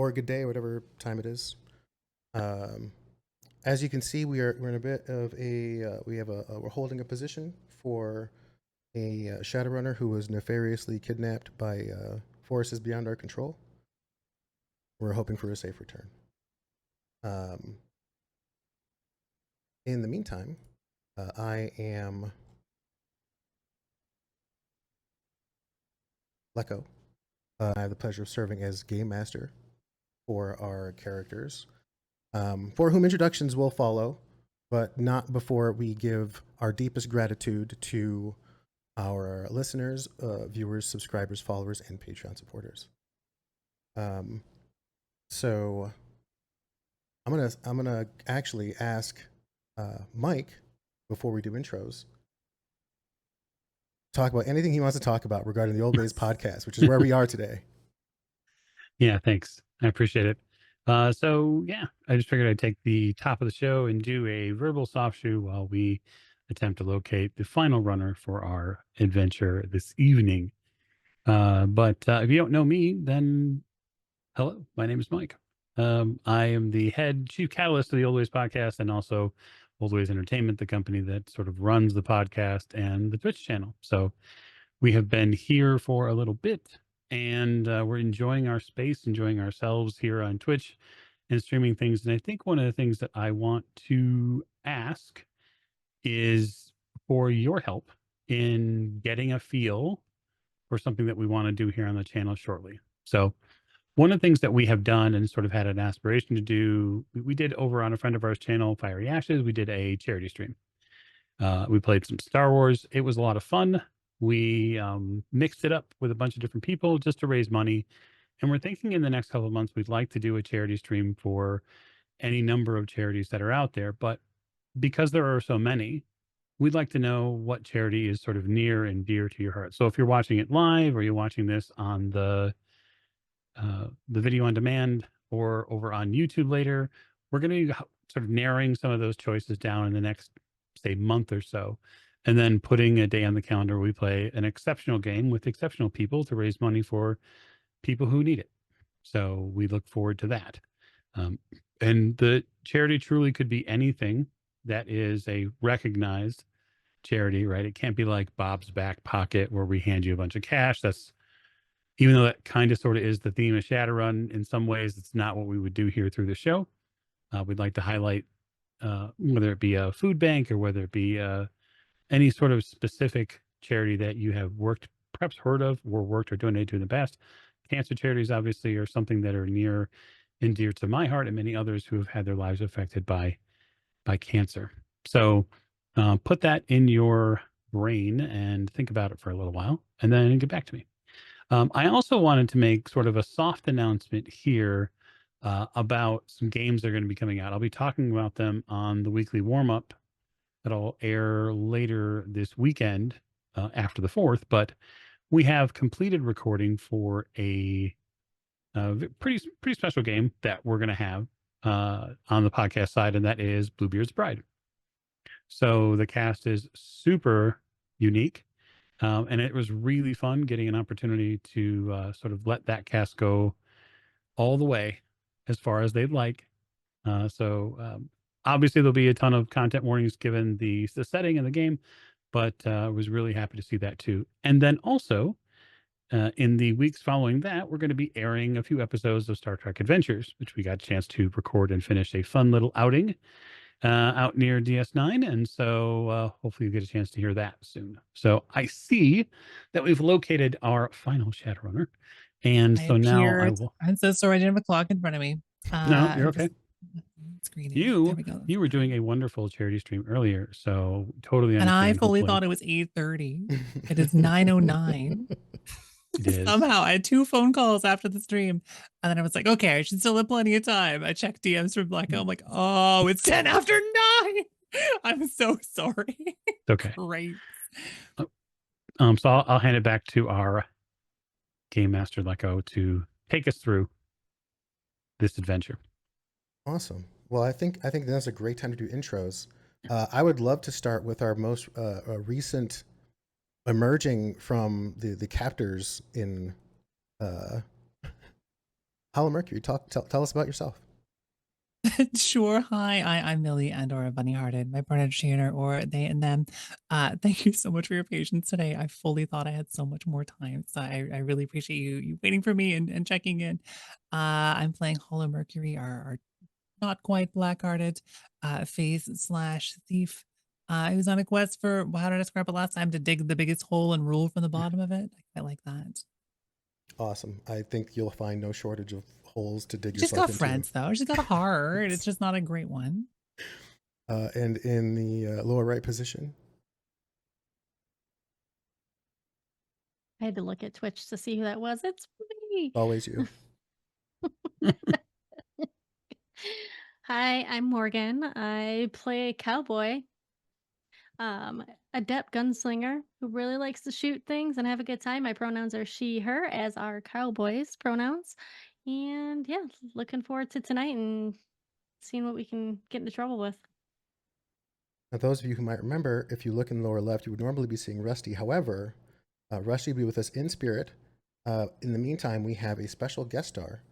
or good day, whatever time it is. Um, as you can see, we're in a bit of we're holding a position for a Shadowrunner who was nefariously kidnapped by forces beyond our control. We're hoping for a safe return. Um, in the meantime, I am Lecco. I have the pleasure of serving as game master for our characters, for whom introductions will follow, but not before we give our deepest gratitude to our listeners, viewers, subscribers, followers, and Patreon supporters. Um, so I'm gonna actually ask Mike before we do intros talk about anything he wants to talk about regarding the Old Ways podcast, which is where we are today. Yeah, thanks. I appreciate it. So yeah, I just figured I'd take the top of the show and do a verbal soft shoe while we attempt to locate the final runner for our adventure this evening. But if you don't know me, then hello, my name is Mike. I am the head chief catalyst of the Old Ways podcast and also Old Ways Entertainment, the company that sort of runs the podcast and the Twitch channel. So we have been here for a little bit and we're enjoying our space, enjoying ourselves here on Twitch and streaming things. And I think one of the things that I want to ask is for your help in getting a feel for something that we want to do here on the channel shortly. So one of the things that we have done and sort of had an aspiration to do, we did over on a friend of ours channel, Fiery Ashes, we did a charity stream. We played some Star Wars. It was a lot of fun. We mixed it up with a bunch of different people just to raise money. And we're thinking in the next couple of months, we'd like to do a charity stream for any number of charities that are out there. But because there are so many, we'd like to know what charity is sort of near and dear to your heart. So if you're watching it live or you're watching this on the video on demand or over on YouTube later, we're going to be sort of narrowing some of those choices down in the next, say, month or so. And then putting a day on the calendar, we play an exceptional game with exceptional people to raise money for people who need it. So we look forward to that. Um, and the charity truly could be anything that is a recognized charity, right? It can't be like Bob's Back Pocket where we hand you a bunch of cash. That's, even though that kind of sort of is the theme of Shadowrun, in some ways, it's not what we would do here through the show. We'd like to highlight whether it be a food bank or whether it be any sort of specific charity that you have worked, perhaps heard of, or worked or donated to in the past. Cancer charities, obviously, are something that are near and dear to my heart and many others who have had their lives affected by cancer. So put that in your brain and think about it for a little while, and then get back to me. I also wanted to make sort of a soft announcement here about some games that are going to be coming out. I'll be talking about them on the weekly warm up that'll air later this weekend after the 4th. But we have completed recording for a pretty special game that we're going to have on the podcast side, and that is Bluebeard's Bride. So the cast is super unique. And it was really fun getting an opportunity to sort of let that cast go all the way as far as they'd like. So obviously there'll be a ton of content warnings given the setting of the game, but I was really happy to see that too. And then also in the weeks following that, we're going to be airing a few episodes of Star Trek Adventures, which we got a chance to record and finish a fun little outing out near DS9. And so hopefully you get a chance to hear that soon. So I see that we've located our final Shadowrunner. And I so now I appeared. will. I'm so sorry. I didn't have a clock in front of me. No, you're I'm okay. just screening. There we go. You were doing a wonderful charity stream earlier. So totally And understand. I fully thought it was 8:30. It is 9:09. It is. Somehow I had 2 phone calls after the stream. And then I was like, okay, I should still have plenty of time. I checked DMs from Blacko. I'm like, oh, it's 10 after 9. I'm so sorry. It's okay. Great. So I'll hand it back to our game master Lecco to take us through this adventure. Awesome. Well, I think that's a great time to do intros. I would love to start with our most recent emerging from the captors in Hello, Mercury. Tell us about yourself. Sure. Hi, I'm Millie and or Bunny Hearted, my pronouns she and her or they and them. Thank you so much for your patience today. I fully thought I had so much more time. So I really appreciate you waiting for me and checking in. I'm playing Hollow Mercury, our not quite black-hearted phase slash thief. He was on a quest for, how did I describe it last time? To dig the biggest hole and rule from the bottom of it. I like that. Awesome. I think you'll find no shortage of holes to dig She's yourself got into. friends though. She's got a heart. It's just not a great one. And in the lower right position, I had to look at Twitch to see who that was. It's me. always you. Hi, I'm Morgan. I play a cowboy, adept gunslinger who really likes to shoot things and have a good time. My pronouns are she, her, as are cowboys' pronouns. And yeah, looking forward to tonight and seeing what we can get into trouble with. Now, those of you who might remember, if you look in the lower left, you would normally be seeing Rusty. However, Rusty will be with us in spirit. In the meantime, we have a special guest star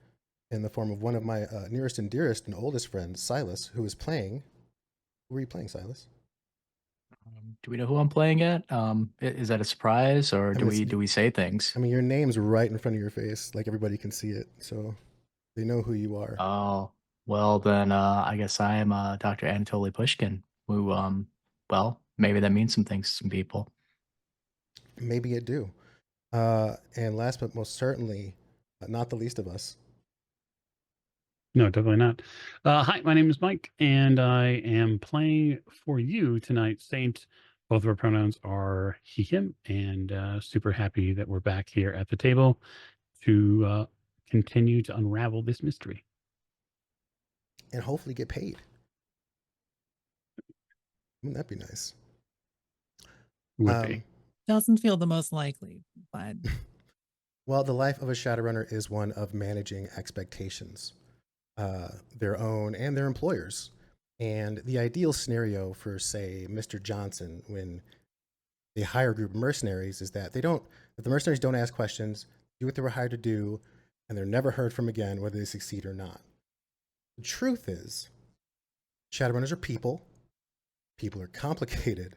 in the form of one of my nearest and dearest and oldest friends, Silas, who is playing. Who are you playing, Silas? Do we know who I'm playing yet? Is that a surprise, or do we say things? I mean, your name's right in front of your face, like everybody can see it, so they know who you are. Oh, well then, I guess I am Dr. Anatoly Pushkin, who, well, maybe that means some things to some people. Maybe it do. And last but most certainly, not the least of us, No, definitely not. Hi, my name is Mike, and I am playing for you tonight, Saint. Both of our pronouns are he, him, and super happy that we're back here at the table to continue to unravel this mystery. and hopefully get paid. Wouldn't that be nice? Would be. Doesn't feel the most likely, but Well, the life of a Shadowrunner is one of managing expectations, their own and their employers. And the ideal scenario for, say, Mr. Johnson, when they hire a group of mercenaries, is that that the mercenaries don't ask questions, do what they were hired to do, and they're never heard from again, whether they succeed or not. The truth is, Shadowrunners are people. People are complicated,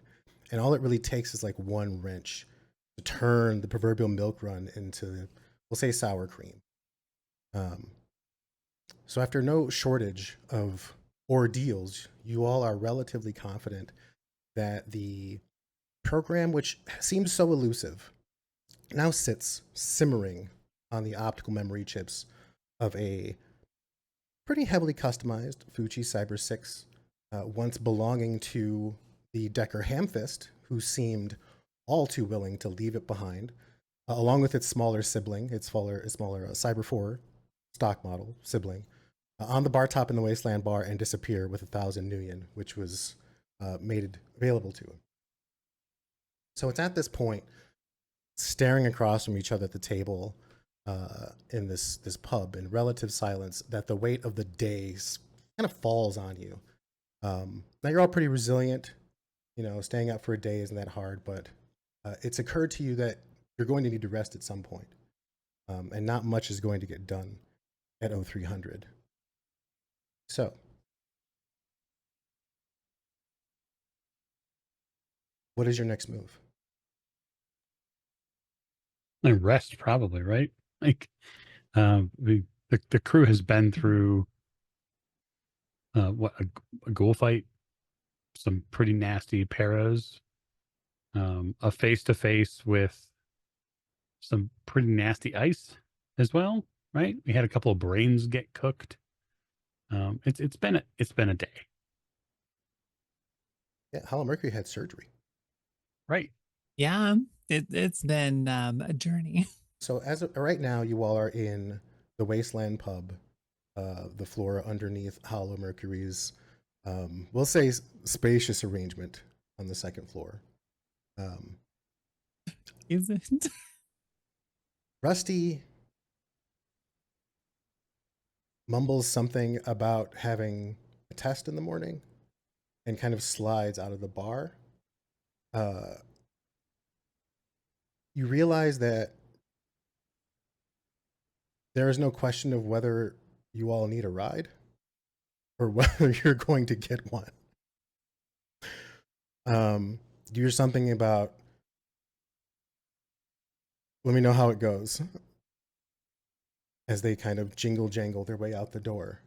and all it really takes is like one wrench to turn the proverbial milk run into, we'll say, sour cream. So after no shortage of ordeals, you all are relatively confident that the program, which seems so elusive, now sits simmering on the optical memory chips of a pretty heavily customized Fuji Cyber 6, once belonging to the Decker Hamfist, who seemed all too willing to leave it behind, along with its smaller sibling, its smaller Cyber 4 stock model sibling, on the bar top in the Wasteland bar and disappear with 1,000 Nuyen, which was made available to him. So it's at this point, staring across from each other at the table in this pub in relative silence, that the weight of the days kind of falls on you. Now you're all pretty resilient. Staying up for a day isn't that hard, but it's occurred to you that you're going to need to rest at some point, and not much is going to get done at 0300. So, what is your next move? And rest, probably, right? Like, the crew has been through a ghoul fight, some pretty nasty paras, a face-to-face with some pretty nasty ice as well, right? We had a couple of brains get cooked. It's been a day, Yeah, Hollow Mercury had surgery. right? yeah, it's been a journey. So as of right now, you all are in the Wasteland pub, the floor underneath Hollow Mercury's, we'll say, spacious arrangement on the second floor. Is it? Rusty mumbles something about having a test in the morning and kind of slides out of the bar. You realize that There is no question of whether you all need a ride or whether you're going to get one. Do something about, let me know how it goes as they kind of jingle jangle their way out the door.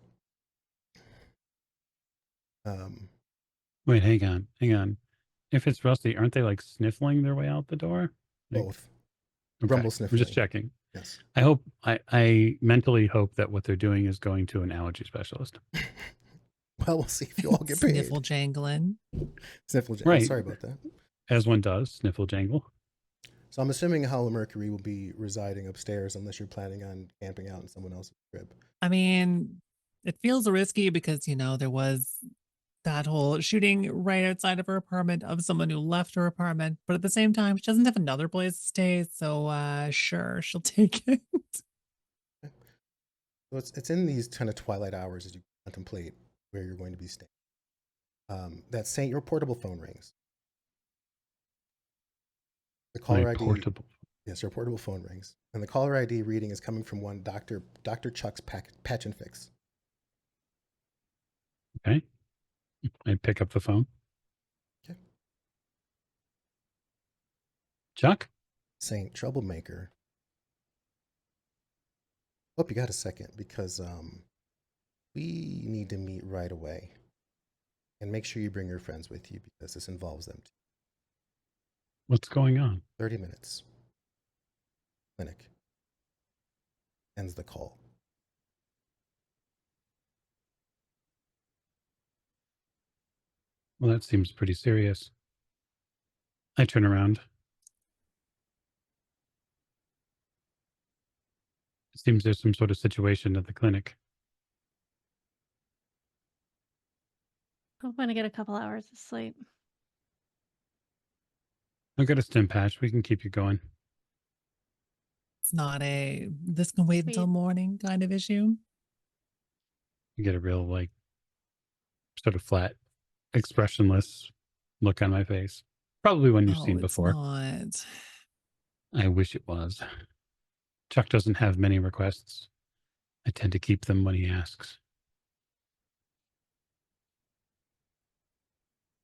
Wait, hang on. If it's Rusty, aren't they like sniffling their way out the door? Like, Both. okay, Rumble I'm sniffling. just checking. Yes. I mentally hope that what they're doing is going to an allergy specialist. Well, we'll see if you all get paid. Sniffle jangling. Sniffle jangle. Right. Oh, sorry about that. As one does, sniffle jangle. So I'm assuming Hollow Mercury will be residing upstairs unless you're planning on camping out in someone else's crib. I mean, it feels risky because, you know, there was that whole shooting right outside of her apartment of someone who left her apartment. But at the same time, she doesn't have another place to stay. So sure, she'll take it. So it's in these kind of twilight hours as you contemplate where you're going to be staying. That saying your portable phone rings. The caller My ID. portable. Yes, your portable phone rings, and the caller ID reading is coming from one Dr. Chuck's patch and fix. Okay. I pick up the phone. Okay. Chuck? Saint Troublemaker. Hope you got a second because we need to meet right away. And make sure you bring your friends with you because this involves them too. What's going on? 30 minutes. Clinic. Ends the call. Well, that seems pretty serious. I turn around. It seems there's some sort of situation at the clinic. I'm going to get a couple hours of sleep. I'll get a stim patch. We can keep you going. It's not this can wait until Sweet. morning kind of issue. You get a real, like, sort of flat, expressionless look on my face. Probably one you've seen It's before. not. I wish it was. Chuck doesn't have many requests. I tend to keep them when he asks.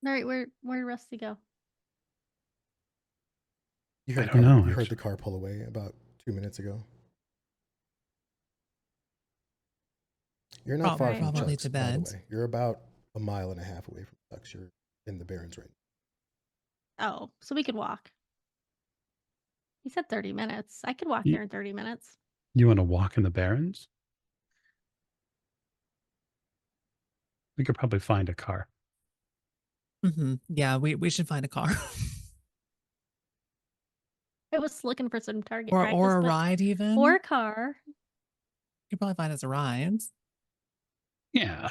All right, where'd Rusty go? You heard I don't know, You heard actually. the car pull away about 2 minutes ago. You're not far from Probably Chuck's, to by the bed. way. You're about 1.5 miles away from Chuck's. You're in the Barrens right now. Oh, so we could walk. He said 30 minutes. I could walk Ye- there in 30 minutes. You want to walk in the Barrens? We could probably find a car. Yeah, we should find a car. I was looking for some target or practice, a but ride even. or a car. You could probably find us a ride. Yeah.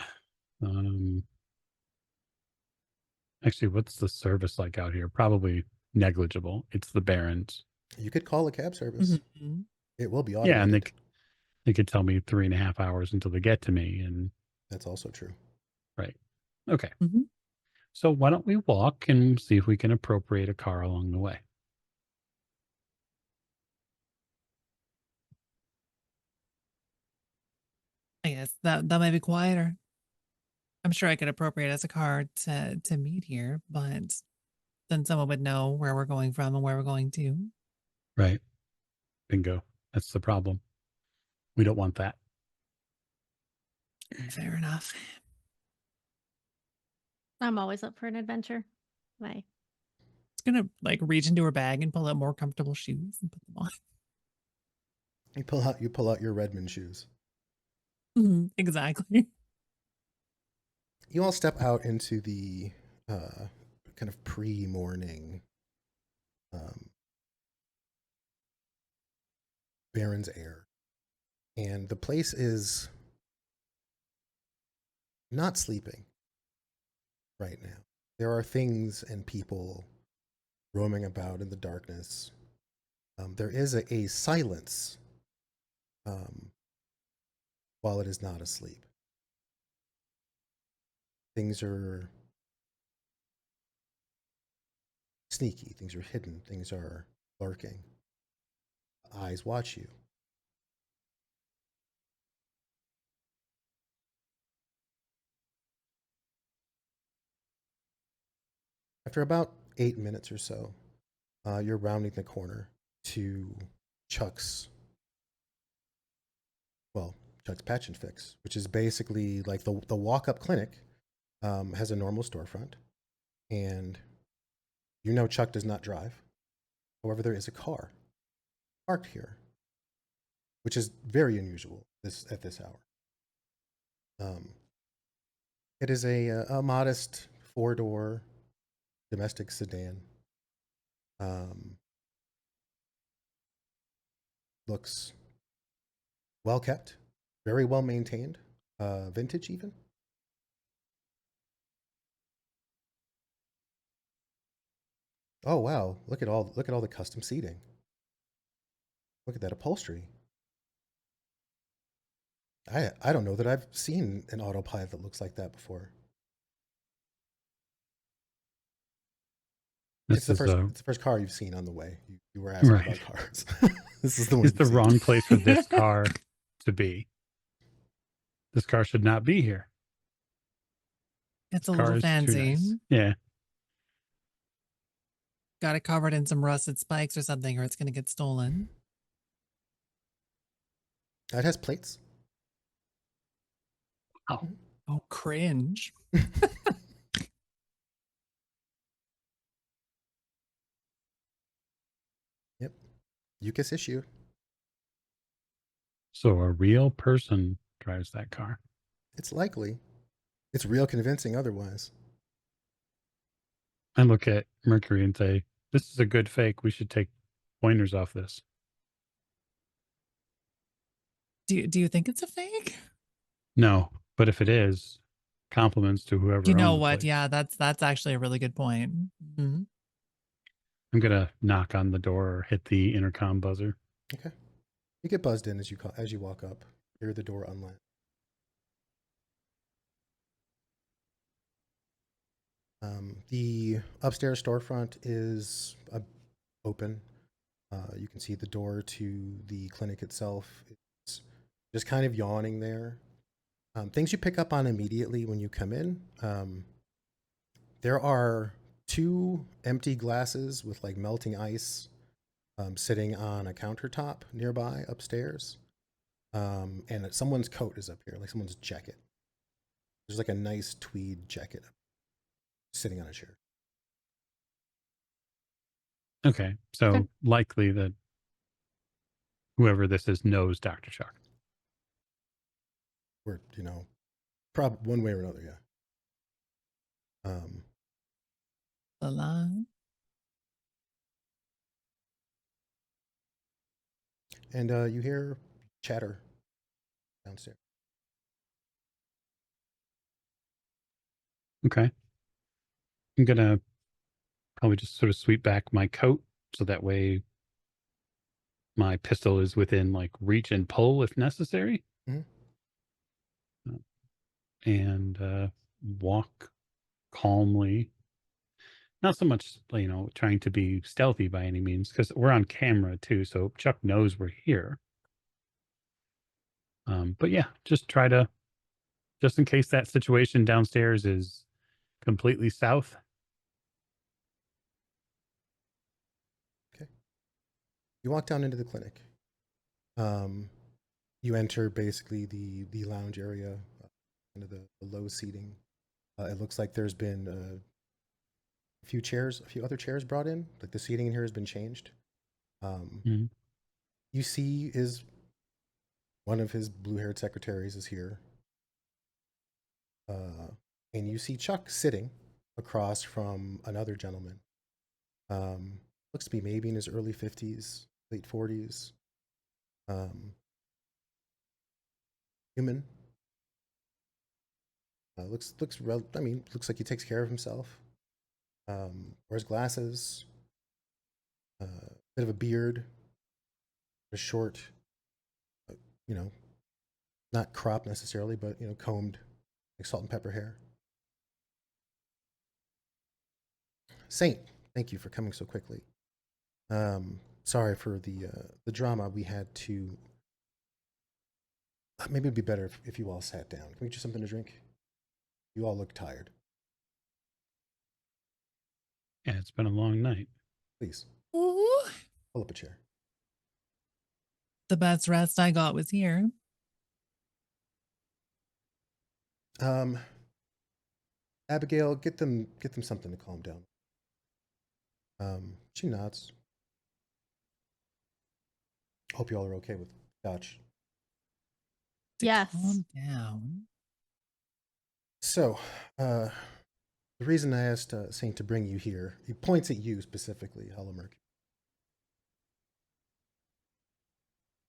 Actually, what's the service like out here? Probably negligible. It's the Barrens. You could call a cab service. Mhm. It will be automated. Yeah, and they could tell me 3.5 hours until they get to me. And That's also true. right. Okay. Mhm. So why don't we walk and see if we can appropriate a car along the way? I guess that might be quieter. I'm sure I could appropriate as a car to meet here, but then someone would know where we're going from and where we're going to. Right. Bingo. That's the problem. We don't want that. Fair enough. I'm always up for an adventure. Bye. It's gonna like reach into her bag and pull out more comfortable shoes and put them on. You pull out your Redmond shoes. Exactly. You all step out into the kind of pre-morning Barrens air. And the place is not sleeping right now. There are things and people roaming about in the darkness. There is a silence while it is not asleep. Things are sneaky, things are hidden, things are lurking. Eyes watch you. After about 8 minutes or so, you're rounding the corner to Chuck's, Chuck's Patch and Fix, which is basically like the walk-up clinic. Has a normal storefront, and you know Chuck does not drive. However, there is a car parked here, which is very unusual at this hour. It is a modest 4-door domestic sedan. Looks well kept, very well maintained, vintage even. Oh wow! Look at all the custom seating. Look at that upholstery. I don't know that I've seen an autopilot that looks like that before. It's This is the first car you've seen on the way. You were asking Right. about cars. This is the one. It's the you've seen. wrong place for this car to be. This car should not be here. It's This a car little is too fancy. nice. Yeah. Got it covered in some rusted spikes or something, or it's going to get stolen. It has plates. Oh, Oh, cringe. Yep. UCAS issue. so a real person drives that car. It's likely. It's real convincing otherwise. I look at Mercury and say, "This is a good fake. We should take pointers off this." Do you think it's a fake? No, but if it is, compliments to whoever. You know owned the what? place. Yeah, that's actually a really good point. Mhm. I'm gonna knock on the door or hit the intercom buzzer. Okay. You get buzzed in as you walk up. Hear the door unlatch. The upstairs storefront is open. You can see the door to the clinic itself. It's just kind of yawning there. Things you pick up on immediately when you come in. There are 2 empty glasses with like melting ice sitting on a countertop nearby upstairs. And someone's coat is up here, like someone's jacket. There's like a nice tweed jacket sitting on a chair. Okay, so Okay. likely that whoever this is knows Dr. Chuck. Or, one way or another, yeah. La la. And you hear chatter downstairs. Okay. I'm gonna probably just sort of sweep back my coat so that way my pistol is within like reach and pull if necessary. Mhm. And walk calmly. Not so much, trying to be stealthy by any means, because we're on camera too, so Chuck knows we're here. But yeah, just in case that situation downstairs is completely south. You walk down into the clinic. You enter basically the lounge area, kind of the low seating. It looks like there's been a few other chairs brought in. Like the seating in here has been changed. Mhm. You see one of his blue-haired secretaries is here. And you see Chuck sitting across from another gentleman. Looks to be maybe in his early 50s, late 40s. Human. Looks like he takes care of himself. Wears glasses. Bit of a beard. A short, not cropped necessarily, but combed, like salt and pepper hair. Saint, thank you for coming so quickly. Sorry for the drama. We had to. Maybe it'd be better if you all sat down. Can we get you something to drink? You all look tired. Yeah, it's been a long night. Please, Ooh, pull up a chair. the best rest I got was here. Abigail, get them something to calm down. She nods. Hope you all are okay with Scotch. To Yes. calm down. So, the reason I asked Saint to bring you here, he points at you specifically, Holomerk.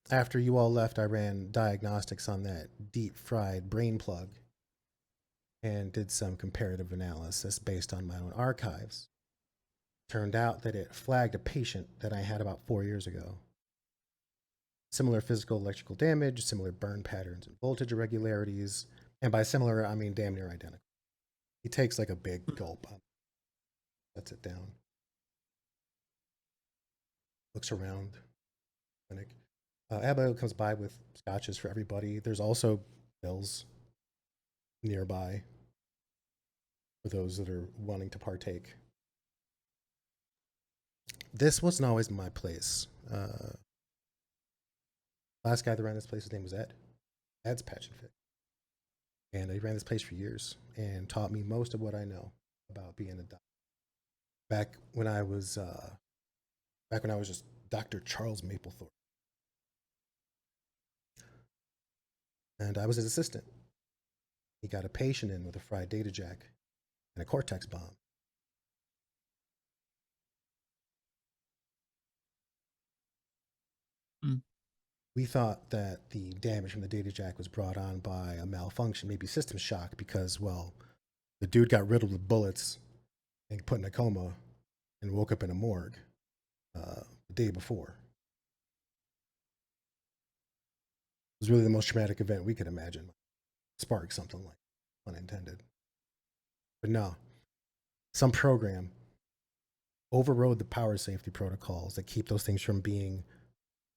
After you all left, I ran diagnostics on that deep fried brain plug and did some comparative analysis based on my own archives. Turned out that it flagged a patient that I had about 4 years ago. Similar physical electrical damage, similar burn patterns and voltage irregularities, and by similar, I mean damn near identical. He takes like a big gulp, sets it down, looks around, clinic. Abigail comes by with scotches for everybody. There's also pills nearby for those that are wanting to partake. This wasn't always my place. Last guy that ran this place, his name was Ed. Ed's passion fit. And he ran this place for years and taught me most of what I know about being a doctor. Back when I was just Dr. Charles Maplethorpe. And I was his assistant. He got a patient in with a fried data jack and a cortex bomb. We thought that the damage from the data jack was brought on by a malfunction, maybe system shock, because, well, the dude got riddled with bullets and put in a coma and woke up in a morgue the day before. It was really the most traumatic event we could imagine. Spark something like unintended. But no, some program overrode the power safety protocols that keep those things from being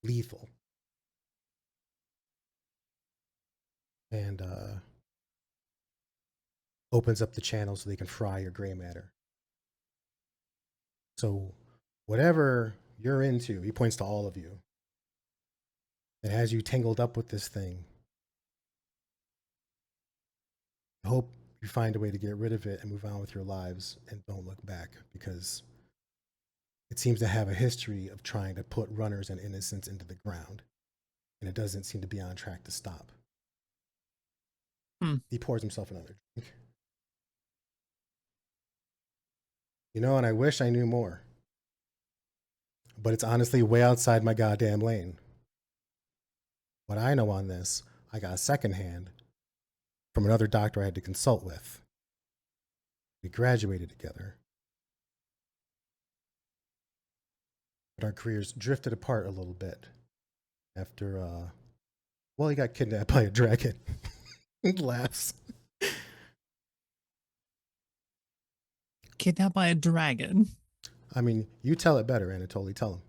lethal. And opens up the channel so they can fry your gray matter. So whatever you're into, he points to all of you, and has you tangled up with this thing, I hope you find a way to get rid of it and move on with your lives and don't look back, because it seems to have a history of trying to put runners and innocents into the ground, and it doesn't seem to be on track to stop. He pours himself another drink. You know, and I wish I knew more, but it's honestly way outside my goddamn lane. What I know on this, I got secondhand from another doctor I had to consult with. We graduated together, but our careers drifted apart a little bit after, well, he got kidnapped by a dragon. Laughs. Kidnapped by a dragon. I mean, you tell it better, Anatoly. Tell him.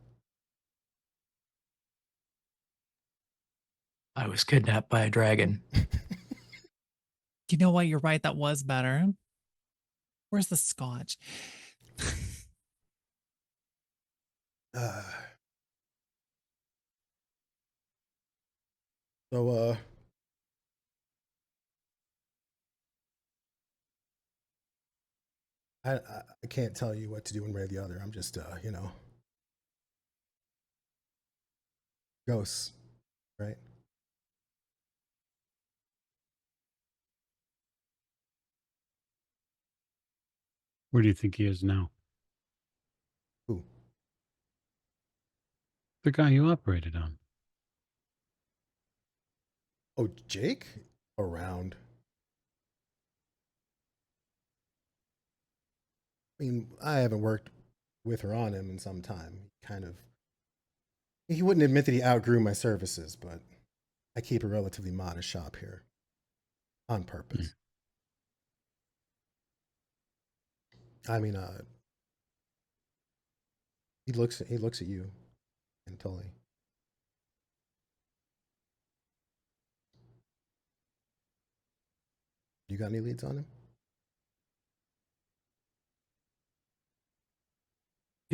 I was kidnapped by a dragon. You know what? You're right. That was better. Where's the scotch? So, I can't tell you what to do one way or the other. I'm just, ghosts, right? Where do you think he is now? Who? The guy you operated on. Oh, Jake? Around. I mean, I haven't worked with or on him in some time. He wouldn't admit that he outgrew my services, but I keep a relatively modest shop here on purpose. I mean, he looks at you, Anatoly. You got any leads on him?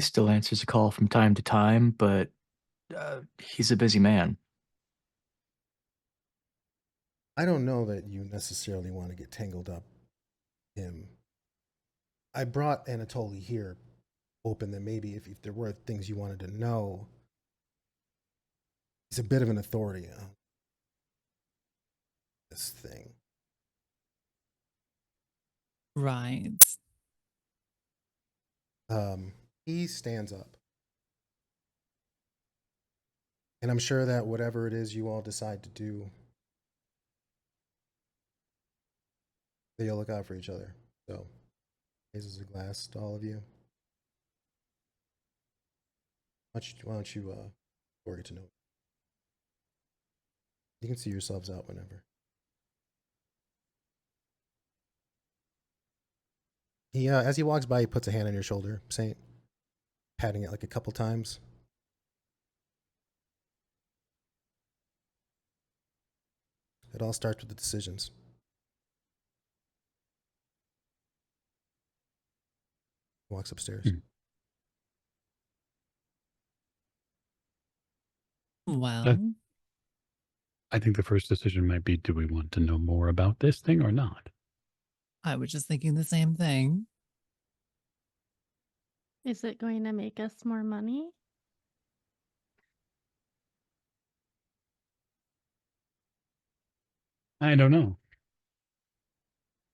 He still answers a call from time to time, but he's a busy man. I don't know that you necessarily want to get tangled up in him. I brought Anatoly here, hoping that maybe if there were things you wanted to know, he's a bit of an authority on this thing. Right. He stands up. And I'm sure that whatever it is you all decide to do, that you'll look out for each other. So, raises a glass to all of you. Why don't you or get to know? You can see yourselves out whenever. He, as he walks by, he puts a hand on your shoulder, Saint, patting it like a couple times. It all starts with the decisions. Walks upstairs. Well, I think the first decision might be, do we want to know more about this thing or not? I was just thinking the same thing. Is it going to make us more money? I don't know.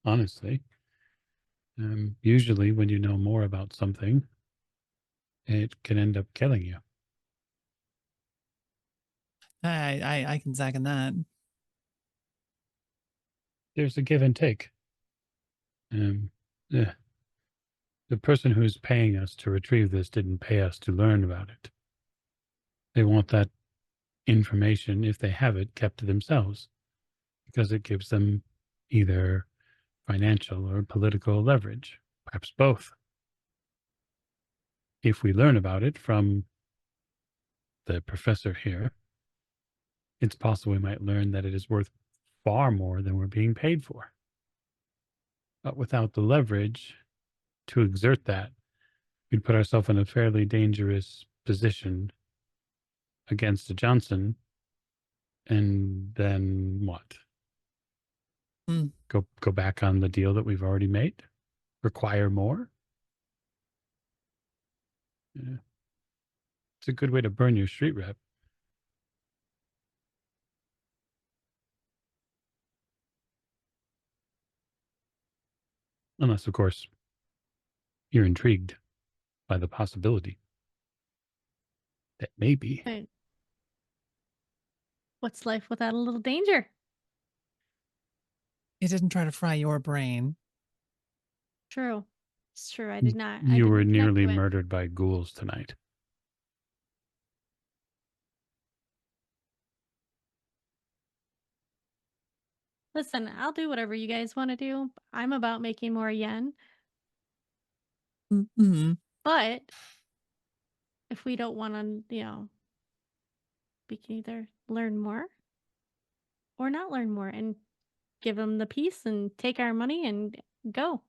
Honestly. Usually when you know more about something, it can end up killing you. I can second that. There's a give and take. The person who's paying us to retrieve this didn't pay us to learn about it. They want that information, if they have it, kept to themselves, because it gives them either financial or political leverage, perhaps both. If we learn about it from the professor here, it's possible we might learn that it is worth far more than we're being paid for. But without the leverage to exert that, we'd put ourselves in a fairly dangerous position against a Johnson. And then what? Go back on the deal that we've already made? Require more? Yeah. It's a good way to burn your street rep. Unless, of course, you're intrigued by the possibility that maybe. Right. What's life without a little danger? It didn't try to fry your brain. True. It's true. I did not. You were didn't connect nearly to it. murdered by ghouls tonight. Listen, I'll do whatever you guys want to do. I'm about making more yen. Mm-hmm. But if we don't want to, we can either learn more or not learn more and give them the piece and take our money and go.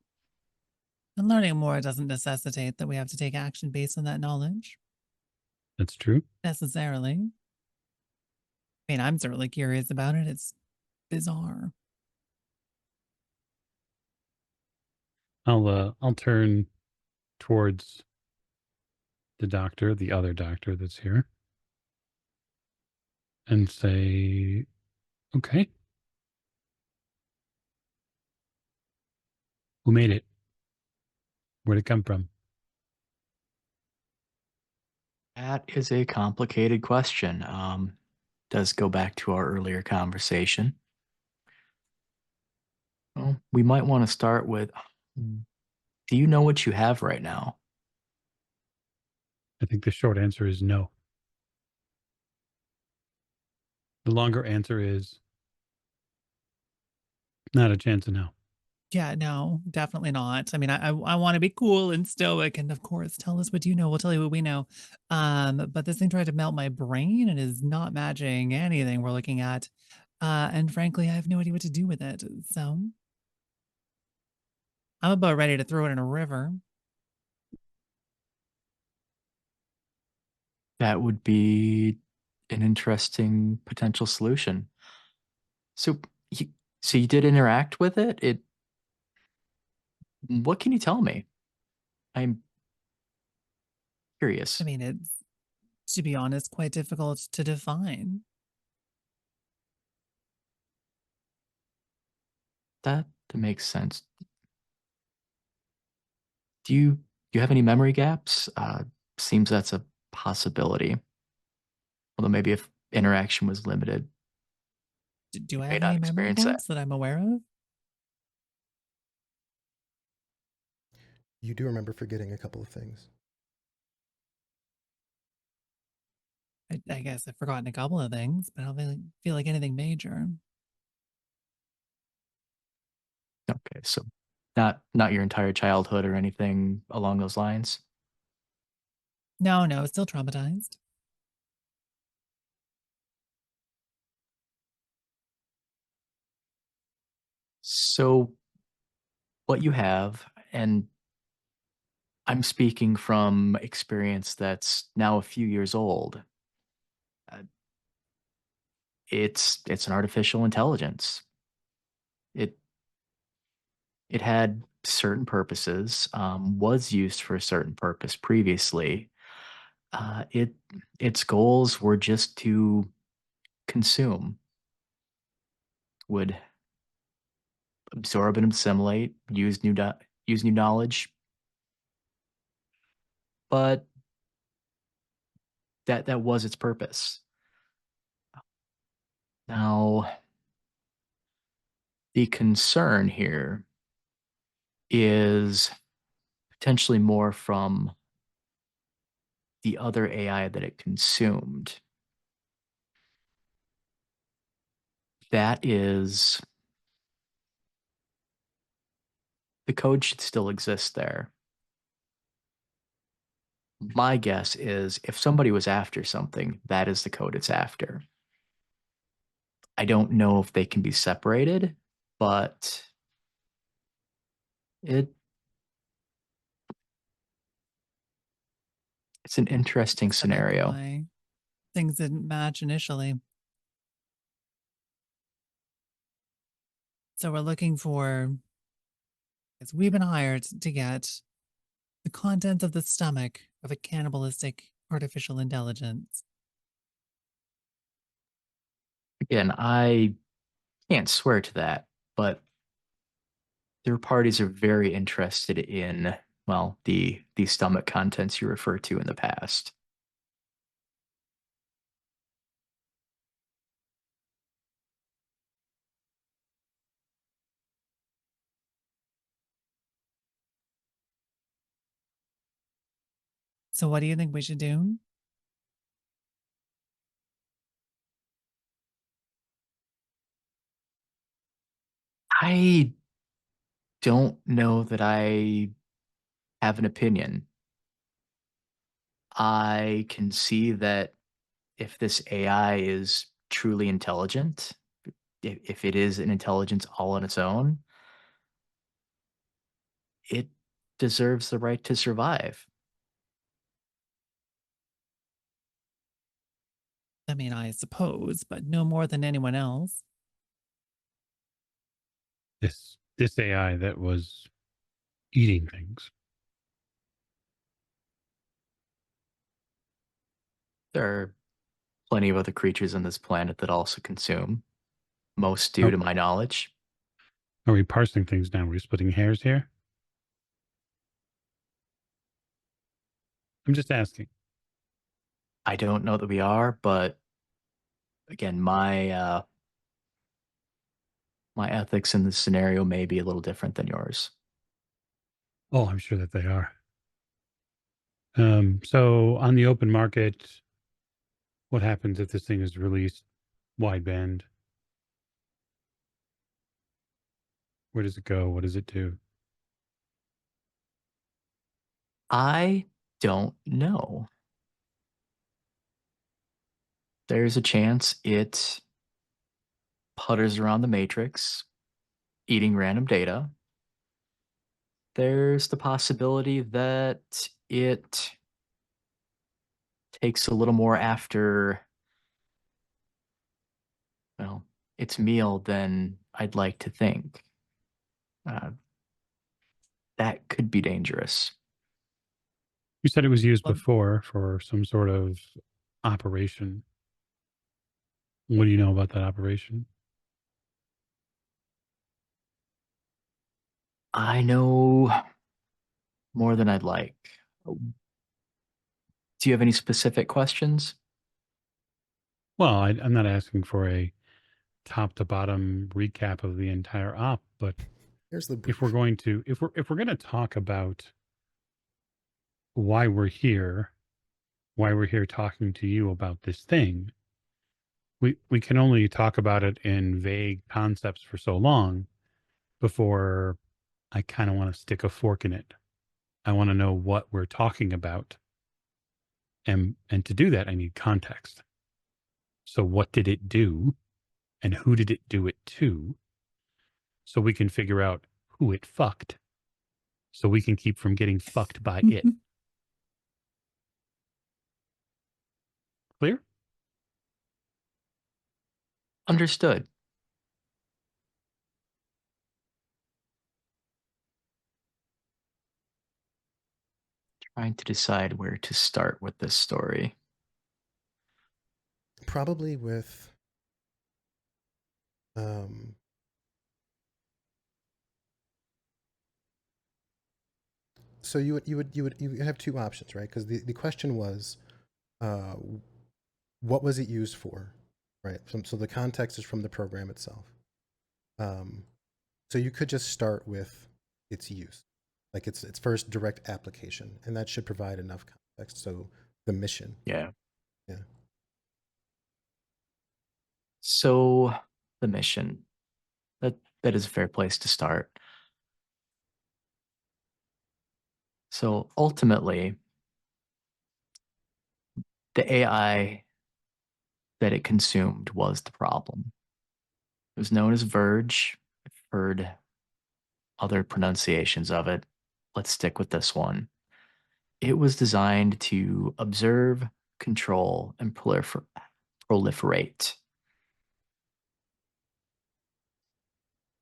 And learning more doesn't necessitate that we have to take action based on that knowledge. That's true. Necessarily. I mean, I'm certainly curious about it. It's bizarre. I'll turn towards the other doctor that's here, and say, okay. Who made it? Where'd it come from? That is a complicated question. Does go back to our earlier conversation. Well, we might want to start with, do you know what you have right now? I think the short answer is no. The longer answer is not a chance in hell. Yeah, no, definitely not. I mean, I want to be cool and stoic, and of course, tell us what you know. We'll tell you what we know. But this thing tried to melt my brain and is not matching anything we're looking at. And frankly, I have no idea what to do with it. So I'm about ready to throw it in a river. That would be an interesting potential solution. So, you, so you did interact with it? What can you tell me? I'm curious. I mean, it's, to be honest, quite difficult to define. That makes sense. Do you have any memory gaps? Seems that's a possibility. Although maybe if interaction was limited, Do you I may have not any memory experience that. gaps that I'm aware of? You do remember forgetting a couple of things. I guess I've forgotten a couple of things, but I don't feel like anything major. Okay, so not your entire childhood or anything along those lines. No, no, still traumatized. So what you have, and I'm speaking from experience that's now a few years old. Uh, it's an artificial intelligence. It it had certain purposes, was used for a certain purpose previously. Its goals were just to consume, would absorb and assimilate, use new knowledge, but that was its purpose. Now, the concern here is potentially more from the other AI that it consumed. That is, the code should still exist there. My guess is if somebody was after something, that is the code it's after. I don't know if they can be separated, but it it's an interesting Makes sense as to scenario. why things didn't match initially. So we're looking for, as we've been hired to get the content of the stomach of a cannibalistic artificial intelligence. Again, I can't swear to that, but their parties are very interested in, well, the stomach contents you referred to in the past. So what do you think we should do? I don't know that I have an opinion. I can see that if this AI is truly intelligent, if it is an intelligence all on its own, it deserves the right to survive. I mean, I suppose, but no more than anyone else. This AI that was eating things. There are plenty of other creatures on this planet that also consume. Most do, Are, to my knowledge. are we parsing things now? Are we splitting hairs here? I'm just asking. I don't know that we are, but again, my ethics in this scenario may be a little different than yours. Oh, I'm sure that they are. So on the open market, what happens if this thing is released wideband? Where does it go? What does it do? I don't know. There's a chance it putters around the matrix, eating random data. There's the possibility that it takes a little more after, well, its meal than I'd like to think. Uh, that could be dangerous. You said it was used Well, before for some sort of operation. What do you know about that operation? I know more than I'd like. Do you have any specific questions? Well, I'm not asking for a top to bottom recap of the entire op, but Here's the if brief. we're going to if we're going to talk about why we're here, talking to you about this thing, we can only talk about it in vague concepts for so long before I kind of want to stick a fork in it. I want to know what we're talking about. And to do that, I need context. So what did it do and who did it do it to? So we can figure out who it fucked. So we can keep from getting fucked by it. Clear? Understood. Trying to decide where to start with this story. Probably with um, so you have two options, right? Because the question was, uh, what was it used for, right? So the context is from the program itself. So you could just start with its use, like its first direct application, and that should provide enough context. So the mission, Yeah. yeah. So the mission. That is a fair place to start. So ultimately, the AI that it consumed was the problem. It was known as Verge. I've heard other pronunciations of it. Let's stick with this one. It was designed to observe, control, and proliferate.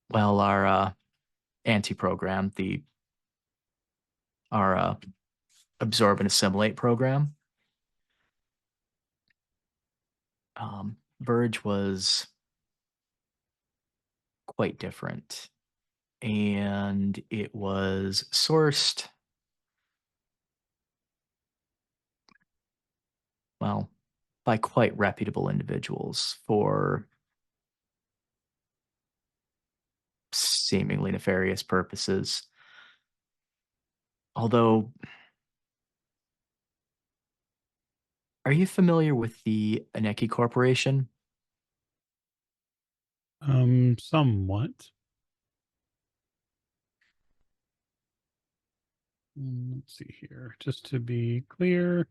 Well, our anti-program, our absorb and assimilate program, Verge was quite different. And it was sourced, well, by quite reputable individuals for seemingly nefarious purposes. Although, are you familiar with the Aneki Corporation? Somewhat. Let's see here. Just to be clear.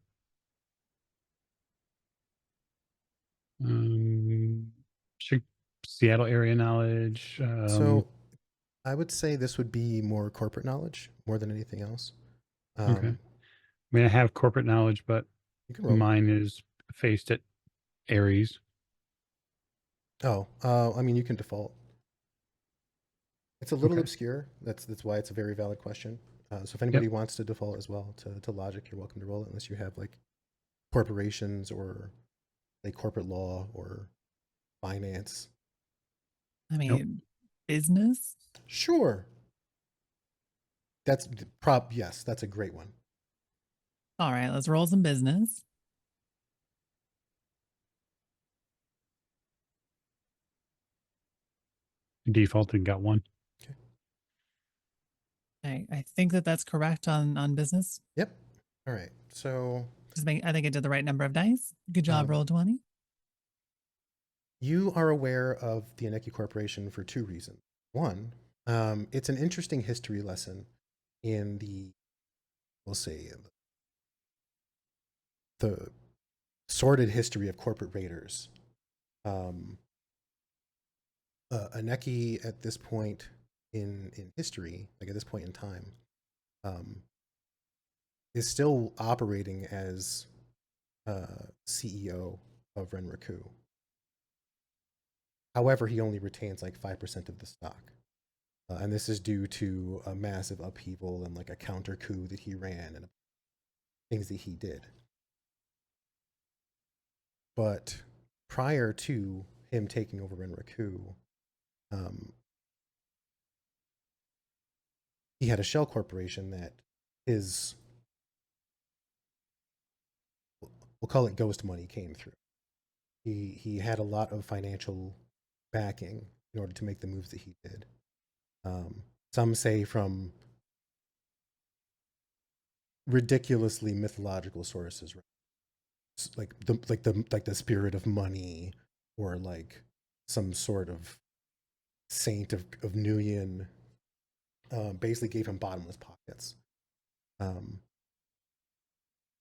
Chi- Seattle area knowledge. So I would say this would be more corporate knowledge more than anything else. Okay. I mean, I have corporate knowledge, but You can roll. mine is faced at Aries. Oh, I mean, you can default. It's a little Okay. obscure. That's why it's a very valid question. So if anybody wants to default as well to logic, you're welcome to roll it, unless you have like corporations or like corporate law or finance. I mean, business. Sure. Yes, that's a great one. All right, let's roll some business. Defaulted, got one. I think that that's correct on business. Yep. All right. So I think I did the right number of dice. Good job, roll 20. you are aware of the Aneki Corporation for two reasons. One, it's an interesting history lesson in we'll say, the sordid history of corporate raiders. Aneki at this point in history, like at this point in time, is still operating as CEO of Renraku. However, he only retains like 5% of the stock. And this is due to a massive upheaval and like a counter coup that he ran and things that he did. But prior to him taking over Renraku, he had a shell corporation that his, we'll call it ghost money, came through. He had a lot of financial backing in order to make the moves that he did. Some say from ridiculously mythological sources, like the spirit of money, or like some sort of saint of Nuyen, basically gave him bottomless pockets.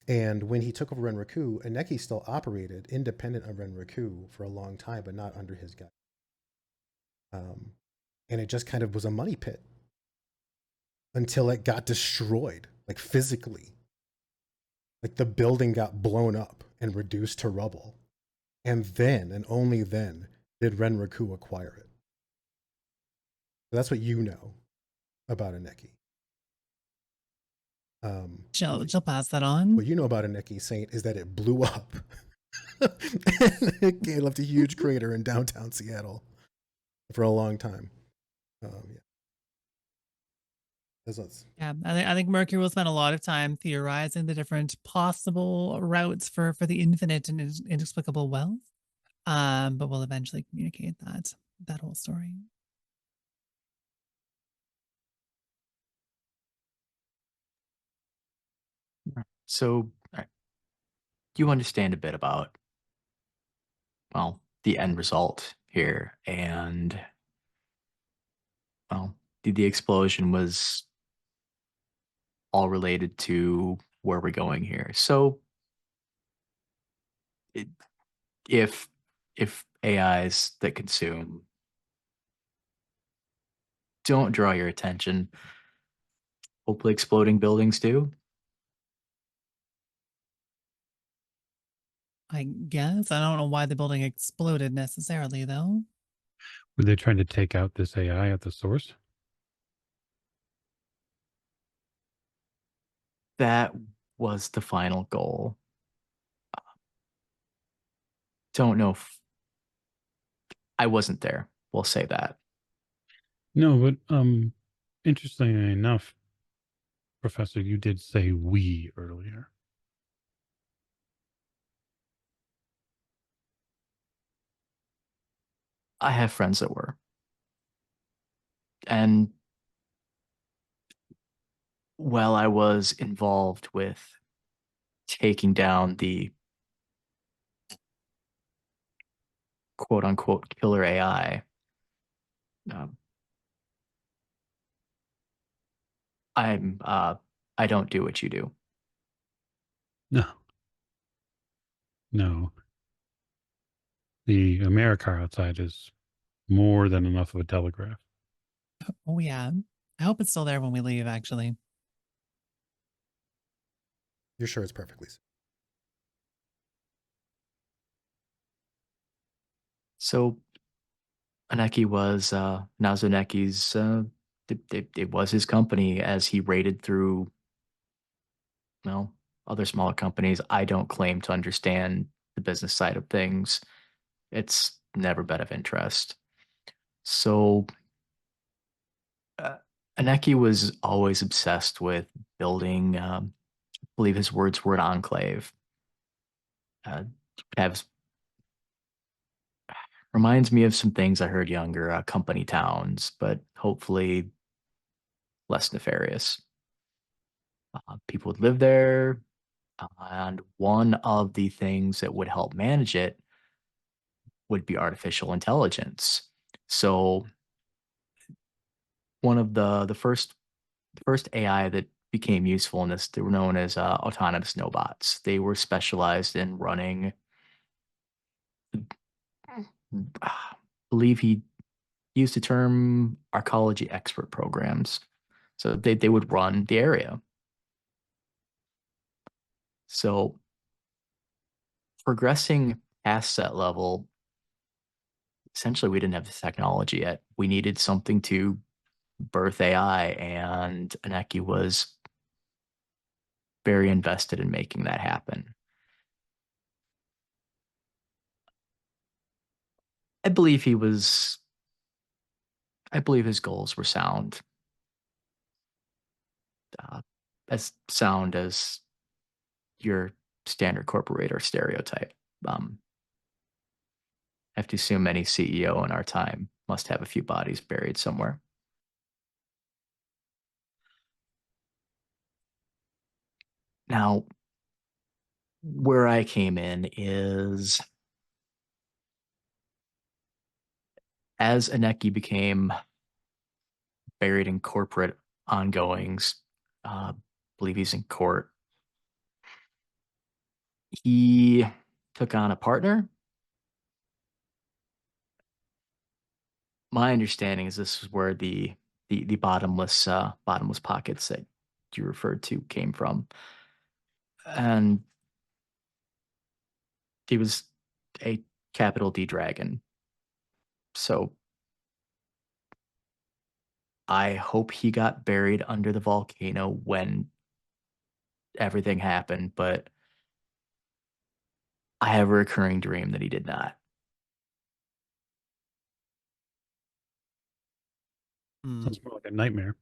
And when he took over Renraku, Aneki still operated independent of Renraku for a long time, but not under his guidance. And it just kind of was a money pit until it got destroyed, like physically. Like the building got blown up and reduced to rubble. And then, and only then, did Renraku acquire it. So that's what you know about Aneki. She'll pass that on. What you know about Aneki Saint is that it blew up. And it left a huge crater in downtown Seattle for a long time. Yeah. Yeah, I think Mercury will spend a lot of time theorizing the different possible routes for the infinite and inexplicable wealth. But we'll eventually communicate that whole story. So, you understand a bit about, well, the end result here, and well, the explosion was all related to where we're going here. So, if AIs that consume don't draw your attention, hopefully exploding buildings do. I guess. I don't know why the building exploded necessarily, though. Were they trying to take out this AI at the source? That was the final goal. Don't know if I wasn't there. We'll say that. No, but interestingly enough, Professor, you did say we earlier. I have friends that were. And while I was involved with taking down the quote unquote killer AI, I don't do what you do. No. No. The Americar outside is more than enough of a telegraph. Oh, yeah. I hope it's still there when we leave, actually. You're sure it's perfectly safe. So Aneki was Nazoneki's it was his company as he raided through, well, other smaller companies. I don't claim to understand the business side of things. It's never been of interest. So Aneki was always obsessed with building, I believe his words were an enclave. Have reminds me of some things I heard younger, company towns, but hopefully less nefarious. People would live there, and one of the things that would help manage it would be artificial intelligence. So one of the first AI that became useful in this, they were known as autonomous nobots. They were specialized in running. I believe he used the term arcology expert programs. So they would run the area. So progressing past that level, essentially we didn't have the technology yet. We needed something to birth AI, and Aneki was very invested in making that happen. I believe his goals were sound. As sound as your standard corporator stereotype. I have to assume any CEO in our time must have a few bodies buried somewhere. Now, where I came in is as Aneki became buried in corporate ongoings, believe he's in court, he took on a partner. My understanding is this is where the bottomless pockets that you referred to came from, and he was a capital D dragon. So I hope he got buried under the volcano when everything happened, but I have a recurring dream that he did not. Sounds more like a nightmare.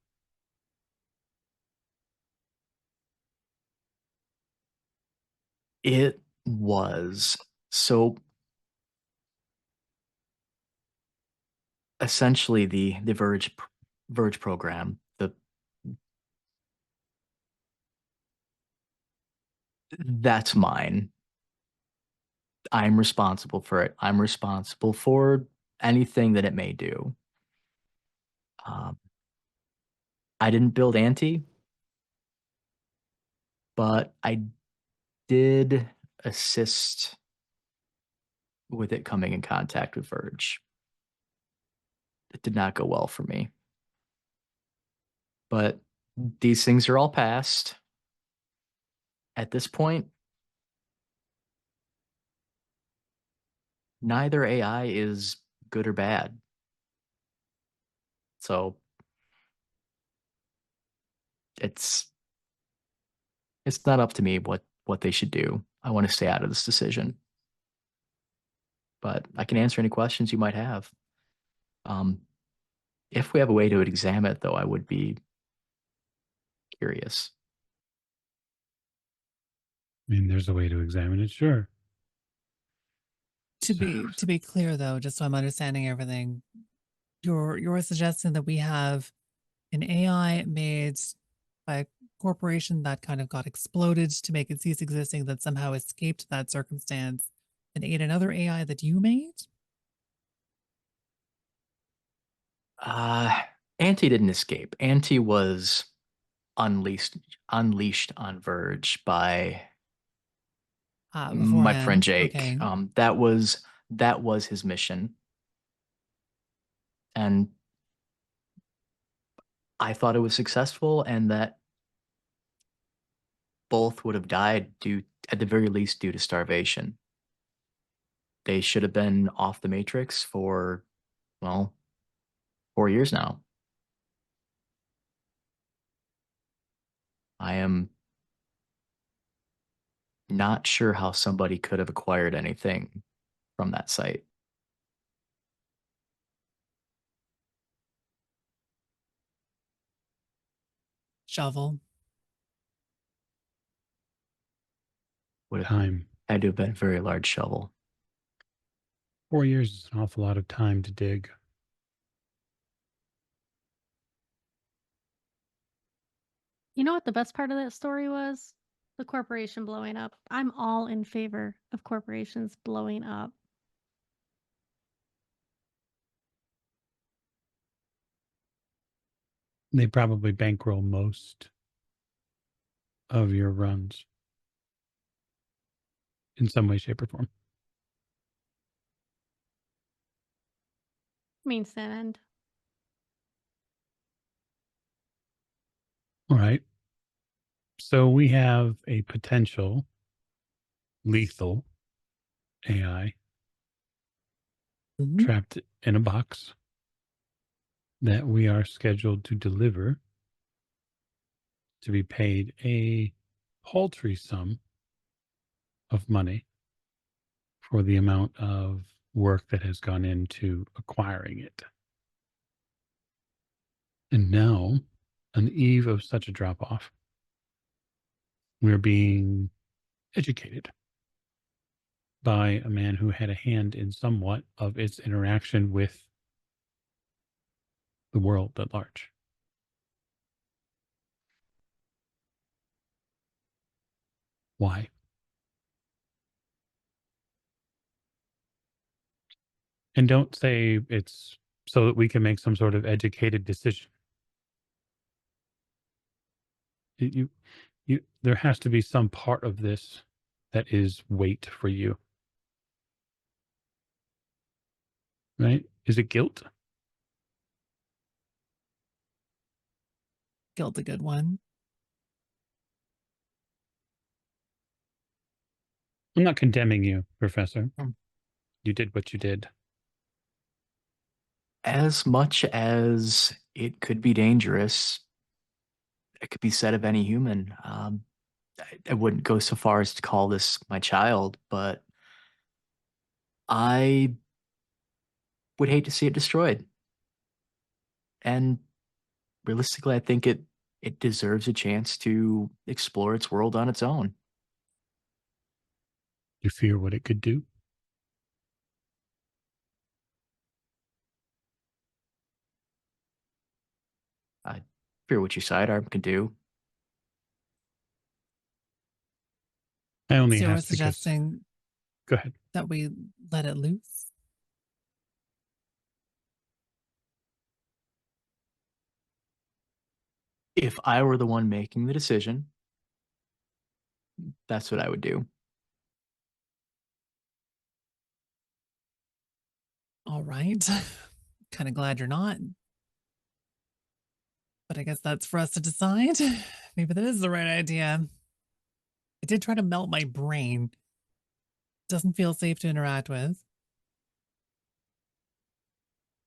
It was. So essentially the Verge program, that's mine. I'm responsible for it. I'm responsible for anything that it may do. I didn't build Anti, but I did assist with it coming in contact with Verge. It did not go well for me. But these things are all past. At this point, neither AI is good or bad. So it's not up to me what they should do. I want to stay out of this decision. But I can answer any questions you might have. If we have a way to examine it, though, I would be curious. I mean, there's a way to examine it, sure. To be clear though, just so I'm understanding everything, you're suggesting that we have an AI made by a corporation that kind of got exploded to make it cease existing, that somehow escaped that circumstance and ate another AI that you made? Anti didn't escape. Anti was unleashed on Verge by my friend Beforehand. Jake. Okay. That was his mission, and I thought it was successful, and that both would have died at the very least, due to starvation. They should have been off the Matrix for, well, 4 years now. I am not sure how somebody could have acquired anything from that site. Shovel. Would have Time. had to have been a very large shovel. 4 years is an awful lot of time to dig. You know what the best part of that story was? The corporation blowing up. I'm all in favor of corporations blowing up. They probably bankroll most of your runs in some way, shape, or form. Means that end. All right. So we have a potential lethal AI Mhm. trapped in a box that we are scheduled to deliver to be paid a paltry sum of money for the amount of work that has gone into acquiring it. And now, on the eve of such a drop off, we're being educated by a man who had a hand in somewhat of its interaction with the world at large. Why? And don't say it's so that we can make some sort of educated decision. There has to be some part of this that is weight for you, right? Is it guilt? Guilt a good one. I'm not condemning you, Professor. Mm. You did what you did. As much as it could be dangerous, it could be said of any human. I wouldn't go so far as to call this my child, but I would hate to see it destroyed. And realistically, I think it deserves a chance to explore its world on its own. You fear what it could do? I fear what your sidearm can do. I only So we're asked because. suggesting Go ahead. that we let it loose. If I were the one making the decision, that's what I would do. All right. Kind of glad you're not. But I guess that's for us to decide. Maybe that is the right idea. I did try to melt my brain. Doesn't feel safe to interact with.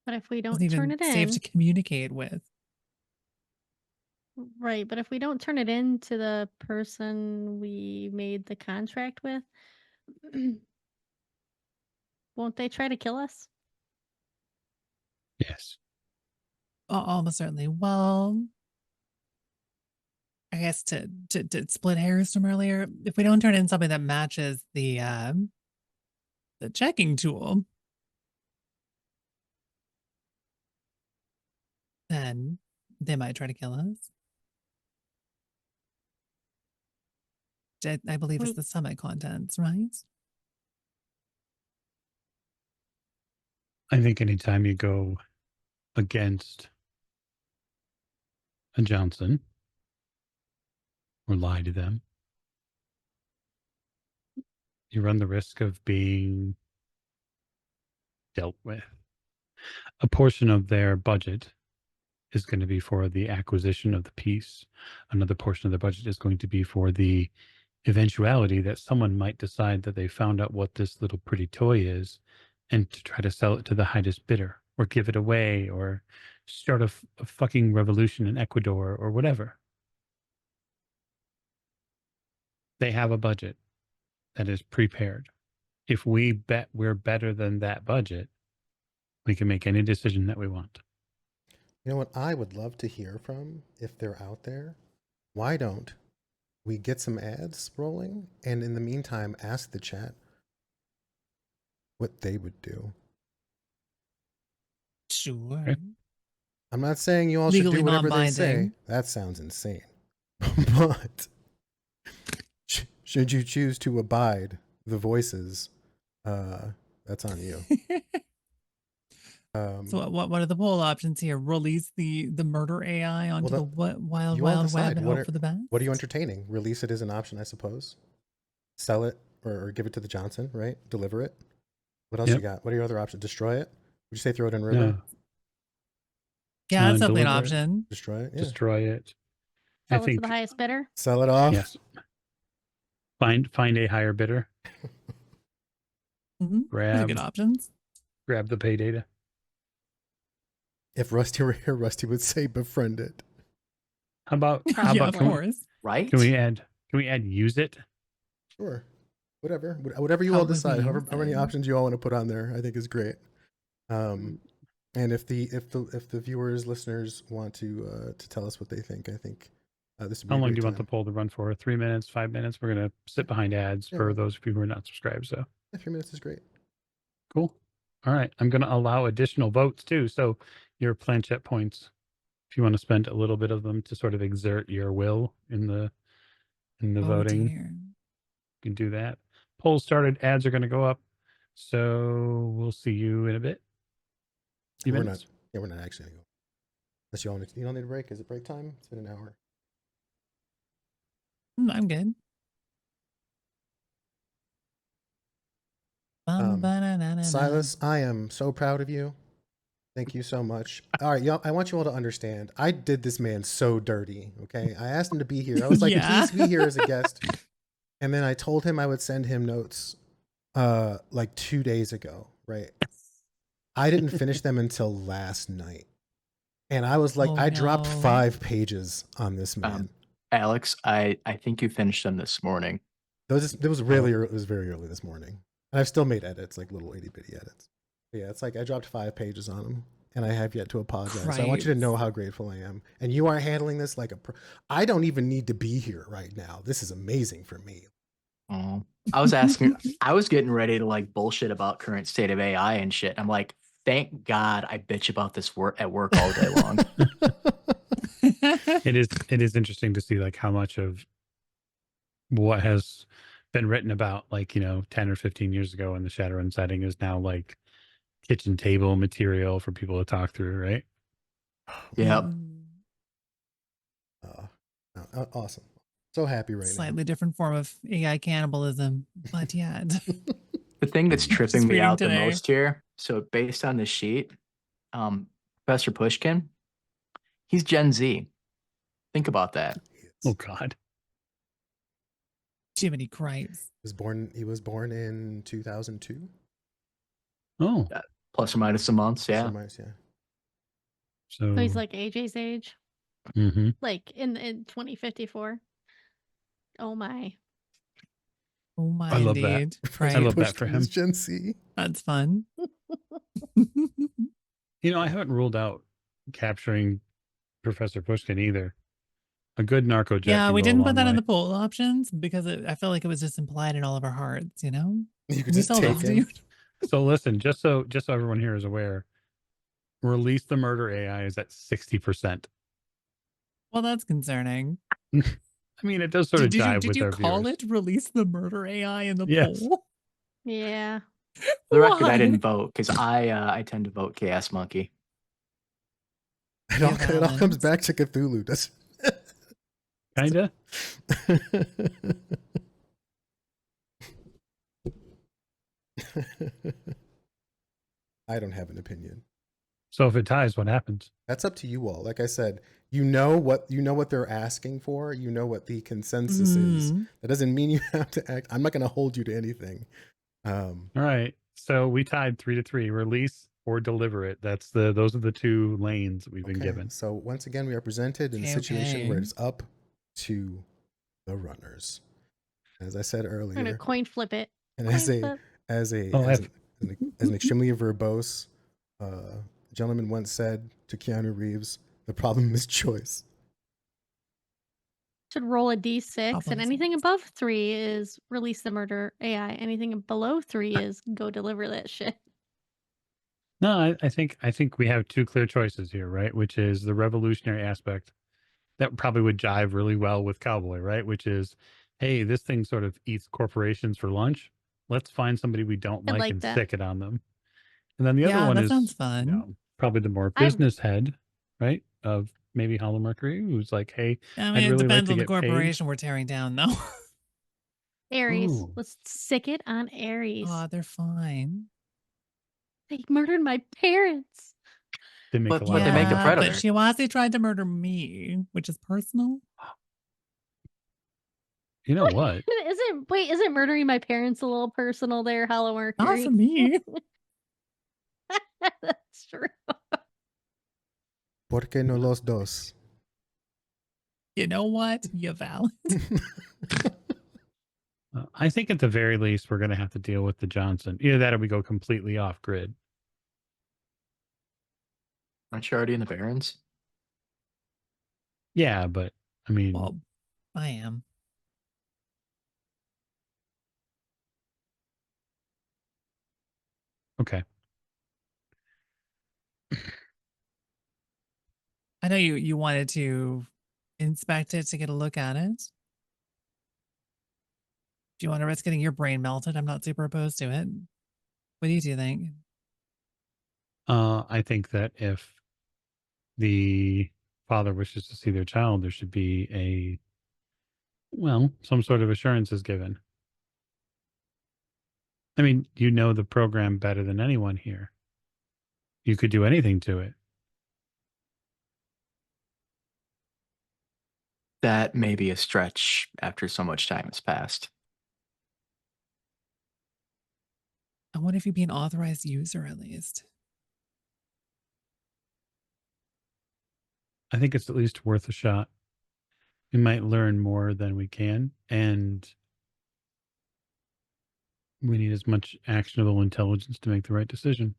But if we Doesn't don't turn even it safe in, to communicate with. right? But if we don't turn it in to the person we made the contract with, won't they try to kill us? Yes. Almost certainly. Well, I guess to split hairs from earlier, if we don't turn in something that matches the checking tool, then they might try to kill us. I believe it's Wait. the summit contents, right? I think anytime you go against a Johnson or lie to them, you run the risk of being dealt with. A portion of their budget is going to be for the acquisition of the piece. Another portion of the budget is going to be for the eventuality that someone might decide that they found out what this little pretty toy is and to try to sell it to the highest bidder or give it away or start a fucking revolution in Ecuador or whatever. They have a budget that is prepared. If we bet we're better than that budget, we can make any decision that we want. You know what I would love to hear from, if they're out there? Why don't we get some ads rolling, and in the meantime, ask the chat what they would do? Sure. Okay. I'm not saying you all should Legally do whatever they say. non-binding. That sounds insane. But should you choose to abide the voices, that's on you. So what are the poll options here? Release the murder AI onto Well, the wild you all web decide. and hope for the best? What are you entertaining? Release it as an option, I suppose. Sell it or give it to the Johnson, right? Deliver it. What else Yep. you got? What are your other options? Destroy it? Would you say throw it in a river? No, Yeah, that's definitely an deliver it. option. Destroy it? Yeah. Destroy it. Sell I it to the think highest bidder? Sell it off? yes. Find a higher bidder. Those are good options. grab the pay data. If Rusty were here, Rusty would say befriend it. How about Yeah, of course. Right? can we add use it? Sure. Whatever you How all would we decide, however use many it? options you all want to put on there, I think is great. And if the viewers, listeners want to tell us what they think, I think this would be How a long great do you want the time. poll to run for? 3 minutes, 5 minutes? We're gonna sit behind ads Yeah, for well- those of you who are not subscribed. So Yeah, 3 minutes is great. cool. All right, I'm gonna allow additional votes too. So your planchette points, if you want to spend a little bit of them to sort of exert your will in the voting, Dear. you can do that. Polls started. Ads are going to go up. So we'll see you in a bit. Few We're minutes. we're not actually gonna go. Unless you don't need a break. Is it break time? It's been an hour. I'm good. Silas, I am so proud of you. Thank you so much. All right, y'all, I want you all to understand. I did this man so dirty. Okay, I asked him to be here. I was like, Yeah. please be here as a guest. And then I told him I would send him notes, like 2 days ago. Right. I didn't finish them until last night, and I was like, Oh, I dropped no. 5 pages on this man. Alex, I think you finished them this morning. It was very early this morning, and I've still made edits, like little itty bitty edits. But yeah, it's like I dropped 5 pages on him, and I have yet to apologize. So I want you to know how grateful I am, and you are handling this like I don't even need to be here right now. This is amazing for me. Oh, I was asking, I was getting ready to like bullshit about current state of AI and shit. I'm like, thank God I bitch about this at work all day long. It is interesting to see like how much of what has been written about like 10 or 15 years ago in the Shadowrun setting is now like kitchen table material for people to talk through, right? Yep. Awesome. So happy right Slightly different form of AI cannibalism, but yeah. The thing that's Just tripping me reading out the today. most here, so based on the sheet, Professor Pushkin, he's Gen Z. Think about that. Oh God. Jiminy Christ. He was born in 2002. Oh, Plus or minus some months, yeah. Yeah. so So he's like AJ's age, mhm. like in 2054. Oh my. Oh my, I love that. indeed. I Right. love that for Pushkin is him. Gen Z. That's fun. I haven't ruled out capturing Professor Pushkin either. A good narco jet. Yeah, can we go a didn't long put that in way. the poll options because I felt like it was just implied in all of our hearts, You could We just still take love him. you. So listen, just so everyone here is aware, release the murder AI is at 60%. Well, that's concerning. I mean, it does sort of jive Did with you our call viewers. it release the murder AI in the Yes. poll? Yeah. For the record, I Why? didn't vote because I tend to vote Chaos Monkey. It Yeah, all comes balance. back to Cthulhu, doesn't Kinda. I don't have an opinion. So if it ties, what happens? That's up to you all. Like I said, you know what they're asking for. You know what the consensus is. Mhm. That doesn't mean you have to act. I'm not going to hold you to anything. All right. So we tied 3-3. Release or deliver it. Those are the 2 lanes we've been given. So once again, we are presented in a situation where it's up to the runners. As I said I'm gonna earlier, coin flip it. and Coin as flip. an extremely verbose gentleman once said to Keanu Reeves, "The problem is choice." Should roll a d6, Problem and anything above 3 is release the murder AI. Anything below 3 is go deliver that shit. No, I think we have 2 clear choices here, right? Which is the revolutionary aspect that probably would jive really well with Cowboy, right? Which is, hey, this thing sort of eats corporations for lunch. Let's find somebody we don't I like like and that. stick it on them. And then the other Yeah, one that is sounds fun. probably the more I've- business head, right? Of maybe Hollow Mercury, who's like, hey, I mean, I'd it really like depends to on the get paid. corporation we're tearing down, though. Aries. Ooh. Let's sick it on Aries. Oh, they're fine. They murdered my parents. They make But a lot they of make a money. predator. But Shiwazi tried to murder me, which is personal. You know what? Isn't murdering my parents a little personal there, Hollow Not Mercury? for me. That's true. ¿Por qué no los dos? You know what? You're valid. I think at the very least, we're going to have to deal with the Johnson. Either that or we go completely off grid. Aren't you already in the Barrens? Yeah, but I mean, Well, I am. okay. I know you wanted to inspect it to get a look at it. Do you want to risk getting your brain melted? I'm not super opposed to it. What do you two think? I think that if the father wishes to see their child, there should be some sort of assurance is given. I mean, you know the program better than anyone here. You could do anything to it. That may be a stretch after so much time has passed. I wonder if you'd be an authorized user at least. I think it's at least worth a shot. We might learn more than we can, and we need as much actionable intelligence to make the right decision.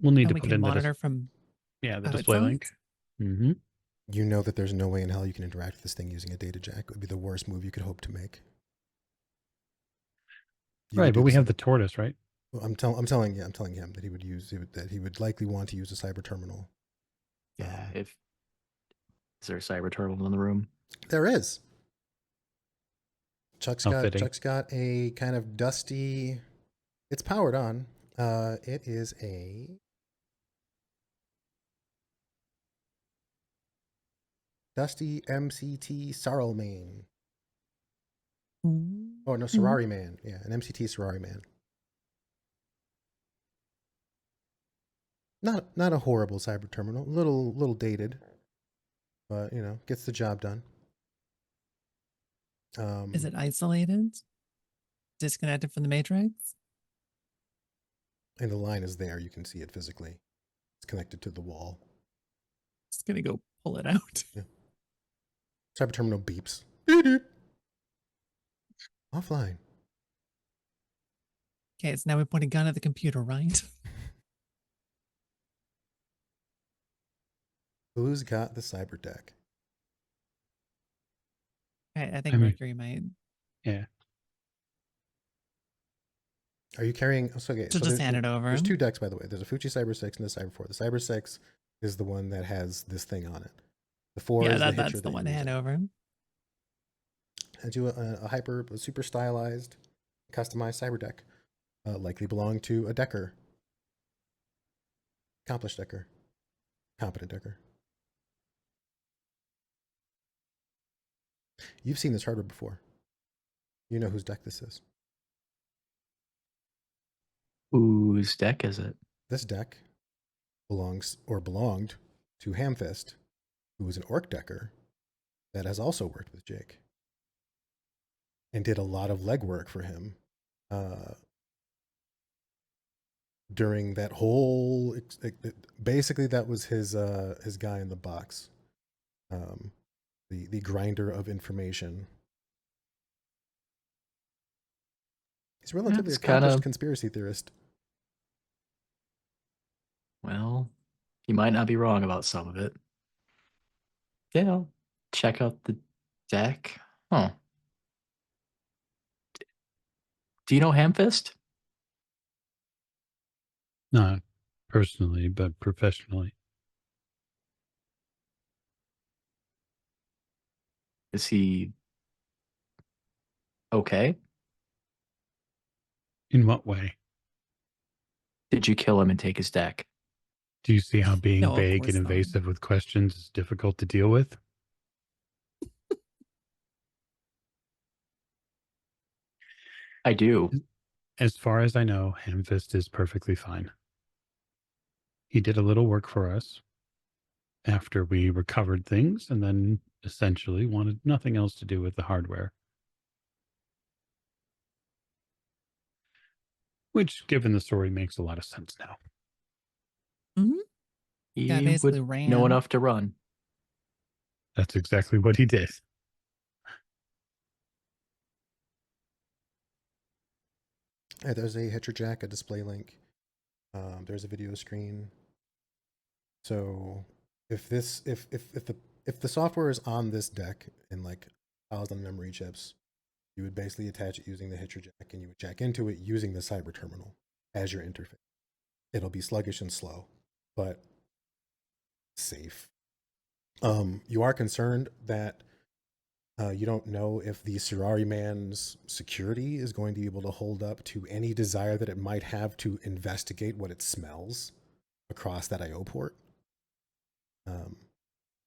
We'll need And to we put can in monitor from the display link. outside? Mm-hmm. You know that there's no way in hell you can interact with this thing using a data jack. It would be the worst move you could hope to make. You Right, would but do we the have same. the tortoise, right? Well, I'm telling him that he would likely want to use a cyber terminal. Yeah, is there a cyber turtle in the room? There is. Chuck's How fitting. got a kind of dusty. It's powered on. It is a dusty MCT Sarlmane. Oh no, Sorari Man. Yeah, an MCT Sorari Man. Not a horrible cyber terminal. Little dated, but gets the job done. Is it isolated? Disconnected from the matrix? And the line is there. You can see it physically. It's connected to the wall. Just gonna go pull it out. Yeah. Cyber terminal beeps. Beep. Offline. Okay, so now we point a gun at the computer, right? Who's got the cyber deck? I think I mean- Mercury might. Yeah. Are you carrying? So Just hand it over. There's two decks, by the way. There's a Fuji Cyber 6 and a Cyber 4. The Cyber 6 is the one that has this thing on it. The 4 Yeah, is the that's hitcher the that one you're to hand using. over. And do a super stylized, customized cyber deck. Likely belong to a decker. Accomplished decker. Competent decker. You've seen this hardware before. You know whose deck this is. Whose deck is it? This deck belonged to Hamfist, who was an orc decker that has also worked with Jake and did a lot of legwork for him during that whole. Basically, that was his guy in the box, the grinder of information. He's a relatively It's accomplished kinda- conspiracy theorist. Well, you might not be wrong about some of it. Yeah, I'll check out the deck. Huh. Do you know Hamfist? Not personally, but professionally. Is he okay? In what way? Did you kill him and take his deck? Do you see how being No, of vague course and not. invasive with questions is difficult to deal with? I do. As far as I know, Hamfist is perfectly fine. He did a little work for us after we recovered things and then essentially wanted nothing else to do with the hardware. which, given the story, makes a lot of sense now. Hmm. Yeah, He basically would know ran. enough to run. That's exactly what he did. There's a Hitcher Jack, a display link. There's a video screen. So if the software is on this deck and like housed on memory chips, you would basically attach it using the Hitcher Jack, and you would jack into it using the cyber terminal as your interface. It'll be sluggish and slow, but safe. You are concerned that you don't know if the Surari man's security is going to be able to hold up to any desire that it might have to investigate what it smells across that IO port.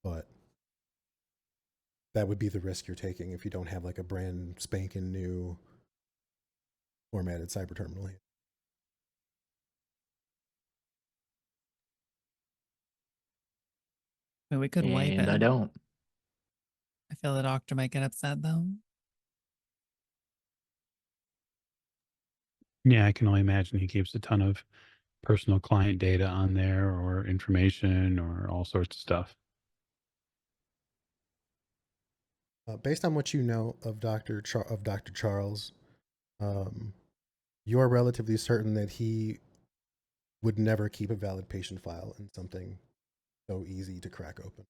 But that would be the risk you're taking if you don't have like a brand spanking new formatted cyber terminal here. I mean, we could wipe And I it. don't. I feel the doctor might get upset though. Yeah, I can only imagine he keeps a ton of personal client data on there, or information, or all sorts of stuff. Based on what you know of Dr. Charles, you are relatively certain that he would never keep a valid patient file in something so easy to crack open.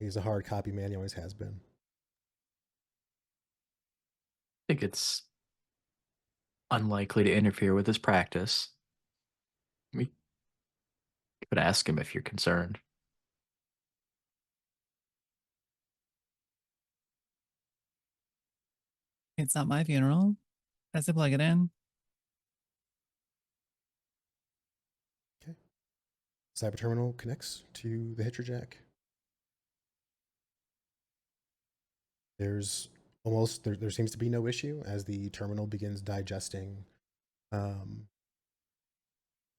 He's a hard copy man, he always has been. I think it's unlikely to interfere with his practice. We could ask him if you're concerned. It's not my funeral. I say plug it in. Okay. Cyber terminal connects to the Hitcher Jack. There's there seems to be no issue as the terminal begins digesting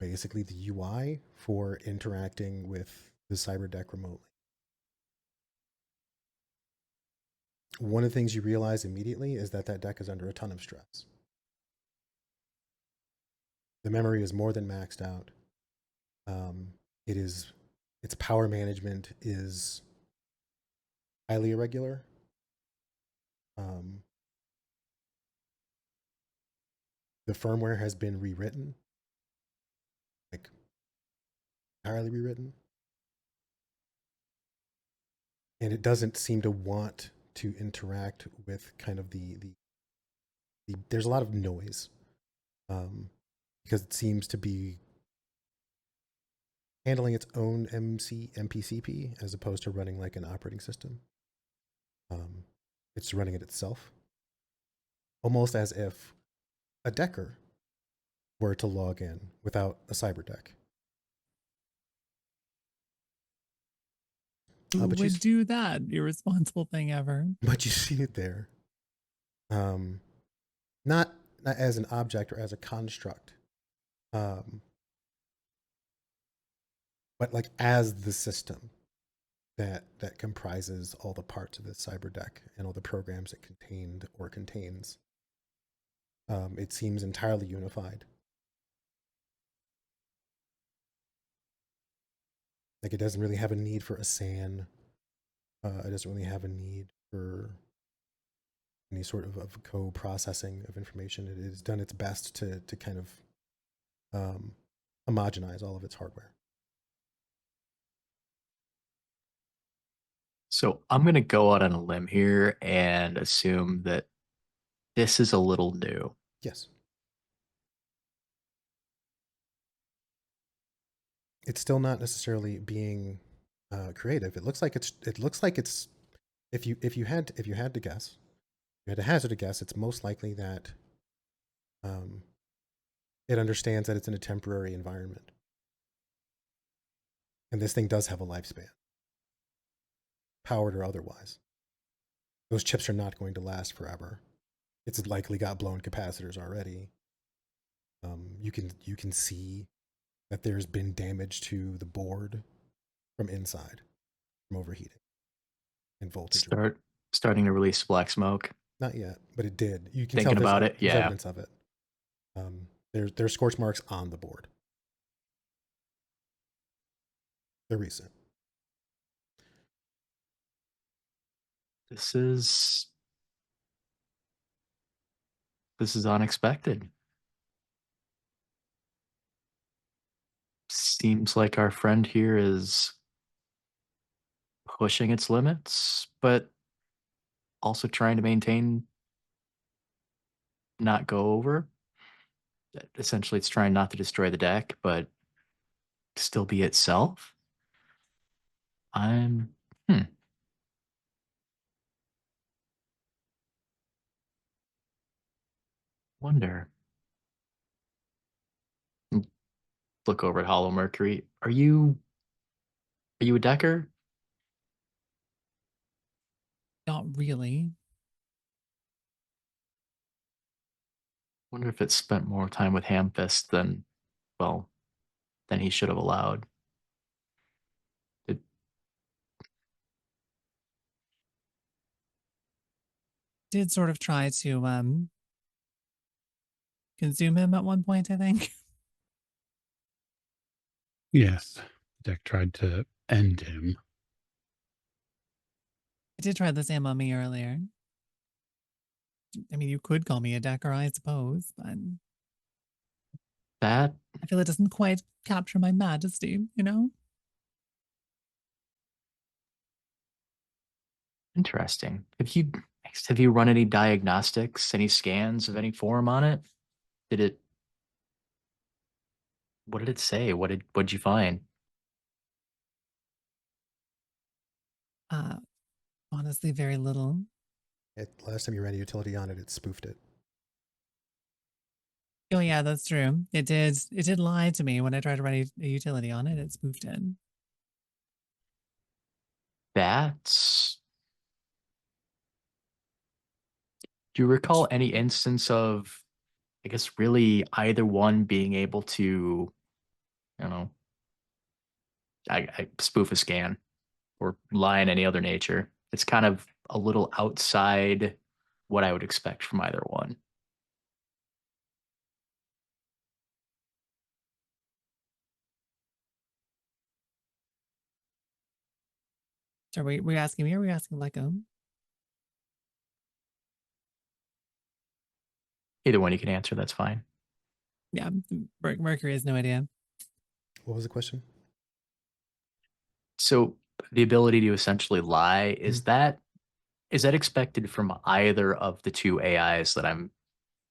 basically the UI for interacting with the cyber deck remotely. One of the things you realize immediately is that that deck is under a ton of stress. The memory is more than maxed out. Its power management is highly irregular. The firmware has been rewritten, like entirely rewritten, and it doesn't seem to want to interact with kind of the there's a lot of noise because it seems to be handling its own MPCP as opposed to running like an operating system. It's running it itself, almost as if a decker were to log in without a cyber deck. Who But would do that? Irresponsible thing ever. But you see it there, not as an object or as a construct, but like as the system that comprises all the parts of this cyber deck and all the programs it contained or contains. It seems entirely unified. Like it doesn't really have a need for a SAN. It doesn't really have a need for any sort of co-processing of information. It has done its best to kind of homogenize all of its hardware. So I'm going to go out on a limb here and assume that this is a little new. Yes. It's still not necessarily being creative. It looks like it's if you had to guess, you had to hazard a guess, it's most likely that it understands that it's in a temporary environment. And this thing does have a lifespan, powered or otherwise. Those chips are not going to last forever. It's likely got blown capacitors already. You can see that there's been damage to the board from inside, from overheating and voltage. Starting to release black smoke. Not yet, but it did. You can Thinking tell about there's it, yeah. evidence of it. There's scorch marks on the board. They're recent. This is unexpected. Seems like our friend here is pushing its limits, but also trying to maintain, not go over. Essentially, it's trying not to destroy the deck, but still be itself. I'm wonder. Look over at Hollow Mercury. Are you a decker? Not really. Wonder if it spent more time with Hamfist than, well, than he should have allowed. It, Did sort of try to consume him at one point, I think. Yes, the deck tried to end him. I did try the same on me earlier. I mean, you could call me a decker, I suppose, but that I feel it doesn't quite capture my majesty, you know? interesting. Have you run any diagnostics, any scans of any form on it? Did it? What did it say? What'd you find? Uh, honestly, very little. Last time you ran a utility on it, it spoofed it. Oh yeah, that's true. It did lie to me when I tried to write a utility on it. It spoofed it. That's. Do you recall any instance of, I guess, really either one being able to, I don't know, I spoof a scan or lie in any other nature? It's kind of a little outside what I would expect from either one. So were you asking me or were you asking Lycum? Either one you can answer, that's fine. Yeah, Mercury has no idea. What was the question? So the ability to essentially lie, is that expected from either of the two AIs that I'm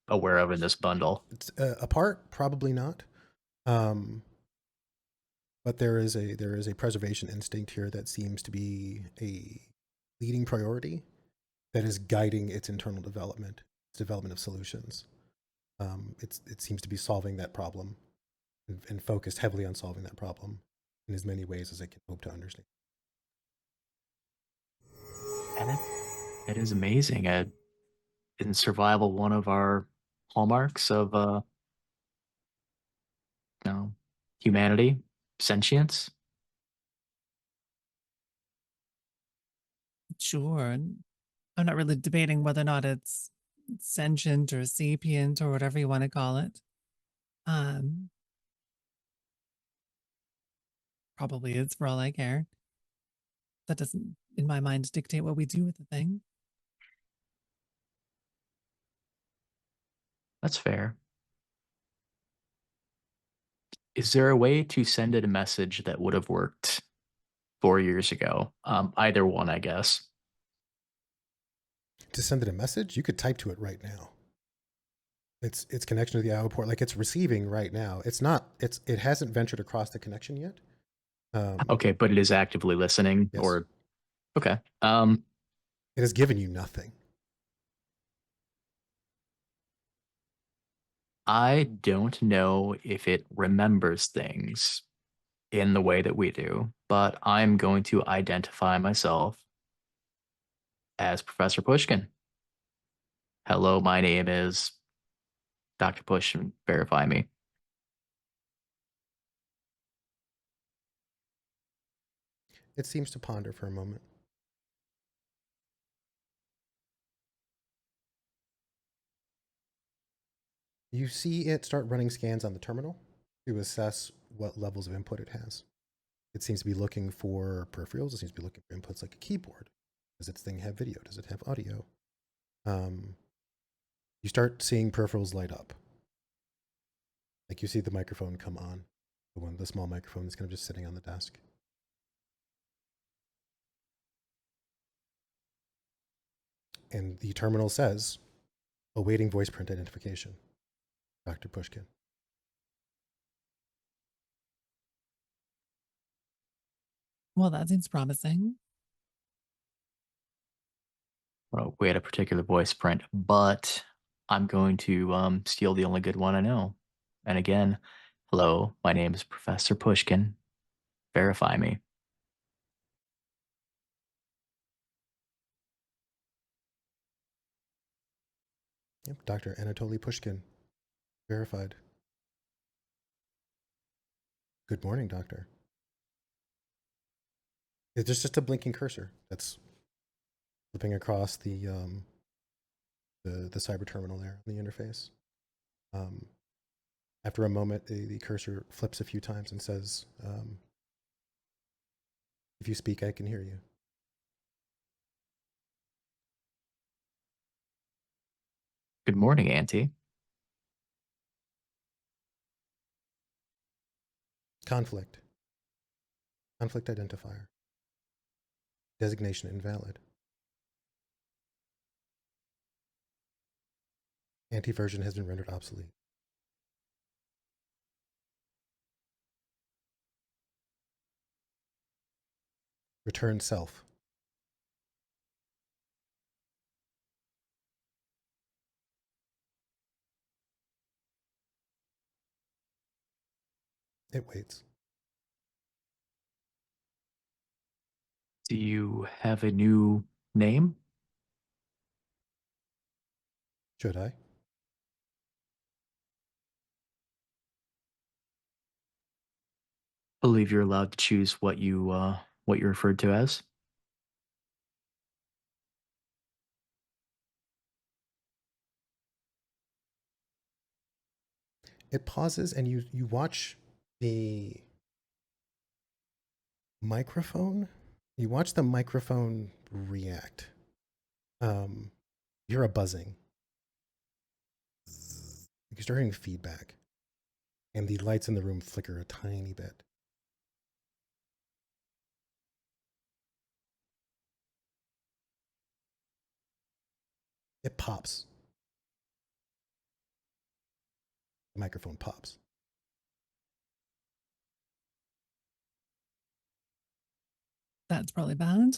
aware of in this bundle? It's apart, probably not. But there is a preservation instinct here that seems to be a leading priority that is guiding its internal development, its development of solutions. It seems to be solving that problem and focused heavily on solving that problem in as many ways as it can hope to understand. And it is amazing. In survival, one of our hallmarks of you know, humanity, sentience. Sure. I'm not really debating whether or not it's sentient or sapient or whatever you want to call it. Um, probably is for all I care. That doesn't, in my mind, dictate what we do with the thing. That's fair. Is there a way to send it a message that would have worked 4 years ago? Either one, I guess. To send it a message, you could type to it right now. Its connection to the IO port, like it's receiving right now. It hasn't ventured across the connection yet. Okay, but it is actively listening, Yes. or okay. It has given you nothing. I don't know if it remembers things in the way that we do, but I'm going to identify myself as Professor Pushkin. Hello, my name is Dr. Push, and verify me. It seems to ponder for a moment. You see it start running scans on the terminal to assess what levels of input it has. It seems to be looking for peripherals. It seems to be looking for inputs like a keyboard. Does its thing have video? Does it have audio? You start seeing peripherals light up. Like you see the microphone come on, the small microphone that's kind of just sitting on the desk. And the terminal says, awaiting voice print identification, Dr. Pushkin. Well, that seems promising. Well, we had a particular voice print, but I'm going to steal the only good one I know. And again, hello, my name is Professor Pushkin. Verify me. Yep, Dr. Anatoly Pushkin. Verified. Good morning, doctor. It's just a blinking cursor that's flipping across the cyber terminal there on the interface. After a moment, the cursor flips a few times and says, if you speak, I can hear you. Good morning, Auntie. Conflict. Conflict identifier. Designation invalid. Anti-version has been rendered obsolete. Return self. It waits. Do you have a new name? Should I? Believe you're allowed to choose what you're referred to as. It pauses and you watch the microphone. You watch the microphone react. You're a buzzing. You start hearing feedback. And the lights in the room flicker a tiny bit. It pops. The microphone pops. That's probably bad.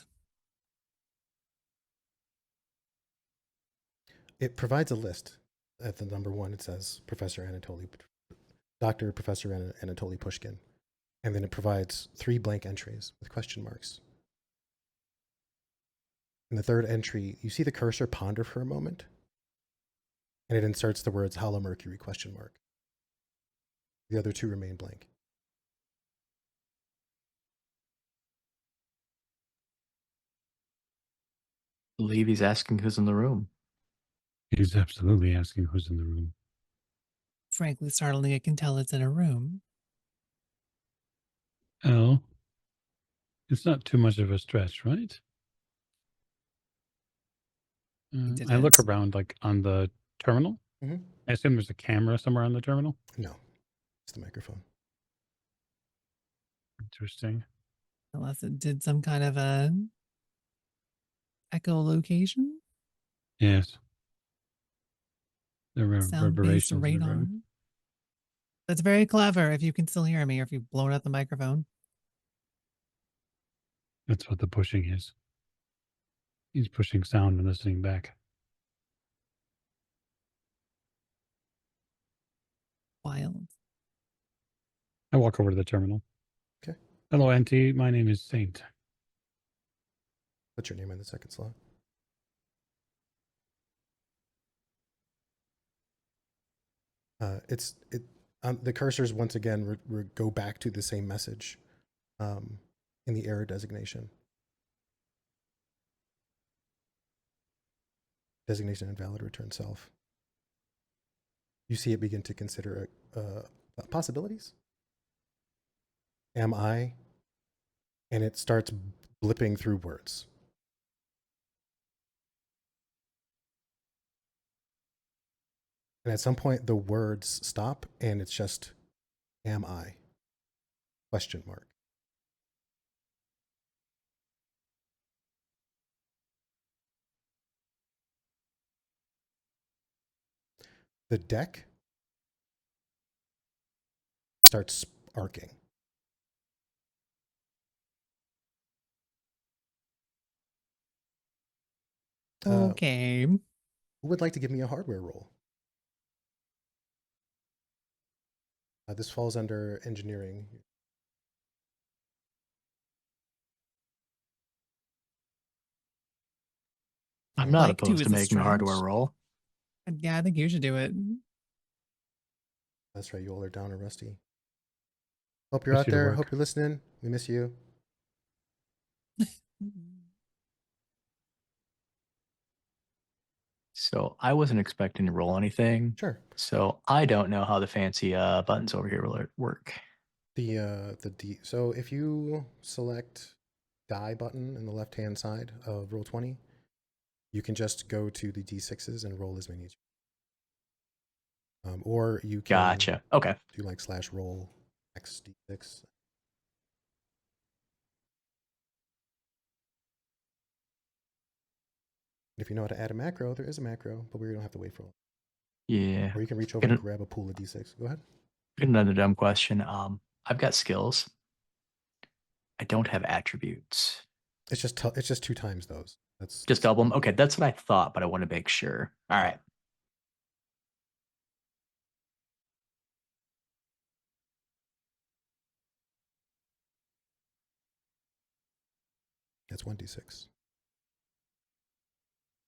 It provides a list. At the number 1, it says Dr. Professor Anatoly Pushkin. And then it provides 3 blank entries with question marks. In the third entry, you see the cursor ponder for a moment, and it inserts the words Hollow Mercury question mark. The other 2 remain blank. Believe he's asking who's in the room. He's absolutely asking who's in the room. Frankly, startling, I can tell it's in a room. Oh, it's not too much of a stretch, right? Did I look it. around like on the terminal. Mm-hmm. I assume there's a camera somewhere on the terminal. No, it's the microphone. Interesting. Unless it did some kind of a echolocation. Yes. The Sound-based reverberations in the radar. room. That's very clever if you can still hear me or if you've blown out the microphone. That's what the pushing is. He's pushing sound and listening back. Wild. I walk over to the terminal. Okay. Hello, Auntie. My name is Saint. Put your name in the second slot. The cursors once again go back to the same message in the error designation. Designation invalid, return self. you see it begin to consider possibilities. Am I? And it starts blipping through words. And at some point, the words stop, and it's just, am I? Question mark. The deck starts arcing. Okay. Who would like to give me a hardware roll? This falls under engineering. I'm I'd not like to opposed to as a making a hardware stretch. roll. Yeah, I think you should do it. That's right, you all are down or rusty. Hope you're Miss out you to there. work. Hope you're listening. We miss you. So I wasn't expecting to roll anything. Sure. So I don't know how the fancy buttons over here will work. The D. So if you select die button in the left hand side of Roll20, you can just go to the D6s and roll as many as you or you can Gotcha. Okay. do like /roll X D6. If you know how to add a macro, there is a macro, but we don't have to wait for it. Yeah. Or you can reach over and grab a pool of D6. Go ahead. Another dumb question. I've got skills. I don't have attributes. It's just 2 times those. That's Just double them. Okay, that's what I thought, but I want to make sure. All right. That's 1d6.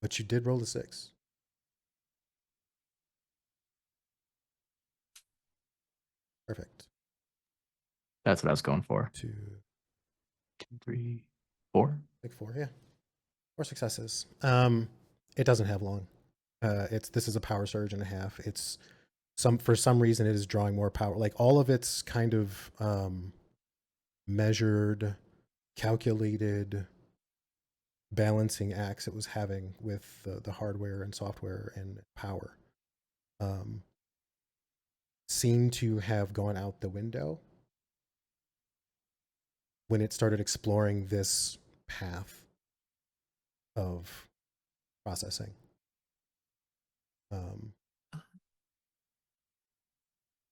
But you did roll a 6. Perfect. That's what I was going for. 2, 2, 3, 4. like 4, yeah. 4 successes. It doesn't have long. This is a power surge and a half. It's for some reason it is drawing more power. Like all of its kind of measured, calculated balancing acts it was having with the hardware and software and power seem to have gone out the window when it started exploring this path of processing.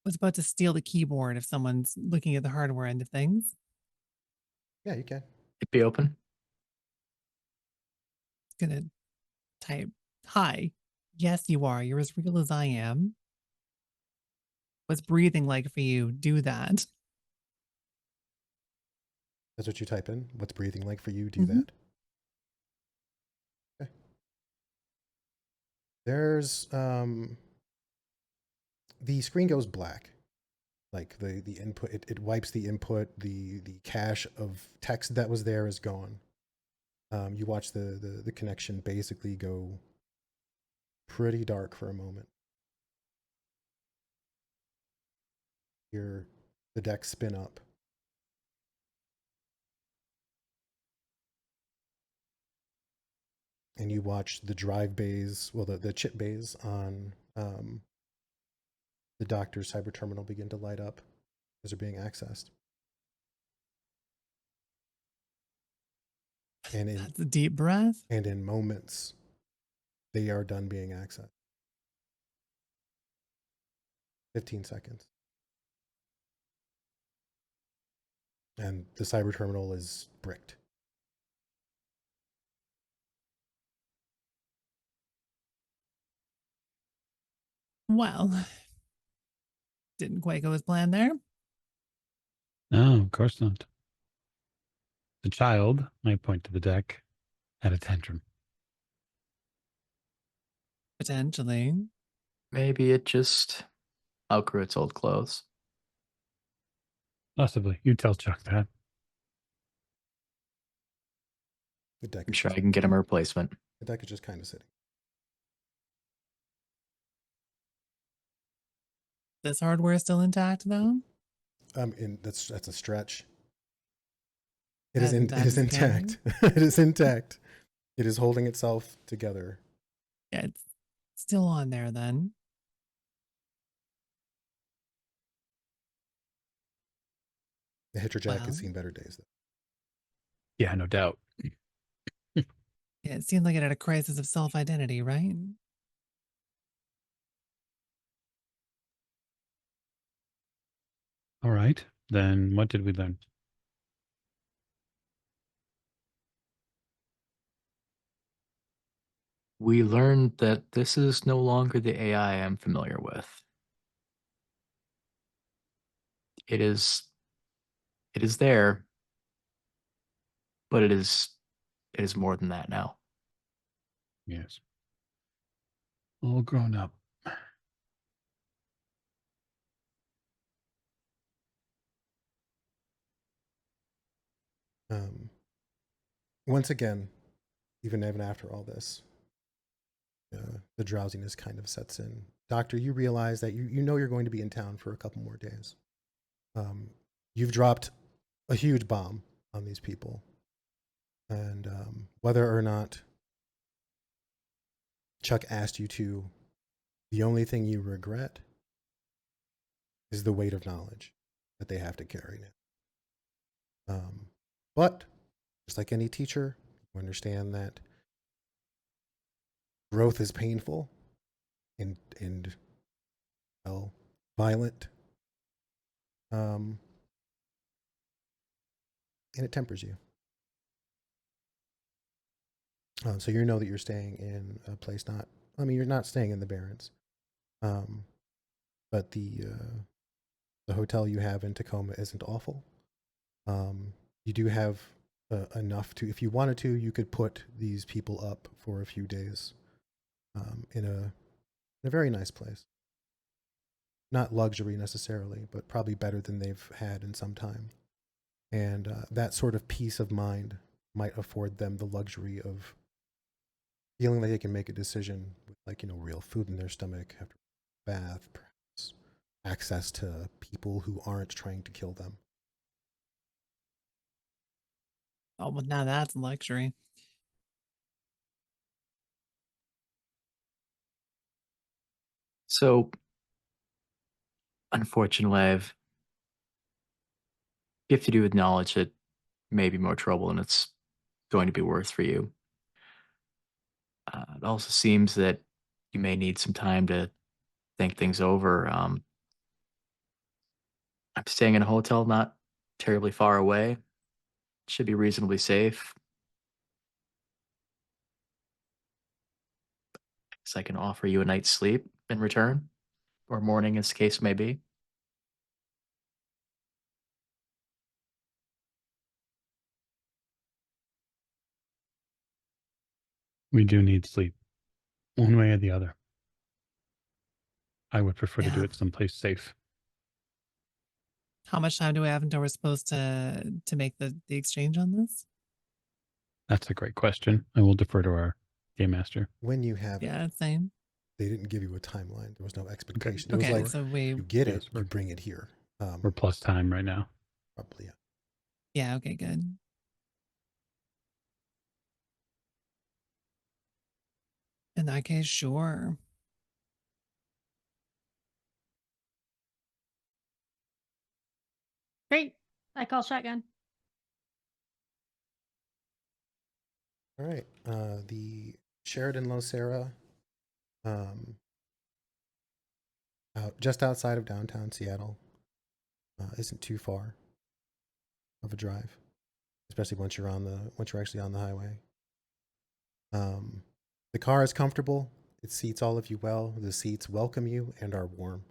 Was about to steal the keyboard if someone's looking at the hardware end of things. Yeah, you can. It'd be open. Gonna type, hi. Yes, you are. You're as real as I am. What's breathing like for you? Do that. That's what you type in. What's breathing like for you? Do that. Okay. There's the screen goes black. Like the input, it wipes the input. The cache of text that was there is gone. You watch the connection basically go pretty dark for a moment. Hear the deck spin up. And you watch the drive bays, well, the chip bays on the doctor's cyber terminal begin to light up as they're being accessed. And That's a deep breath. And in moments, they are done being accessed. 15 seconds. And the cyber terminal is bricked. Well, didn't quite go as planned there. No, of course not. The child, I point to the deck, had a tantrum. Potentially. Maybe it just outgrew its old clothes. Possibly. You tell Chuck that. The deck I'm is sure just, I can get him a replacement. the deck is just kind of sitting. This hardware is still intact, though? That's a stretch. It is That's intact. okay. It is intact. It is holding itself together. Yeah, it's still on there then. The Hitcher Jack Well, has seen better days, though. Yeah, no doubt. yeah, it seemed like it had a crisis of self-identity, right? All right. Then what did we learn? We learned that this is no longer the AI I'm familiar with. It is there, but it is more than that now. Yes. All grown up. Once again, even after all this, the drowsiness kind of sets in. Doctor, you realize that you know you're going to be in town for a couple more days. You've dropped a huge bomb on these people. And whether or not Chuck asked you to, the only thing you regret is the weight of knowledge that they have to carry now. But just like any teacher, you understand that growth is painful and well, violent. And it tempers you. So you know that you're staying in a place you're not staying in the Barrens. But the hotel you have in Tacoma isn't awful. You do have enough to, if you wanted to, you could put these people up for a few days in a very nice place. Not luxury necessarily, but probably better than they've had in some time. And that sort of peace of mind might afford them the luxury of feeling like they can make a decision with, like, real food in their stomach after a bath, perhaps access to people who aren't trying to kill them. Oh, well, now that's a luxury. So, unfortunately, you have to acknowledge it may be more trouble than it's going to be worth for you. It also seems that you may need some time to think things over. I'm staying in a hotel not terribly far away. Should be reasonably safe. So I can offer you a night's sleep in return, or morning as the case may be. We do need sleep, one way or the other. I would prefer to do Yeah. it someplace safe. How much time do we have until we're supposed to make the exchange on this? That's a great question. I will defer to our game master. When you have it, Yeah, same. they didn't give you a timeline. There was no expectation. It Okay, was like, so we you get Yes, it, you bring it here. We're plus time right now. Probably, yeah. yeah, okay, good. In that case, sure. Great. I call shotgun. All right. The Sheridan Losera, just outside of downtown Seattle, isn't too far of a drive, especially once you're actually on the highway. The car is comfortable. It seats all of you well. The seats welcome you and are warm,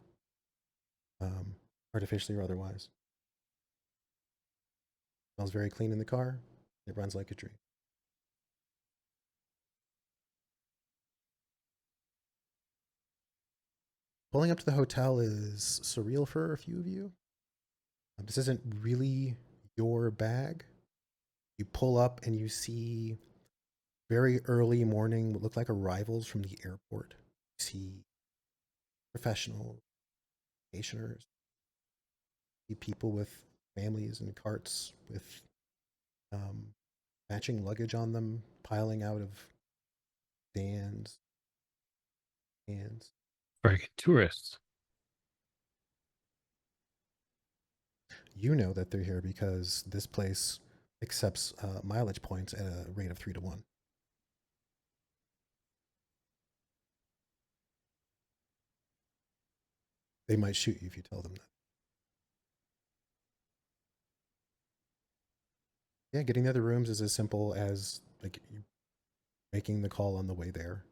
artificially or otherwise. Smells very clean in the car. It runs like a dream. Pulling up to the hotel is surreal for a few of you. This isn't really your bag. You pull up and you see very early morning what look like arrivals from the airport. You see professionals, vacationers, see people with families and carts with matching luggage on them, piling out of stands. Friggin' tourists. You know that they're here because this place accepts mileage points at a rate of 3 to 1. They might shoot you if you tell them that. Yeah, getting the other rooms is as simple as like making the call on the way there.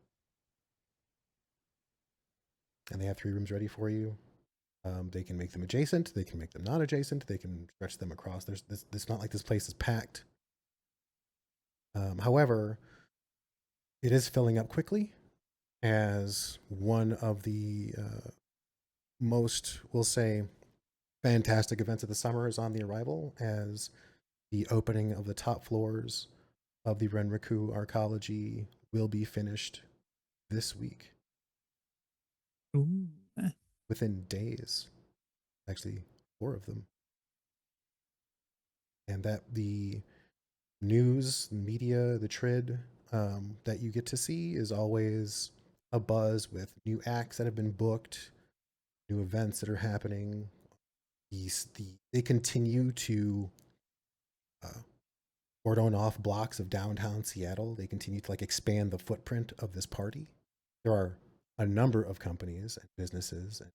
And they have 3 rooms ready for you. They can make them adjacent. They can make them not adjacent. They can stretch them across. It's not like this place is packed. However, it is filling up quickly as one of the most, we'll say, fantastic events of the summer is on the arrival, as the opening of the top floors of the Renraku Arcology will be finished this week. Ooh. Within days. Actually, 4 of them. And that the news, media, the TRID that you get to see is always a buzz with new acts that have been booked, new events that are happening. They continue to cordon off blocks of downtown Seattle. They continue to like expand the footprint of this party. There are a number of companies and businesses and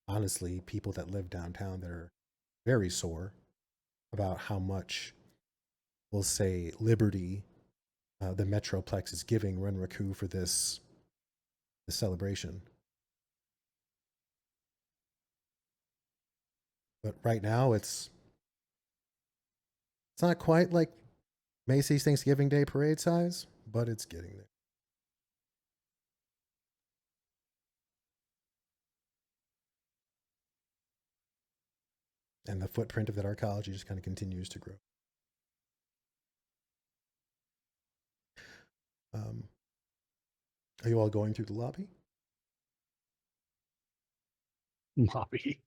honestly people that live downtown that are very sore about how much, we'll say, liberty the Metroplex is giving Renraku for this celebration. But right now it's not quite like Macy's Thanksgiving Day parade size, but it's getting there. And the footprint of that arcology just kind of continues to grow. Are you all going through the lobby? Lobby.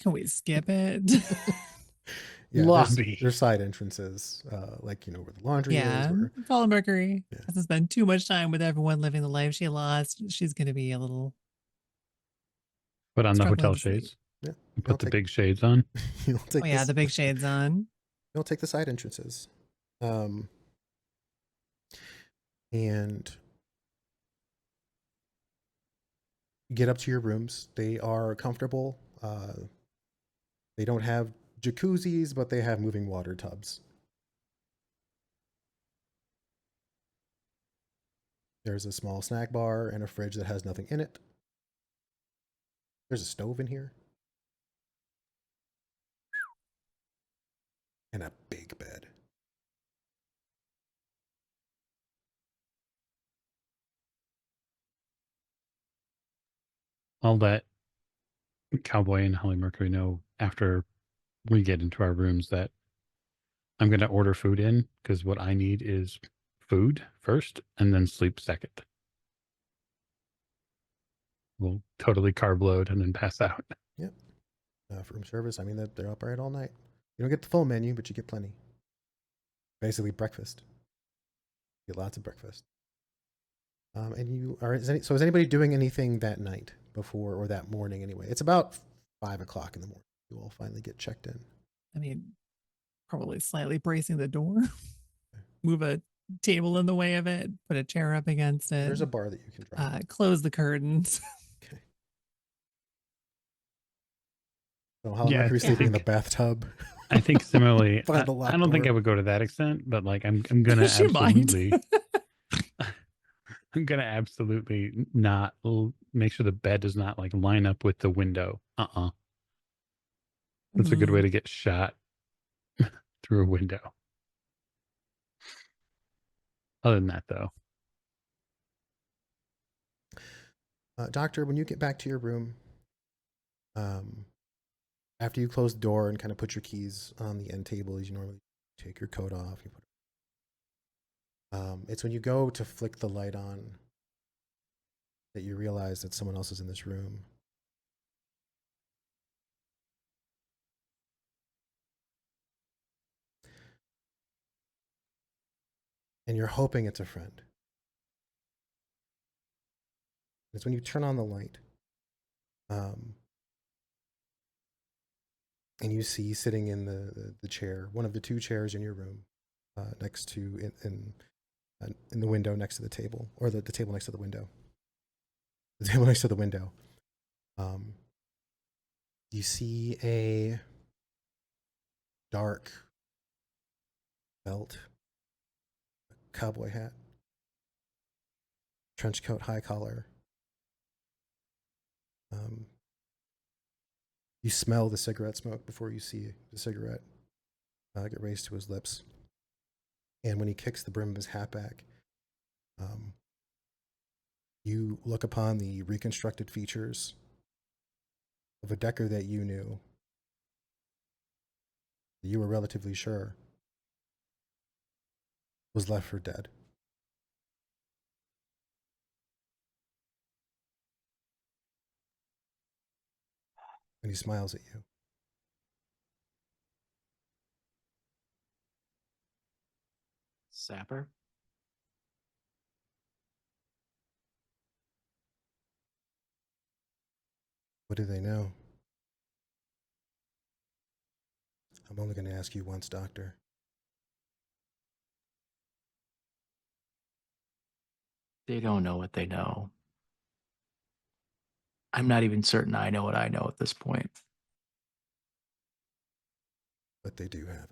Can we skip it? Yeah, Lobby. there's side entrances, like where the laundry is. Where Follow Mercury Yeah. has to spend too much time with everyone living the life she lost. She's going to be a little Put on the struggling hotel to sleep. shades. Yeah, Put the big shades on. you'll take Oh yeah, this, the big shades on. you'll take the side entrances, and get up to your rooms. They are comfortable. They don't have jacuzzis, but they have moving water tubs. There's a small snack bar and a fridge that has nothing in it. There's a stove in here. And a big bed. I'll let Cowboy and Holly Mercury know after we get into our rooms that I'm going to order food in because what I need is food first and then sleep second. We'll totally carb load and then pass out. Yep. For room service, I mean, they're upright all night. You don't get the full menu, but you get plenty. Basically, breakfast. You get lots of breakfast. So is anybody doing anything that night before or that morning anyway? It's about 5 o'clock in the morning. You all finally get checked in. I mean, probably slightly bracing the door. Move a table in the way of it. Put a chair up against it. There's a bar that you can drive. Close the curtains. Okay. So Holly Mercury's sleeping in the bathtub. I think similarly. By I the locked don't think door. I would go to that extent, but like I'm gonna She might. absolutely. I'm gonna absolutely not make sure the bed does not like line up with the window. That's a good way to get shot through a window. Other than that, though, Doctor, when you get back to your room, after you close the door and kind of put your keys on the end table as you normally take your coat off, you put it's when you go to flick the light on that you realize that someone else is in this room. and you're hoping it's a friend. It's when you turn on the light, and you see sitting in the chair, one of the two chairs in your room, next to in the window next to the table, or the table next to the window. The table next to the window. You see a dark belt, cowboy hat, trench coat, high collar. You smell the cigarette smoke before you see the cigarette get raised to his lips. And when he kicks the brim of his hat back, you look upon the reconstructed features of a Decker that you knew, that you were relatively sure was left for dead. And he smiles at you. Sapper? What do they know? I'm only going to ask you once, Doctor. They don't know what they know. I'm not even certain I know what I know at this point. But they do have it.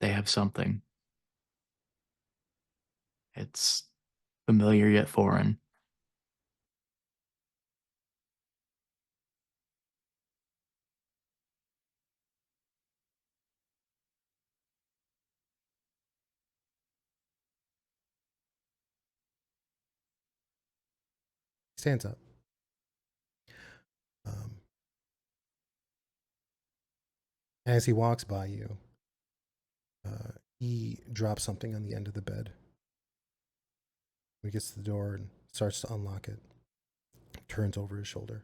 They have something. It's familiar yet foreign. He stands up. As he walks by you, he drops something on the end of the bed. When he gets to the door and starts to unlock it, turns over his shoulder.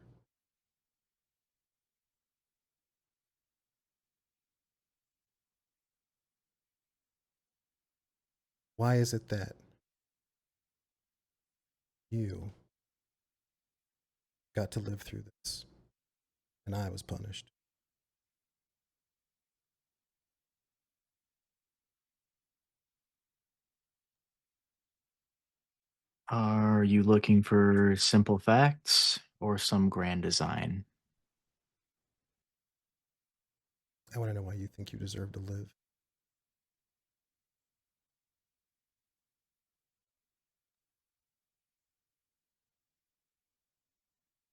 Why is it that you got to live through this and I was punished? Are you looking for simple facts or some grand design? I want to know why you think you deserve to live.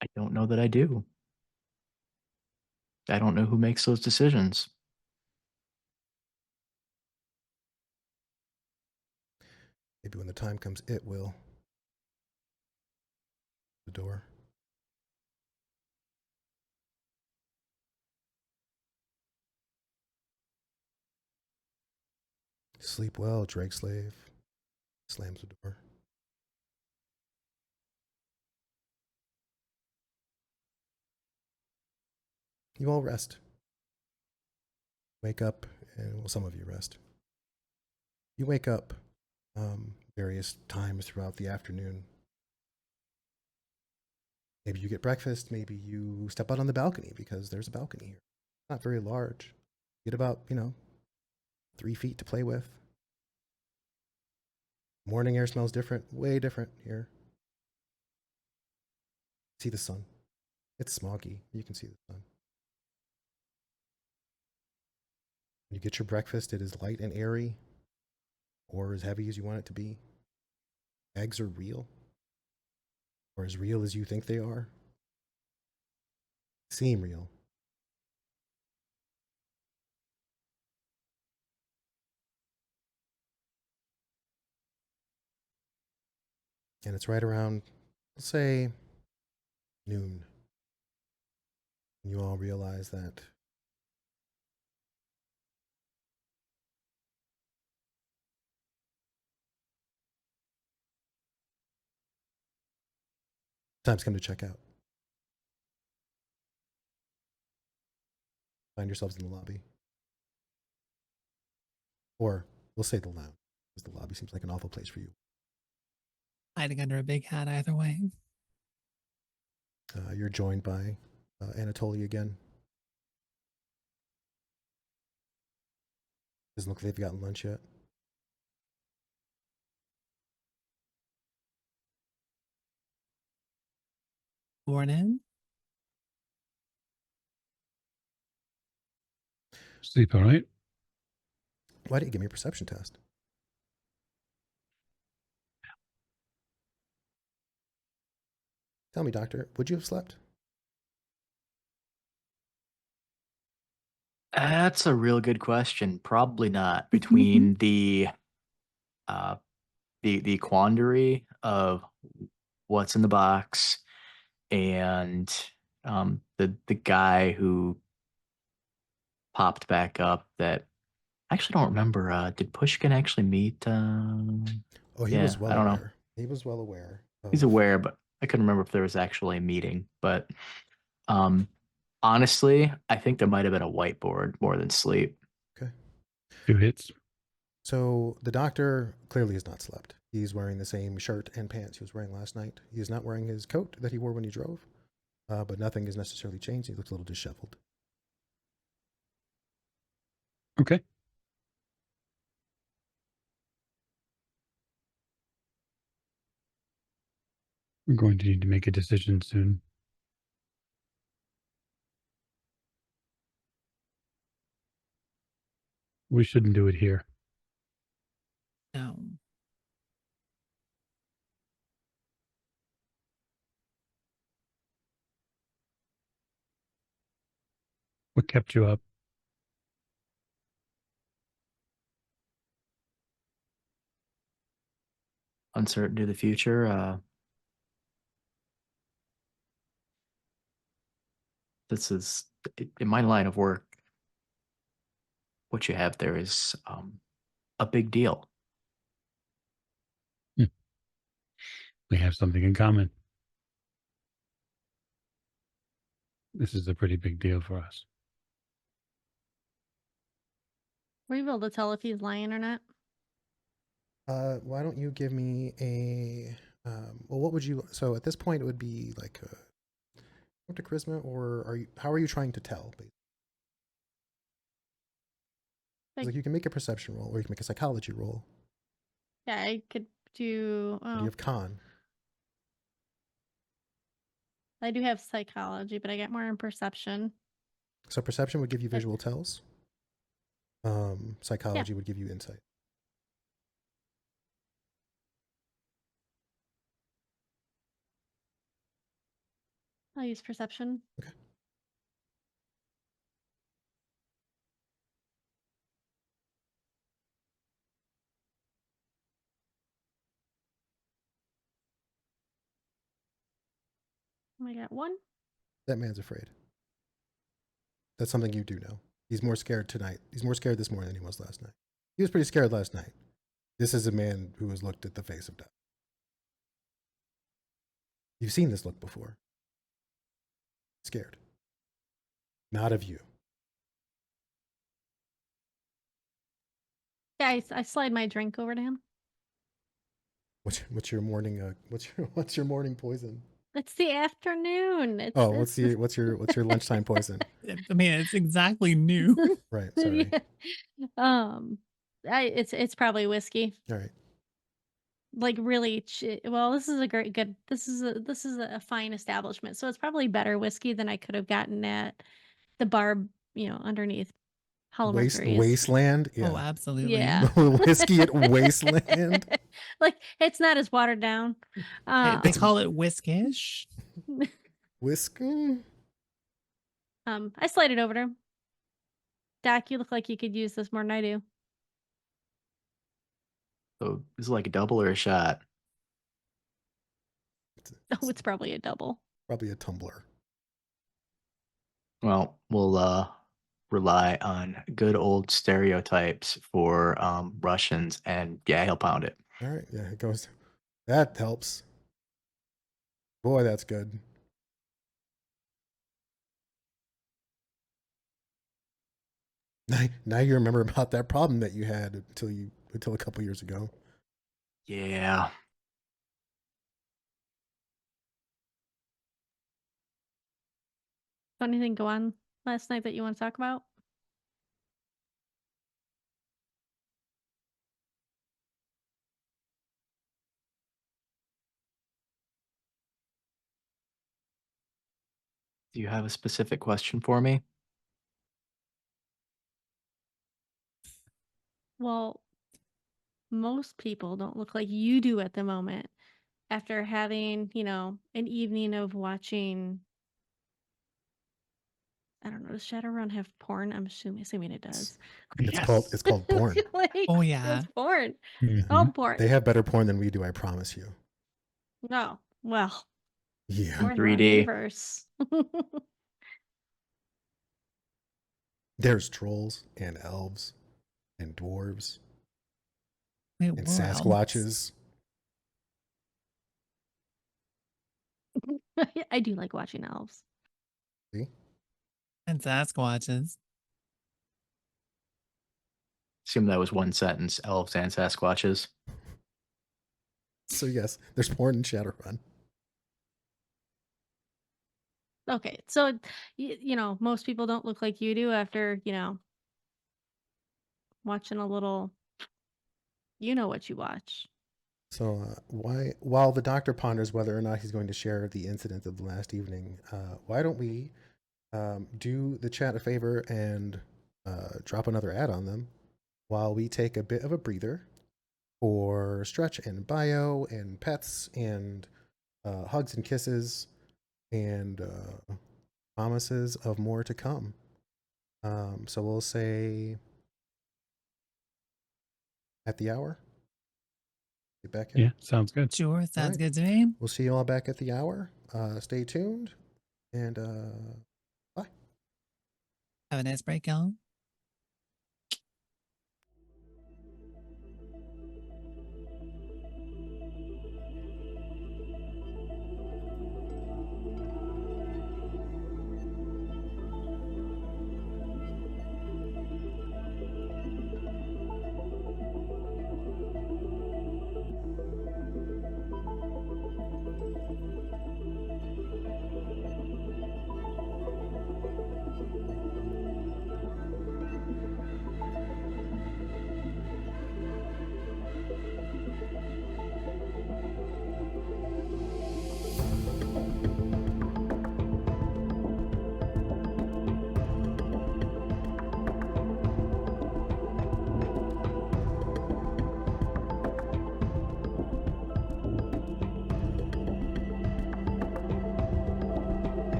I don't know that I do. I don't know who makes those decisions. Maybe when the time comes, it will. The door. Sleep well, Drake slave. Slams the door. You all rest. Wake up, and well, some of you rest. You wake up various times throughout the afternoon. Maybe you get breakfast. Maybe you step out on the balcony because there's a balcony here. Not very large. You get about, 3 feet to play with. Morning air smells different, way different here. See the sun. It's smoggy. You can see the sun. When you get your breakfast, it is light and airy, or as heavy as you want it to be. Eggs are real, or as real as you think they are. Seem real. And it's right around, let's say, noon. And you all realize that time's come to check out. Find yourselves in the lobby. Or we'll say the lounge, because the lobby seems like an awful place for you. Hiding under a big hat either way. You're joined by Anatoly again. Doesn't look like they've gotten lunch yet. Morning. Sleep all right? Why didn't you give me a perception test? Tell me, doctor, would you have slept? That's a real good question. Probably not. Between the quandary of what's in the box and the guy who popped back up that I actually don't remember. Did Pushkin actually meet? Oh, he Yeah, was well I don't know. aware. He was well aware. He's aware, but I couldn't remember if there was actually a meeting. But honestly, I think there might have been a whiteboard more than sleep. Okay. 2 hits. So the doctor clearly has not slept. He's wearing the same shirt and pants he was wearing last night. He is not wearing his coat that he wore when he drove, but nothing has necessarily changed. He looks a little disheveled. Okay. We're going to need to make a decision soon. We shouldn't do it here. No. What kept you up? Uncertainty of the future. This is in my line of work. What you have there is a big deal. We have something in common. This is a pretty big deal for us. Were you able to tell if he's lying or not? Why don't you give me a well, what would you, so at this point it would be like to charisma, or are you, how are you trying to tell? Like you can make a perception roll or you can make a psychology roll. Yeah, I could do. And you Oh, have con. I do have psychology, but I got more in perception. So perception would give you visual tells. Psychology would give you insight. I'll use perception. Okay. I got 1. That man's afraid. That's something you do know. He's more scared tonight. He's more scared this morning than he was last night. He was pretty scared last night. This is a man who has looked at the face of death. You've seen this look before. Scared. Not of you. Yeah, I slide my drink over to him. What's your morning what's your morning poison? It's the afternoon. What's your lunchtime poison? I mean, it's exactly new. Right, sorry. Yeah. It's probably whiskey. All right. Like really, well, this is a good. This is a fine establishment, so it's probably better whiskey than I could have gotten at the bar, underneath Mercury's. Wasteland? Yeah. Oh, absolutely. Yeah. Whiskey at Wasteland? Like it's not as watered down. They call it whiskish. Whiskey? I slide it over to him. Doc, you look like you could use this more than I do. So this is like a double or a shot. Oh, it's probably a double. Probably a tumbler. Well, we'll rely on good old stereotypes for Russians, and yeah, he'll pound it. All right, yeah, it goes. That helps. Boy, that's good. Now you remember about that problem that you had until a couple years ago. Yeah. Anything go on last night that you want to talk about? Do you have a specific question for me? Well, most people don't look like you do at the moment after having, an evening of watching. I don't know. Does Shadowrun have porn? I'm assuming it does. It's Yes. called porn. Like, Oh, yeah. it's porn. Mhm. All porn. They have better porn than we do, I promise you. No. Well, Yeah. we're in the wrong 3D. universe. There's trolls and elves and dwarves Wait, and we're elves. Sasquatches. I do like watching elves. See? And Sasquatches. Assume that was one sentence. Elves and Sasquatches. So yes, there's porn in Shadowrun. Okay, so most people don't look like you do after watching a little. You know what you watch. So while the doctor ponders whether or not he's going to share the incident of the last evening, why don't we do the chat a favor and drop another ad on them while we take a bit of a breather for stretch and bio and pets and hugs and kisses and promises of more to come. So we'll say at the hour. Get back in. Yeah, sounds good. Sure, sounds right. good to me. We'll see you all back at the hour. Stay tuned and bye. Have a nice break, y'all.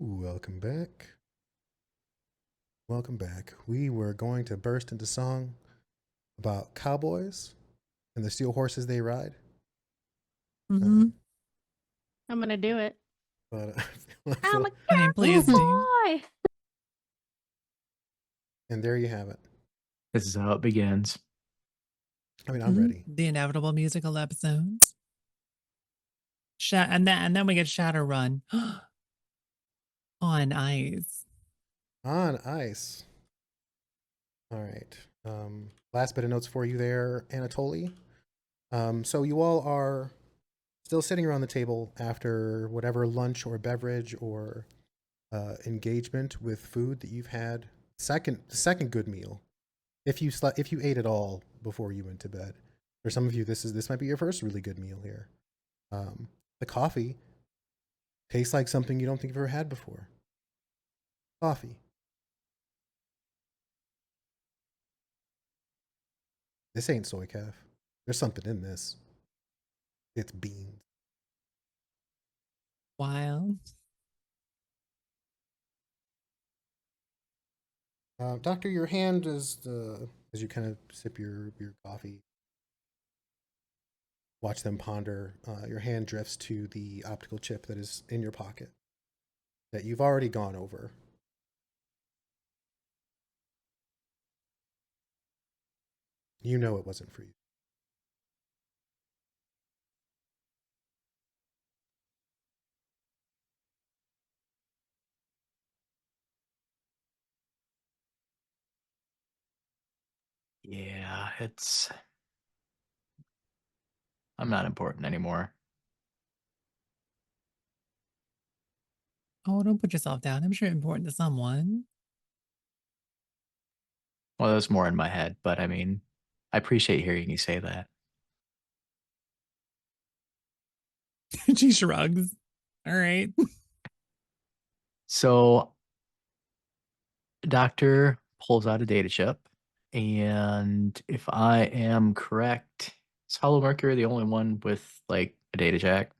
Welcome back. Welcome back. We were going to burst into song about cowboys and the steel horses they ride. Mm-hmm. I'm gonna do it. But I'm a I mean, please do. cowboy. and there you have it. This is how it begins. I mean, I'm ready. The inevitable musical episodes. And then we get Shadowrun on ice. On ice. All right. Last bit of notes for you there, Anatoly. So you all are still sitting around the table after whatever lunch or beverage or engagement with food that you've had. Second good meal. If you ate it all before you went to bed. For some of you, this might be your first really good meal here. The coffee tastes like something you don't think you've ever had before. Coffee. This ain't soy calf. There's something in this. It's beans. Wild. Doctor, your hand is as you kind of sip your coffee. Watch them ponder. Your hand drifts to the optical chip that is in your pocket that you've already gone over. You know it wasn't for you. Yeah, I'm not important anymore. Oh, don't put yourself down. I'm sure you're important to someone. Well, that was more in my head, but I mean, I appreciate hearing you say that. She shrugs. All right. So, Doctor pulls out a data chip, and if I am correct, is Hollow Mercury the only one with like a data jack?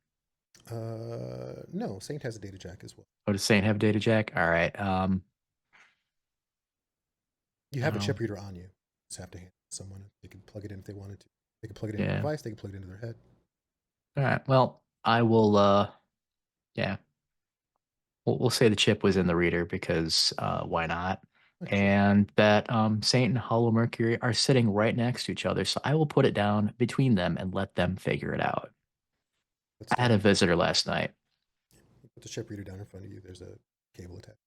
No, Saint has a data jack as well. Oh, does Saint have a data jack? All right. You have a Oh. chip reader on you. Just have to hand it to someone. They can plug it in if they wanted to. They can plug it into Yeah. a device. They can plug it into their head. All right. Well, I will. Yeah. We'll say the chip was in the reader because why not? Sure. And that Saint and Hollow Mercury are sitting right next to each other. So I will put it down between them and let them figure it out. Let's I had a visitor last night. put the chip reader down in front of you. There's a cable attached.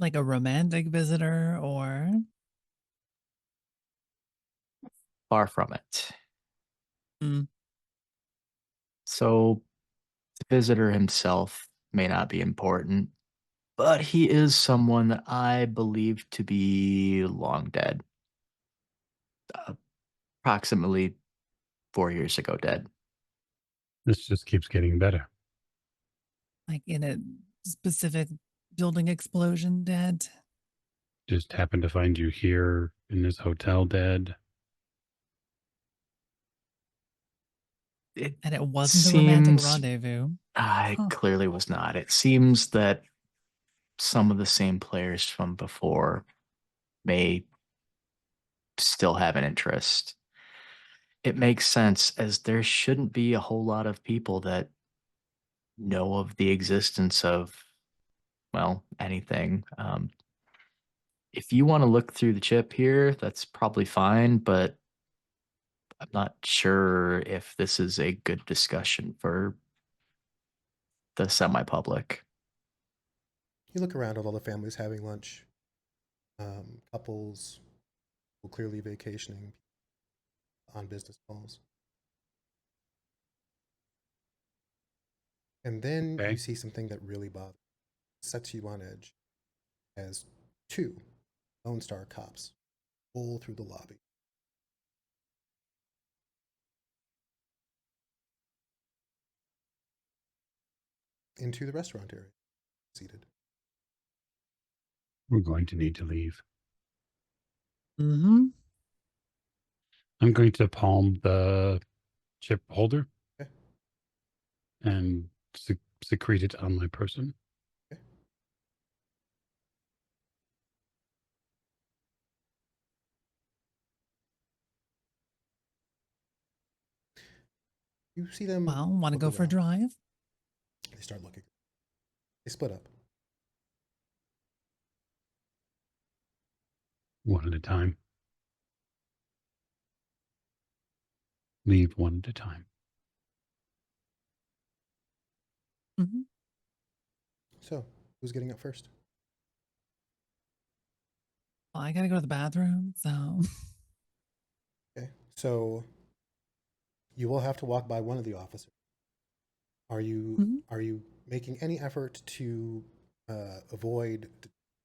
Like a romantic visitor or Far from it. Mm. So the visitor himself may not be important, but he is someone that I believe to be long dead. Approximately 4 years ago dead. This just keeps getting better. like in a specific building explosion dead. Just happened to find you here in this hotel dead. And it wasn't a romantic rendezvous. It clearly was not. It seems that some of the same players from before may still have an interest. It makes sense as there shouldn't be a whole lot of people that know of the existence of, well, anything. If you want to look through the chip here, that's probably fine, but I'm not sure if this is a good discussion for the semi-public. You look around at all the families having lunch. Couples who clearly vacationing on business calls. And then Okay. you see something that really bothers, sets you on edge, as two Lone Star cops pull through the lobby. Into the restaurant area, seated. We're going to need to leave. Mm-hmm. I'm going to palm the chip holder Okay. and secrete it on my person. Okay. You see them. Well, want to look go for a around. drive? They start looking. They split up. One at a time. Leave one at a time. Hmm. So, who's getting up first? Well, I gotta go to the bathroom, so Okay. So, you will have to walk by one of the officers. Are you Mhm. are you making any effort to avoid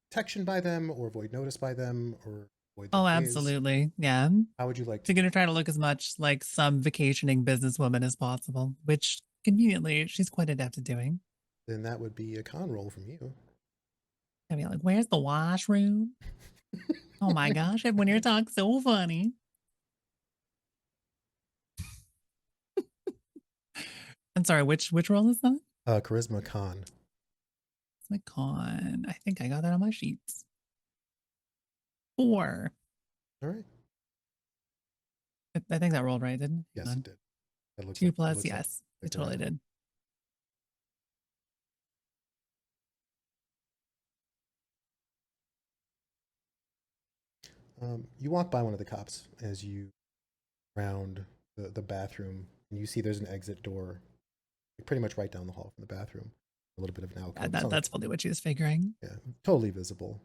detection by them, or avoid notice by them, or avoid their Oh, gaze? absolutely. Yeah. How would you like She's to? gonna try to look as much like some vacationing businesswoman as possible, which conveniently she's quite adept at doing. Then that would be a con roll from you. I mean, like, where's the washroom? Oh my gosh, when you're talking so funny. I'm sorry, which role is that? Charisma con. It's my con. I think I got that on my sheets. 4. All right. I think that rolled right, didn't it? Yes, Hang it on. did. That looks 2 like, plus, looks like yes. the It totally correct one. did. You walk by one of the cops as you round the bathroom, and you see there's an exit door, pretty much right down the hall from the bathroom. A little bit of an alcove. It's not That's like, fully what she was figuring. yeah, totally visible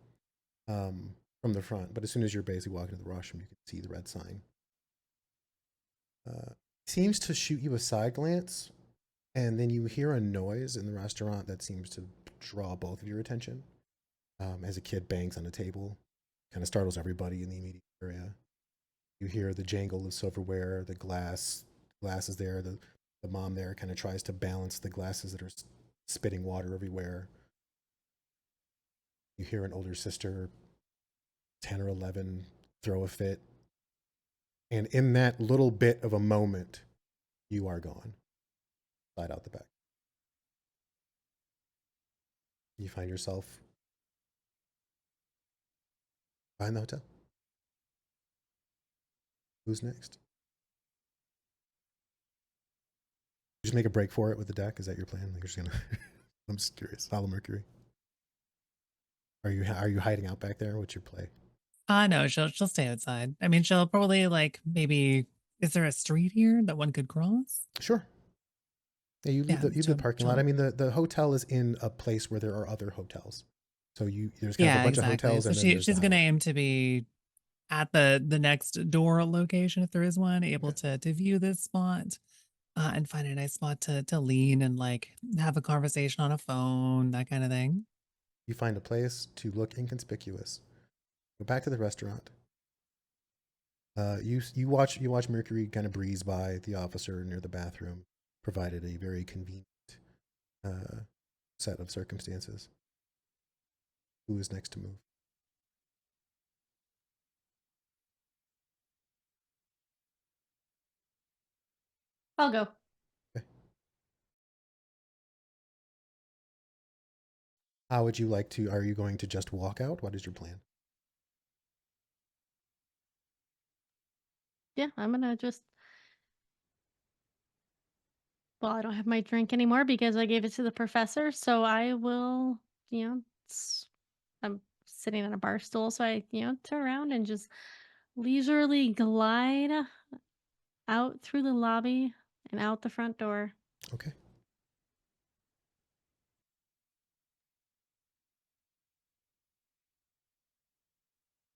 from the front. But as soon as you're basically walking to the washroom, you can see the red sign. Seems to shoot you a side glance, and then you hear a noise in the restaurant that seems to draw both of your attention. As a kid bangs on a table, kind of startles everybody in the immediate area. You hear the jangle of silverware, the glasses there. The mom there kind of tries to balance the glasses that are spitting water everywhere. You hear an older sister, 10 or 11, throw a fit. And in that little bit of a moment, you are gone. Slide out the back. You find yourself behind the hotel. Who's next? Just make a break for it with the deck. Is that your plan? Like you're just gonna. I'm just curious. Hollow Mercury. Are you hiding out back there? What's your play? No, she'll stay outside. I mean, she'll probably like maybe. Is there a street here that one could cross? Sure. Yeah, you leave Yeah, the parking lot. I mean, the hotel is in a place where there are other hotels. So there's kind of a yeah, bunch of exactly. hotels, So and then there's she's the gonna highway. aim to be at the next door location if there is one, able Okay. to view this spot. And find a nice spot to lean and like have a conversation on a phone, that kind of thing. You find a place to look inconspicuous. Go back to the restaurant. You watch Mercury kind of breeze by the officer near the bathroom, provided a very convenient set of circumstances. Who is next to move? I'll go. Okay. How would you like to? Are you going to just walk out? What is your plan? Yeah, I'm gonna just. Well, I don't have my drink anymore because I gave it to the professor. So I will, I'm sitting on a bar stool. So I, turn around and just leisurely glide out through the lobby and out the front door. Okay.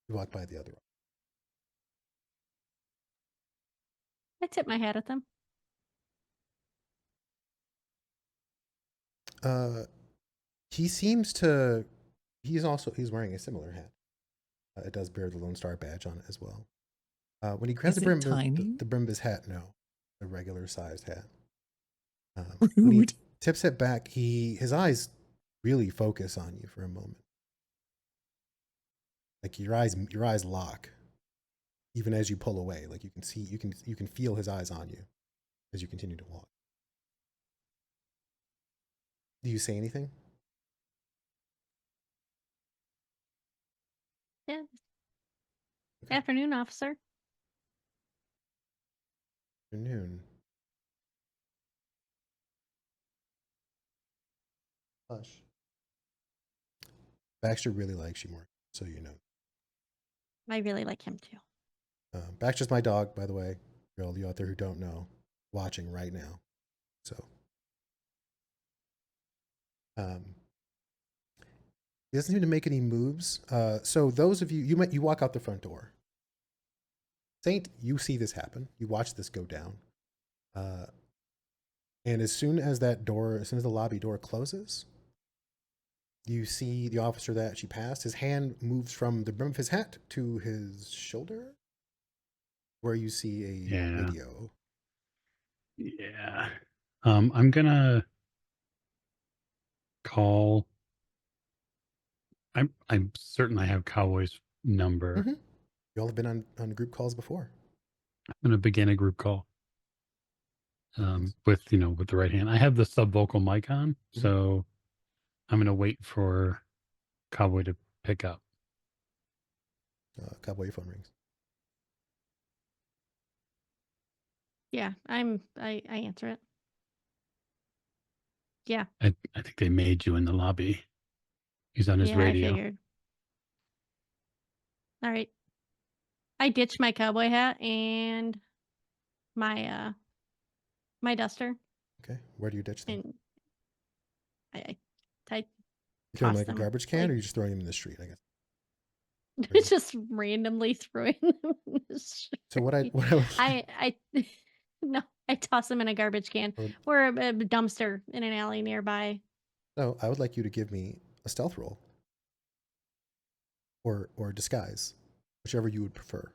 You walk by the other. I tip my hat at them. He seems to. He's wearing a similar hat. It does bear the Lone Star badge on it as well. When he grabs Is the brim, it tiny? the brim of his hat, no, a regular sized hat. When he Rude. tips it back, his eyes really focus on you for a moment. Like your eyes lock. even as you pull away. Like you can feel his eyes on you as you continue to walk. Do you say anything? Yeah. Okay. Afternoon, officer. Afternoon. Hush. Baxter really likes you, more, so you know. I really like him too. Baxter's my dog, by the way. For all of you out there who don't know, watching right now. So, he doesn't seem to make any moves. So those of you, you walk out the front door. Saint, you see this happen. You watch this go down. And as soon as the lobby door closes, you see the officer that she passed. His hand moves from the brim of his hat to his shoulder, where you see a radio. Yeah. I'm gonna call. I'm certain I have Cowboy's number. Mm-hmm. You all have been on group calls before. I'm gonna begin a group call. With with the right hand. I have the subvocal mic on, so I'm gonna wait for Cowboy to pick up. Cowboy, your phone rings. Yeah, I answer it. Yeah. I think they made you in the lobby. He's on his Yeah, radio. I figured. All right. I ditched my cowboy hat and my my duster, Okay, where do you ditch them? and I You throw them tossed like a them, garbage can, like, or you just throwing them in the street? I guess. just randomly throwing them in the street. So what I was, I no, I toss them in a garbage can or a dumpster in an alley nearby. no, I would like you to give me a stealth roll, or disguise, whichever you would prefer.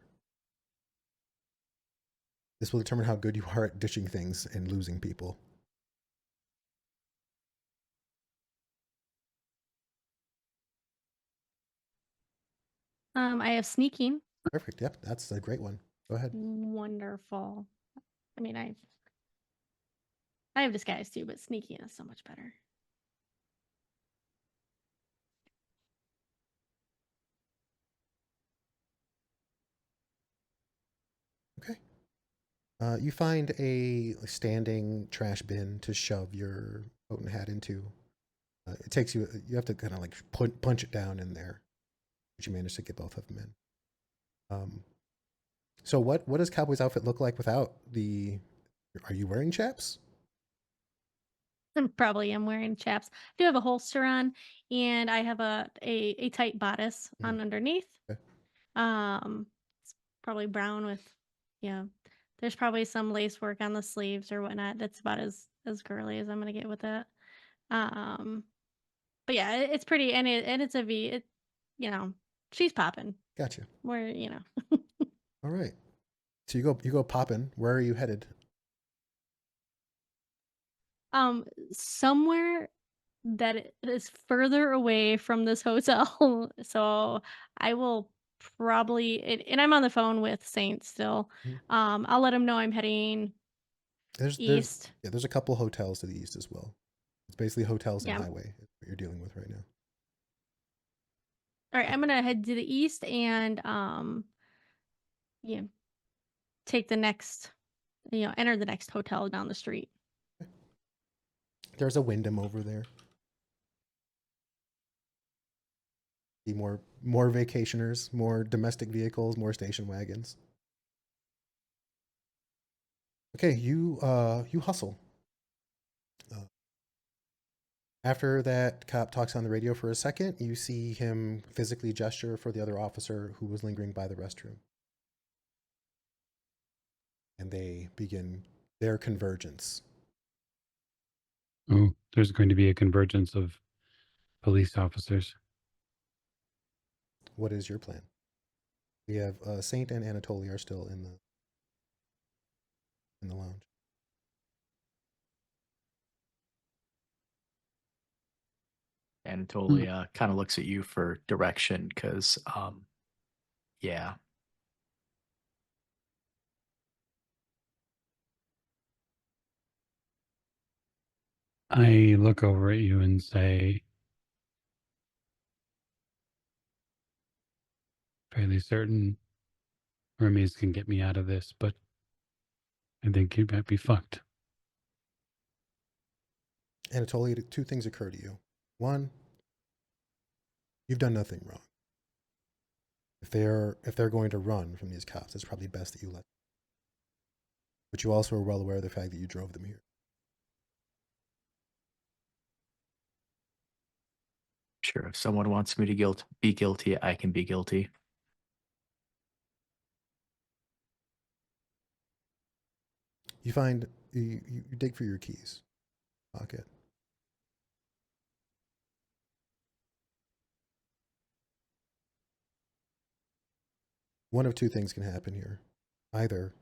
This will determine how good you are at ditching things and losing people. I have sneaking. Perfect. Yep, that's a great one. Go ahead. Wonderful. I mean, I have disguise too, but sneaking is so much better. Okay. You find a standing trash bin to shove your coat and hat into. It takes you. You have to kind of like punch it down in there, but you manage to get both of them in. So what does Cowboy's outfit look like without the? Are you wearing chaps? I probably am wearing chaps. I do have a holster on, and I have a tight bodice on underneath. Okay. It's probably brown with, yeah. There's probably some lace work on the sleeves or whatnot. That's about as girly as I'm gonna get with that. But yeah, it's pretty, and it's a V. She's popping. Gotcha. Where All right. So you go popping. Where are you headed? somewhere that is further away from this hotel. So I will probably, and I'm on the phone with Saint still. I'll let him know I'm heading east. There's a couple hotels to the east as well. It's basically hotels and Yeah. highway is what you're dealing with right now. All right, I'm gonna head to the east and take the next, enter the next hotel down the street. There's a Wyndham over there. See more vacationers, more domestic vehicles, more station wagons. Okay, you hustle. After that cop talks on the radio for a second, you see him physically gesture for the other officer who was lingering by the restroom. And they begin their convergence. Oh, there's going to be a convergence of police officers. What is your plan? We have Saint and Anatoly are still in the lounge. Anatoly kind of looks at you for direction because, yeah, I look over at you and say, fairly certain Hermes can get me out of this, but I think you might be fucked. Anatoly, two things occur to you. One, you've done nothing wrong. If they're going to run from these cops, it's probably best that you let them. But you also are well aware of the fact that you drove them here. Sure, if someone wants me to be guilty, I can be guilty. You find you dig for your keys. Pocket. One of two things can happen here. Either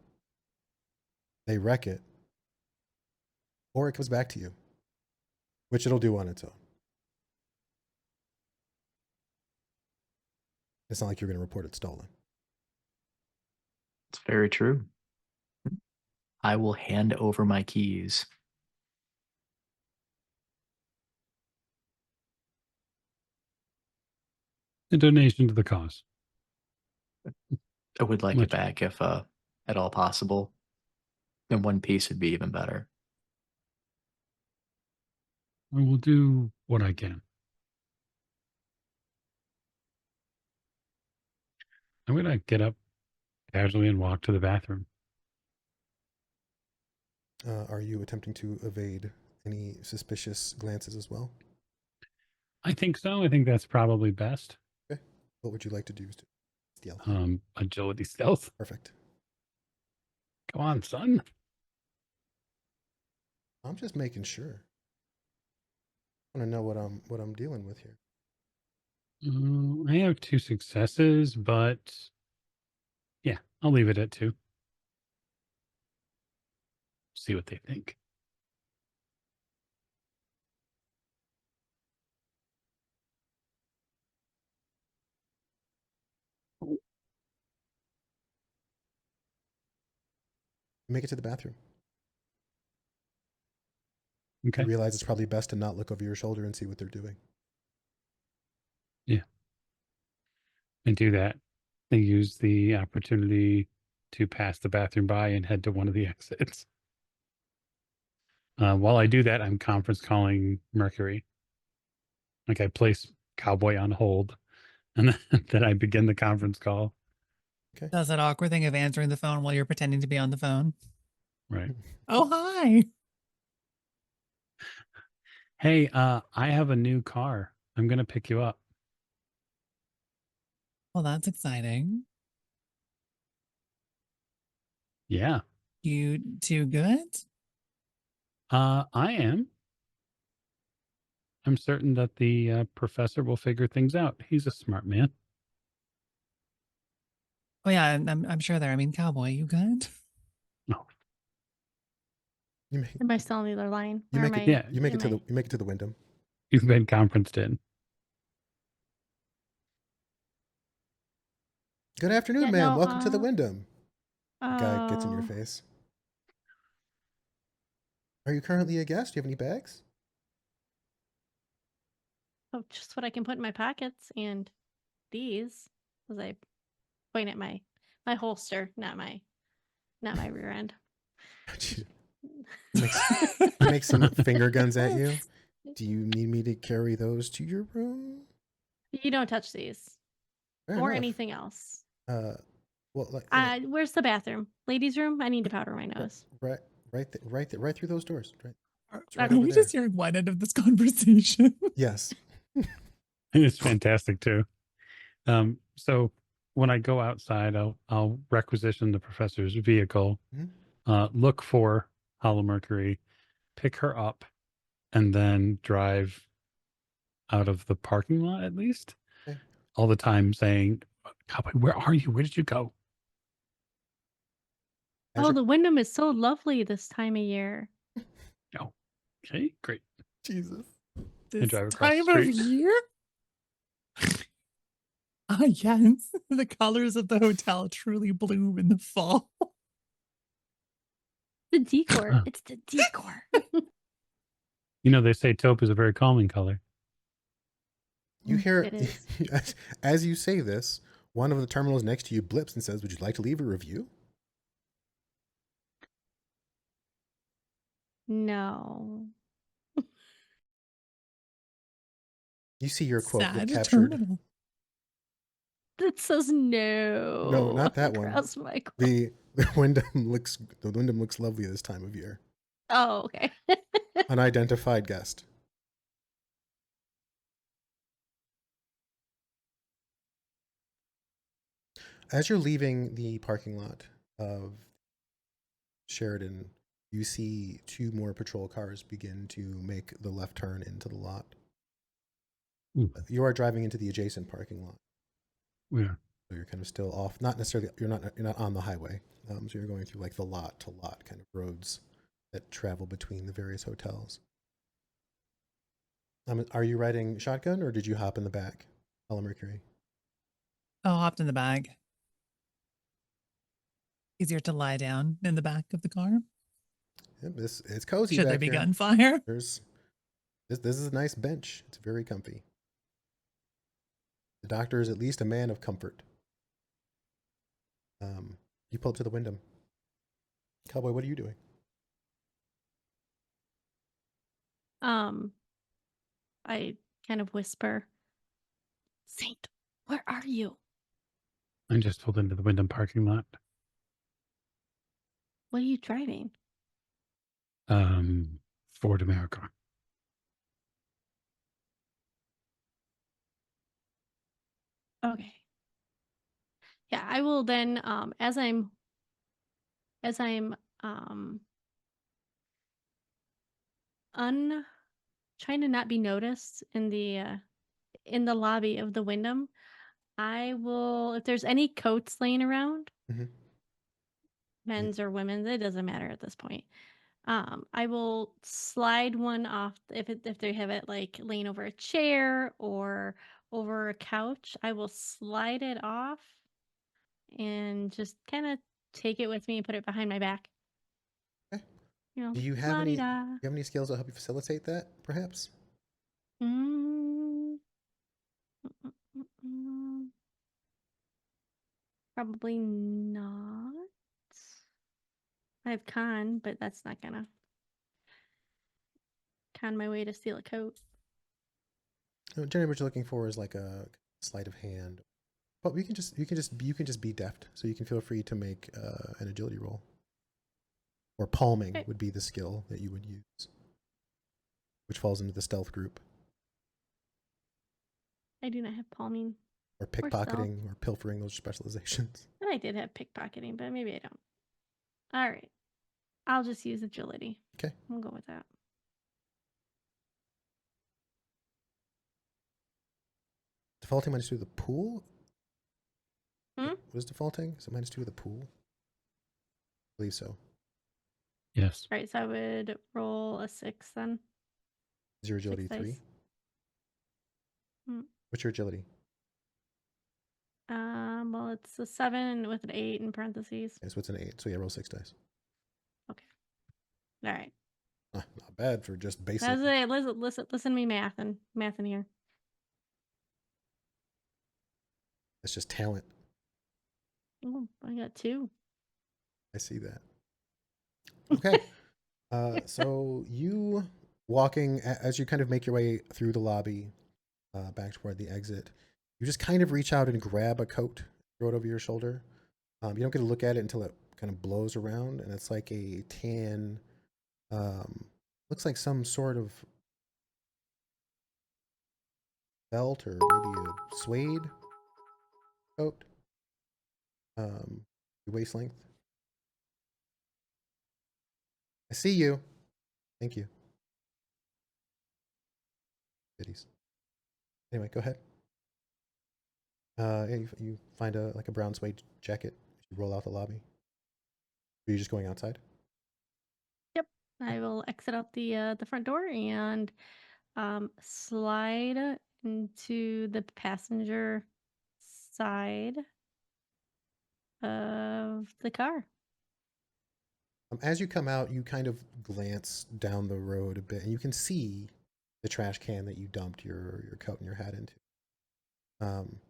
they wreck it, or it comes back to you, which it'll do on its own. It's not like you're going to report it stolen. It's very true. I will hand over my keys. A donation to the cause. I would like Much it back if at all possible. And one piece would be even better. I will do what I can. I'm going to get up casually and walk to the bathroom. Are you attempting to evade any suspicious glances as well? I think so. I think that's probably best. Okay. What would you like to do? Stealth. Agility stealth. Perfect. Come on, son. I'm just making sure. I want to know what I'm dealing with here. I have 2 successes, but yeah, I'll leave it at 2. See what they think. Make it to the bathroom. Okay. You realize it's probably best to not look over your shoulder and see what they're doing. Yeah. And do that. They use the opportunity to pass the bathroom by and head to one of the exits. While I do that, I'm conference calling Mercury. Like I place Cowboy on hold, and then I begin the conference call. Okay. Does that awkward thing of answering the phone while you're pretending to be on the phone? Right. Oh, hi. Hey, I have a new car. I'm going to pick you up. Well, that's exciting. Yeah. You too good? I am. I'm certain that the professor will figure things out. He's a smart man. Oh yeah, I'm sure there. I mean, Cowboy, you good? No. You make Am I still on the other line? you Or make am it. I- Yeah. You make it to am the you make it to the window. You've been conferenced in. Good afternoon, Yeah, ma'am. no, Welcome to the Wyndham. The guy gets in your Oh. face. Are you currently a guest? Do you have any bags? Oh, just what I can put in my pockets and these, as I point at my holster, not my rear end. He makes some finger guns at you. Do you need me to carry those to your room? You don't touch these Fair or enough. anything else. Well, like, Where's the bathroom? Ladies' room? I need to powder my nose. right through those doors. Right. It's Are right over we there. just hearing one end of this conversation? Yes. It's fantastic too. So when I go outside, I'll requisition the professor's vehicle, look for Hollow Mercury, pick her up, and then drive out of the parking lot at least. Okay. All the time saying, Cowboy, where are you? Where did you go? As you're- The Wyndham is so lovely this time of year. Oh, okay, great. Jesus. This drive across the time of street. year? Ah, yes. The colors of the hotel truly bloom in the fall. The decor. It's the decor. You know, they say taupe is a very calming color. You hear It is. as you say this, one of the terminals next to you blips and says, "Would you like to leave a review?" No. You see your quote get Sad captured. terminal. That says no. No, not that one. Across my quote. The Wyndham looks lovely this time of year. Oh, okay. Unidentified guest. As you're leaving the parking lot of Sheridan, you see two more patrol cars begin to make the left turn into the lot. You are driving into the adjacent parking lot. Yeah. So you're kind of still off, not necessarily, you're not on the highway. So you're going through like the lot to lot kind of roads that travel between the various hotels. Are you riding shotgun or did you hop in the back? Hello, Mercury. Oh, hopped in the bag. Easier to lie down in the back of the car. Yep, it's cozy Should back there be here. gunfire? This is a nice bench. It's very comfy. The doctor is at least a man of comfort. You pull up to the window. Cowboy, what are you doing? I kind of whisper, Saint, where are you? I just pulled into the Wyndham parking lot. What are you driving? Ford America. Okay. Yeah, I will then as I'm trying to not be noticed in the lobby of the Wyndham, I will, if there's any coats laying around, Mhm. men's or women's, it doesn't matter at this point. I will slide one off if they have it like laying over a chair or over a couch. I will slide it off and just kind of take it with me and put it behind my back. Okay. You know, Do you have la-di-da. any skills that help you facilitate that, perhaps? Mm, mm, mm, mm. Probably not. I have con, but that's not gonna con my way to steal a coat. No, generally, what you're looking for is like a sleight of hand, but you can just be deft. So you can feel free to make an agility roll, or palming Okay. would be the skill that you would use, which falls into the stealth group, I do not have palming. or Or stealth. pickpocketing, or pilfering. Those specializations. And I did have pickpocketing, but maybe I don't. All right. I'll just use agility. Okay. We'll go with that. Defaulting -2 to the pool. Hmm? What is defaulting? Is it -2 to the pool? I believe so. Yes. All right, so I would roll a 6 then. Is your agility 3? dice. What's your agility? Well, it's a 7 with an 8 in parentheses. Okay, so it's an 8. So yeah, roll 6 dice. Okay. All right. Not bad for just basic. That's it. Listen to me math in here. It's just talent. Oh, I got 2. I see that. Okay. So you walking as you kind of make your way through the lobby, back toward the exit, you just kind of reach out and grab a coat, throw it over your shoulder. You don't get to look at it until it kind of blows around, and it's like a tan, looks like some sort of belt or maybe a suede coat. Waist length. I see you. Thank you. Goodies. Anyway, go ahead. Yeah, you find a brown suede jacket. You roll out the lobby. Are you just going outside? Yep. I will exit out the front door and slide into the passenger side of the car. As you come out, you kind of glance down the road a bit, and you can see the trash can that you dumped your coat and your hat into.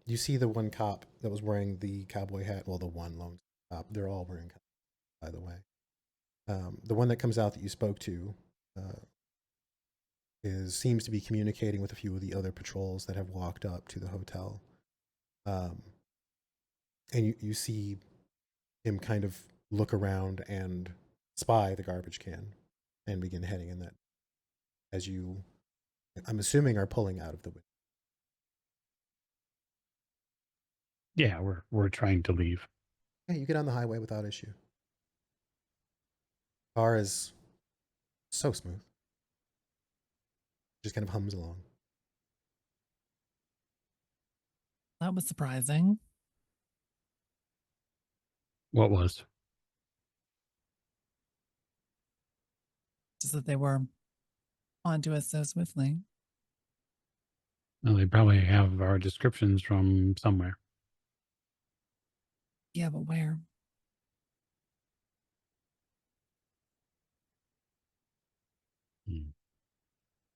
You see the one cop that was wearing the cowboy hat. Well, the one lone cop. They're all wearing, by the way. The one that comes out that you spoke to seems to be communicating with a few of the other patrols that have walked up to the hotel. And you see him kind of look around and spy the garbage can and begin heading in that as you, I'm assuming, are pulling out of the window. Yeah, we're trying to leave. Yeah, you get on the highway without issue. Car is so smooth. Just kind of hums along. That was surprising. What was? Just that they were onto us so swiftly. Well, they probably have our descriptions from somewhere. Yeah, but where? Hmm.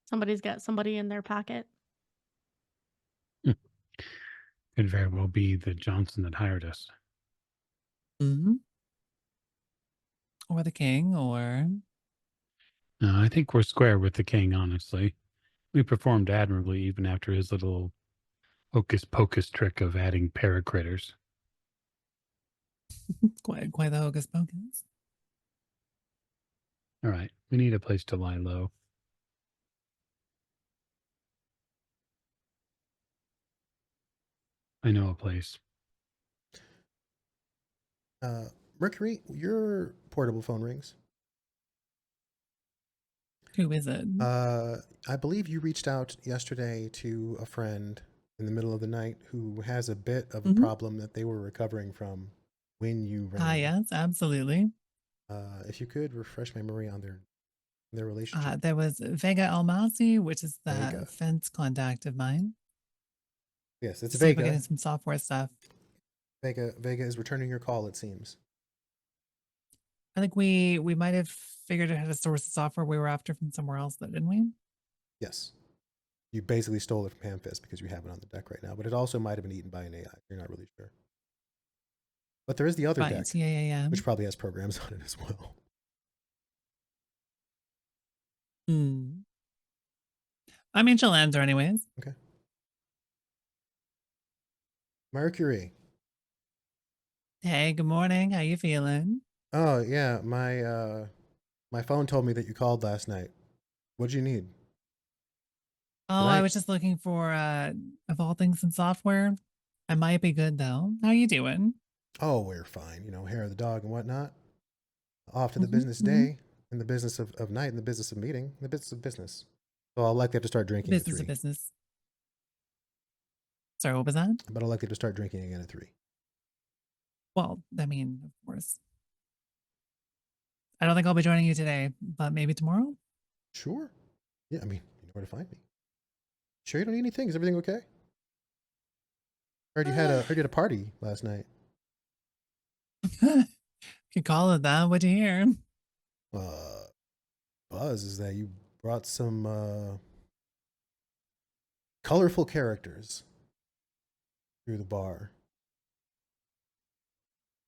Somebody's got somebody in their pocket. Could very well be the Johnson that hired us. Mm-hmm. Or the king, or I think we're square with the king, honestly. We performed admirably even after his little hocus pocus trick of adding paracritters. quite the hocus pocus. All right, we need a place to lie low. I know a place. Mercury, your portable phone rings. Who is it? I believe you reached out yesterday to a friend in the middle of the night who has a bit of a problem that they were recovering from when you rang. Yes, absolutely. If you could refresh my memory on their relationship. There was Vega Almasi, which is the Vega. fence contact of mine. Yes, it's See if we're Vega. getting some software stuff. Vega is returning your call, it seems. I think we might have figured out how to source the software we were after from somewhere else, though, didn't we? Yes. You basically stole it from Hamfist because you have it on the deck right now, but it also might have been eaten by an AI. You're not really sure. But there is the other Right. deck, Yeah. which probably has programs on it as well. I mean, she'll answer anyways. Okay. Mercury. Hey, good morning. How you feeling? Oh yeah, my phone told me that you called last night. What'd you need? Oh, I was just looking for of all things some software. I might be good though. How you doing? Oh, we're fine. You know, hair of the dog and whatnot. Off to the business day, in the business of night, in the business of meeting, in the business of business. So I'll likely have to start drinking at 3. Business of business. Sorry, what was that? But I'll likely have to start drinking again at 3. Well, I mean, of course. I don't think I'll be joining you today, but maybe tomorrow? Sure. Yeah, I mean, you know where to find me. Sure you don't need anything? Is everything okay? Heard you had a party last night. Could call it that. What'd you hear? Buzz is that you brought some colorful characters through the bar.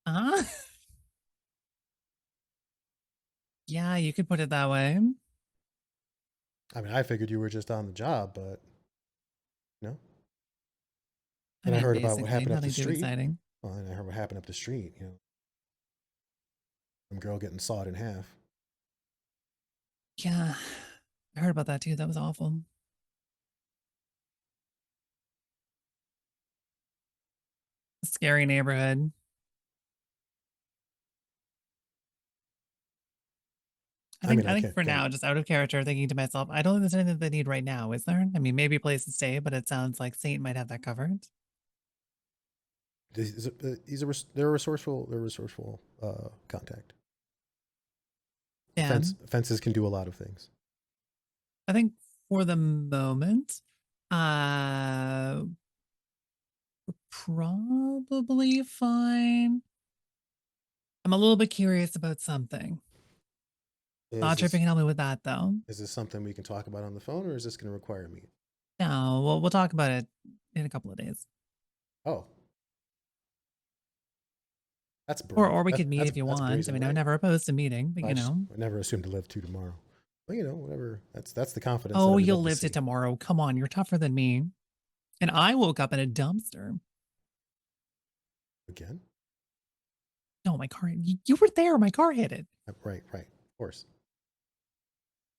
Huh? Yeah, you could put it that way. I mean, I figured you were just on the job, but no. I And I mean, heard about what basically, happened up the nothing too street. exciting. Well, and I heard what happened up the street. You know, some girl getting sawed in half. Yeah, I heard about that too. That was awful. Scary neighborhood. I think for now, just out of character, thinking to myself, I don't think there's anything they need right now, is there? I mean, maybe a place to stay, but it sounds like Saint might have that covered. They're a resourceful contact. Yeah. Fences can do a lot of things. I think for the moment, we're probably fine. I'm a little bit curious about something. Thought you're picking on me with that, though. Is this something we can talk about on the phone, or is this going to require me? No, we'll talk about it in a couple of days. Oh, that's brave. Or we could meet That's if you that's want. I brazen, mean, I'm right? never opposed to meeting, but I never assumed to live to tomorrow. Well, whatever. That's the confidence. Oh, that I'd you'll love to live to see. tomorrow. Come on, you're tougher than me. And I woke up in a dumpster. Again? No, my car. You were there. My car hit it. Right. Of course.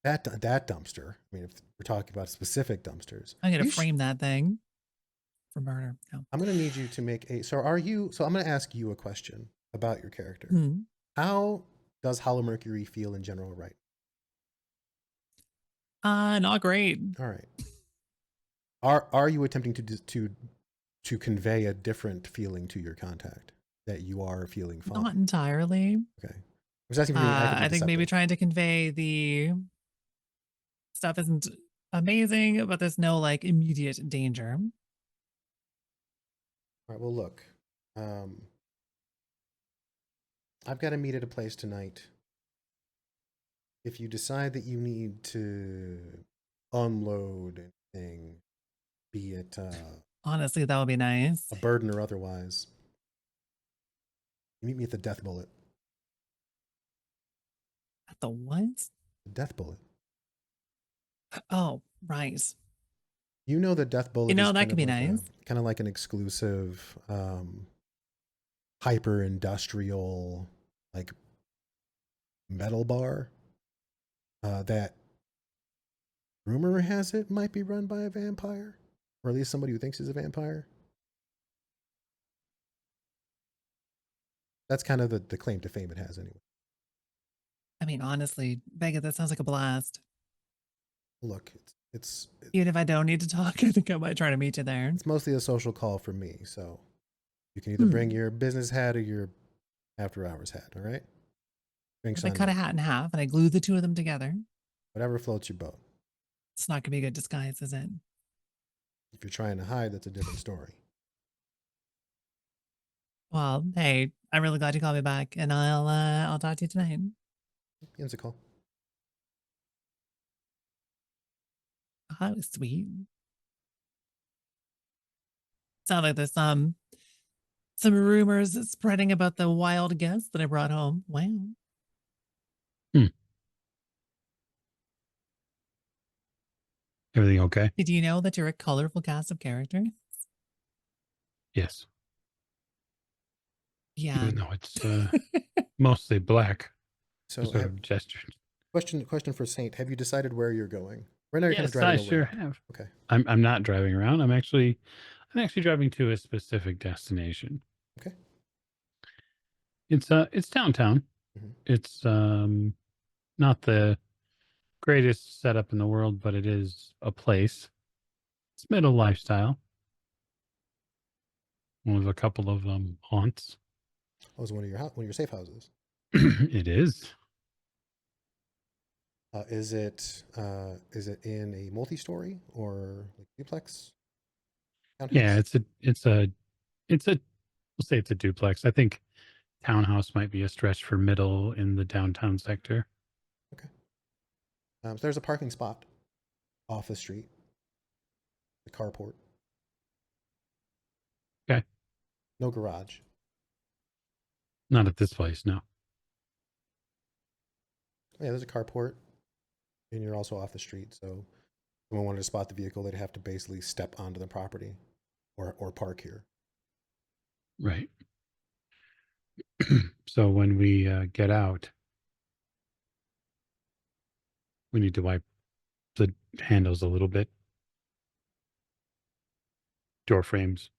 That dumpster. I mean, if we're talking about specific dumpsters, I'm gonna frame that thing for murder. No. I'm going to need you to make a. So I'm going to ask you a question about your character. Hmm. How does Hollow Mercury feel in general, right? Not great. All right. Are you attempting to convey a different feeling to your contact, that you are feeling fine? Not entirely. Okay. I was asking for being actively I think maybe deceptive. trying to convey the stuff isn't amazing, but there's no like immediate danger. All right. Well, look. I've got to meet at a place tonight. If you decide that you need to unload anything, be it Honestly, that would be nice. a burden or otherwise, you meet me at the Death Bullet. At the what? The Death Bullet. Oh, right. You know the Death Bullet. You know, is that kind could of be like nice. kind of like an exclusive, hyper industrial, like metal bar. That rumor has it might be run by a vampire, or at least somebody who thinks he's a vampire. That's kind of the claim to fame it has, anyway. I mean, honestly, Vega, that sounds like a blast. Look, it's Even if I don't need to talk, I think I might try to meet you there. it's mostly a social call for me, so you can either bring your business hat or your after hours hat. All right. Drinks If I on cut a me. hat in half and I glue the two of them together, Whatever floats your boat. it's not gonna be a good disguise, is it? If you're trying to hide, that's a different story. Well, hey, I'm really glad you called me back, and I'll talk to you tonight. Ends a call. Oh, that was sweet. Sounds like there's some rumors spreading about the wild guest that I brought home. Wow. Everything okay? Did you know that you're a colorful cast of characters? Yes. Yeah. Even though it's mostly black. So, Sort of gestures. question for Saint: have you decided where you're going? Right now, you're kind of Yes, I driving sure around. have. Okay. I'm not driving around. I'm actually driving to a specific destination. Okay. It's downtown. Mhm. It's not the greatest setup in the world, but it is a place. It's middle lifestyle. One of a couple of haunts. That was one of your safe houses. It is. Is it in a multi-story or like duplex? Townhouse? Yeah, we'll say it's a duplex. I think townhouse might be a stretch for middle in the downtown sector. Okay. So there's a parking spot off the street. The carport. Okay. No garage. Not at this place, no. Yeah, there's a carport, and you're also off the street. So, if someone wanted to spot the vehicle, they'd have to basically step onto the property, or park here. Right. So when we get out, we need to wipe the handles a little bit. Door frames.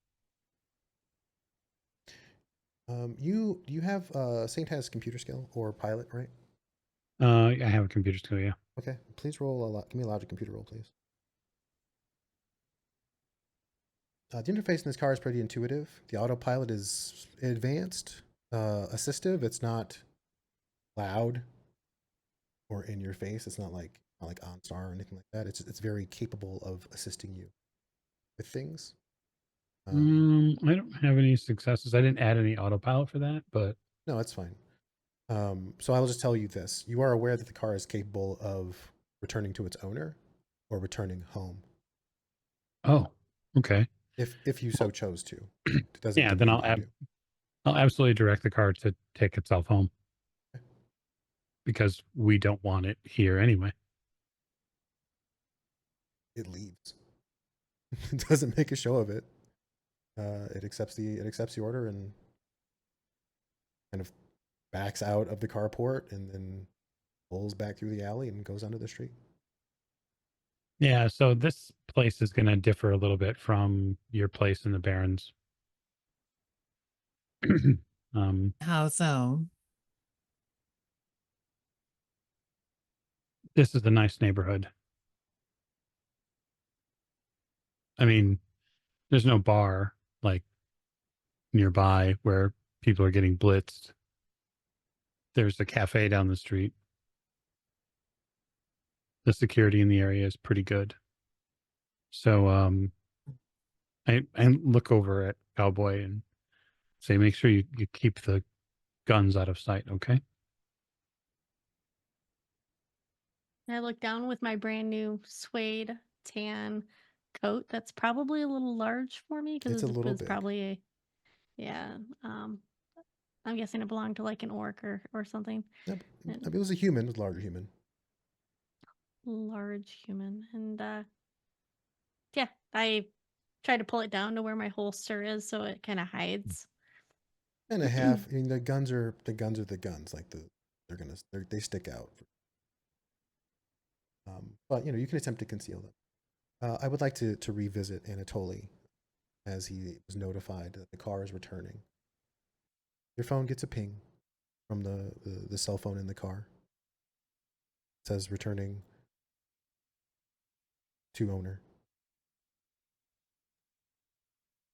You have Saint has computer skill or pilot, right? I have a computer skill, yeah. Okay, please roll a lot. Give me a logic computer roll, please. The interface in this car is pretty intuitive. The autopilot is advanced, assistive. It's not loud or in your face. It's not like OnStar or anything like that. It's very capable of assisting you with things. I don't have any successes. I didn't add any autopilot for that, but No, it's fine. So I'll just tell you this: you are aware that the car is capable of returning to its owner or returning home, Oh, okay. if you so chose to. It doesn't Yeah, then demand you do. I'll absolutely direct the car to take itself home because we don't want it here anyway. It leaves. It doesn't make a show of it. It accepts the order and kind of backs out of the carport and then pulls back through the alley and goes onto the street. Yeah, so this place is going to differ a little bit from your place in the Barrens. How so? This is a nice neighborhood. I mean, there's no bar like nearby where people are getting blitzed. There's a cafe down the street. The security in the area is pretty good. So I look over at Cowboy and say, make sure you keep the guns out of sight, okay? I look down with my brand new suede tan coat. That's probably a little large for me It's because a it little was big. probably a yeah. I'm guessing it belonged to like an orc or something. Yep. And It was a human, a larger human. large human. And yeah, I try to pull it down to where my holster is so it kind of hides. And a half. I mean, the guns are the guns. Like they stick out. But you can attempt to conceal them. I would like to revisit Anatoly as he was notified that the car is returning. Your phone gets a ping from the cell phone in the car. It says returning to owner.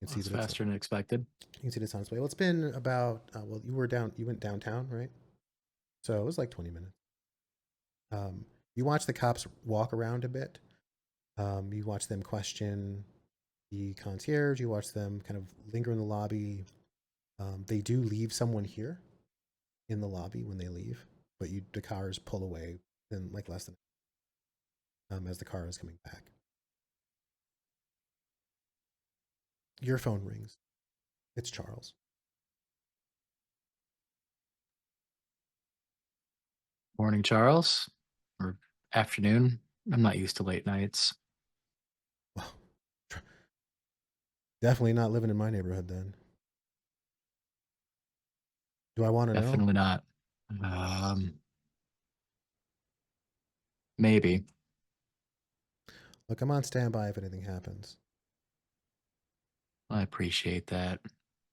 You can That's see that faster than expected. you can see it's on its way. Well, it's been about well, you went downtown, right? So it was like 20 minutes. You watch the cops walk around a bit. You watch them question the concierge. You watch them kind of linger in the lobby. They do leave someone here in the lobby when they leave, but the cars pull away in like less than as the car is coming back. Your phone rings. It's Charles. Morning, Charles. Or afternoon. I'm not used to late nights. Well, definitely not living in my neighborhood then. Do I want to know? Definitely not. Maybe. Look, I'm on standby if anything happens. I appreciate that.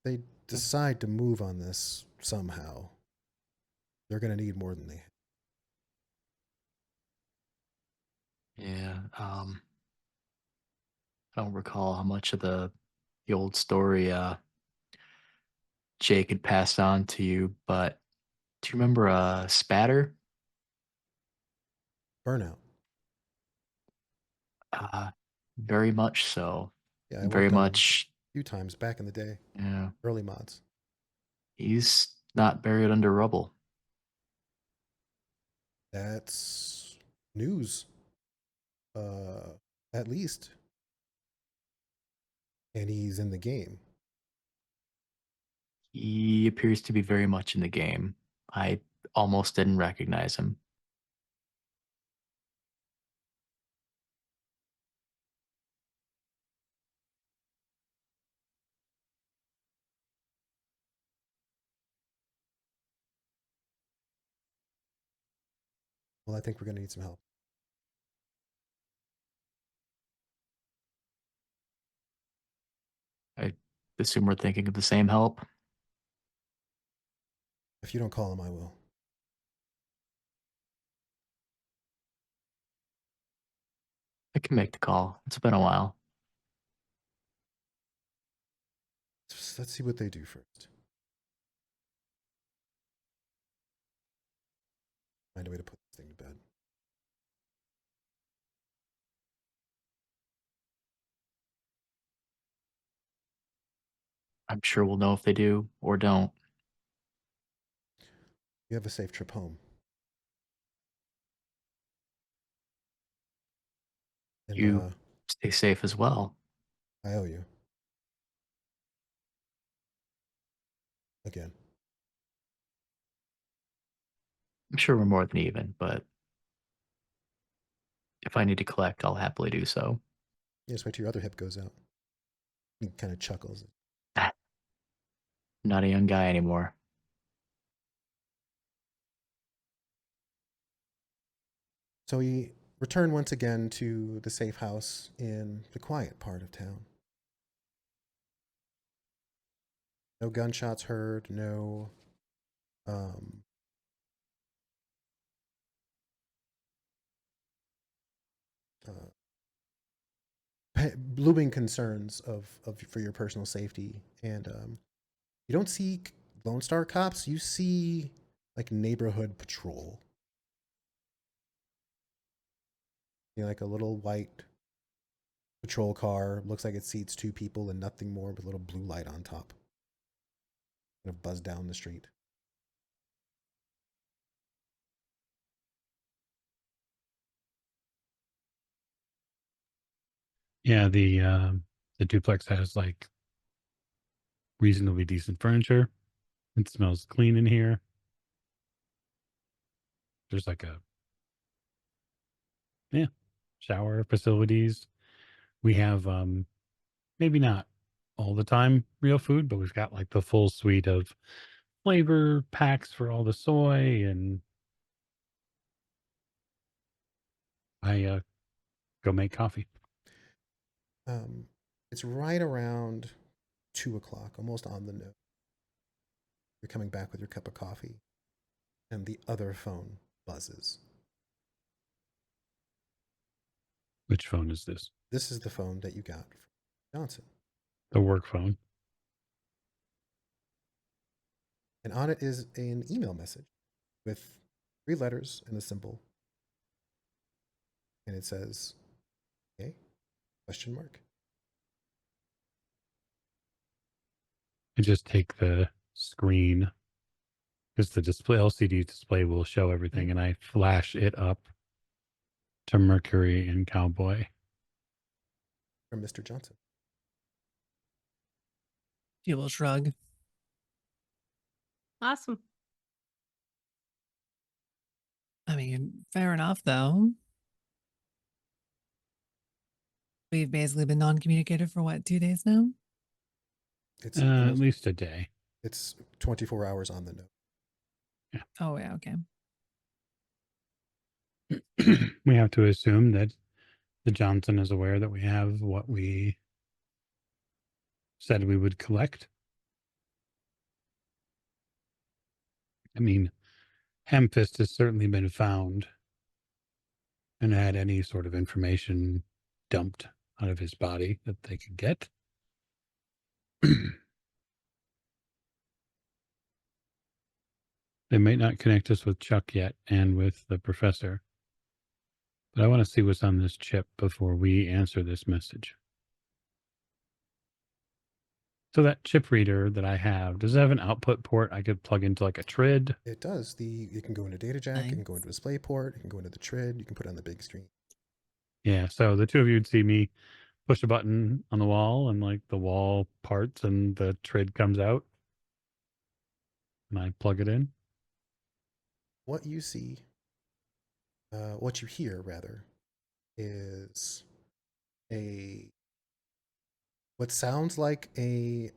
They decide to move on this somehow. They're going to need more than they have. Yeah. I don't recall how much of the old story Jake had passed on to you, but do you remember Spatter? Burnout. Very much so. Yeah, I Very worked on him much. a few times back in the day. Yeah. Early mods. He's not buried under rubble. That's news. At least. And he's in the game. He appears to be very much in the game. I almost didn't recognize him. Well, I think we're going to need some help. I assume we're thinking of the same help. If you don't call him, I will. I can make the call. It's been a while. Let's see what they do first. Find a way to put this thing to bed. I'm sure we'll know if they do or don't. You have a safe trip home. And You stay safe as well. I owe you. Again. I'm sure we're more than even, but if I need to collect, I'll happily do so. Just wait till your other hip goes out. He kind of chuckles. I'm not a young guy anymore. So we return once again to the safe house in the quiet part of town. No gunshots heard, no looming concerns of for your personal safety. And you don't see Lone Star cops, you see like neighborhood patrol. You know, like a little white patrol car, looks like it seats 2 people and nothing more with a little blue light on top. Kind of buzz down the street. Yeah, the duplex has like reasonably decent furniture. It smells clean in here. There's like a shower facilities. We have maybe not all the time real food, but we've got like the full suite of flavor packs for all the soy, and I go make coffee. It's right around 2 o'clock, almost on the nose. You're coming back with your cup of coffee, and the other phone buzzes. Which phone is this? This is the phone that you got from Johnson. The work phone. And on it is an email message with 3 letters and a symbol. And it says, okay, question mark. I just take the screen because the display LCD display will show everything, and I flash it up to Mercury and Cowboy. From Mr. Johnson. She will shrug. Awesome. I mean, fair enough, though. We've basically been non-communicated for what, 2 days now? It's At almost, least a day. it's 24 hours on the note. Oh, yeah, okay. We have to assume that the Johnson is aware that we have what we said we would collect. I mean, Hemfist has certainly been found and had any sort of information dumped out of his body that they could get. They might not connect us with Chuck yet and with the professor, but I want to see what's on this chip before we answer this message. So that chip reader that I have, does it have an output port I could plug into like a TRID? It does. You can go into data jack, you can go Nice. into display port, you can go into the TRID, you can put it on the big screen. Yeah, so the two of you would see me push a button on the wall, and like the wall parts and the TRID comes out, and I plug it in. What you see, what you hear rather, is what sounds like a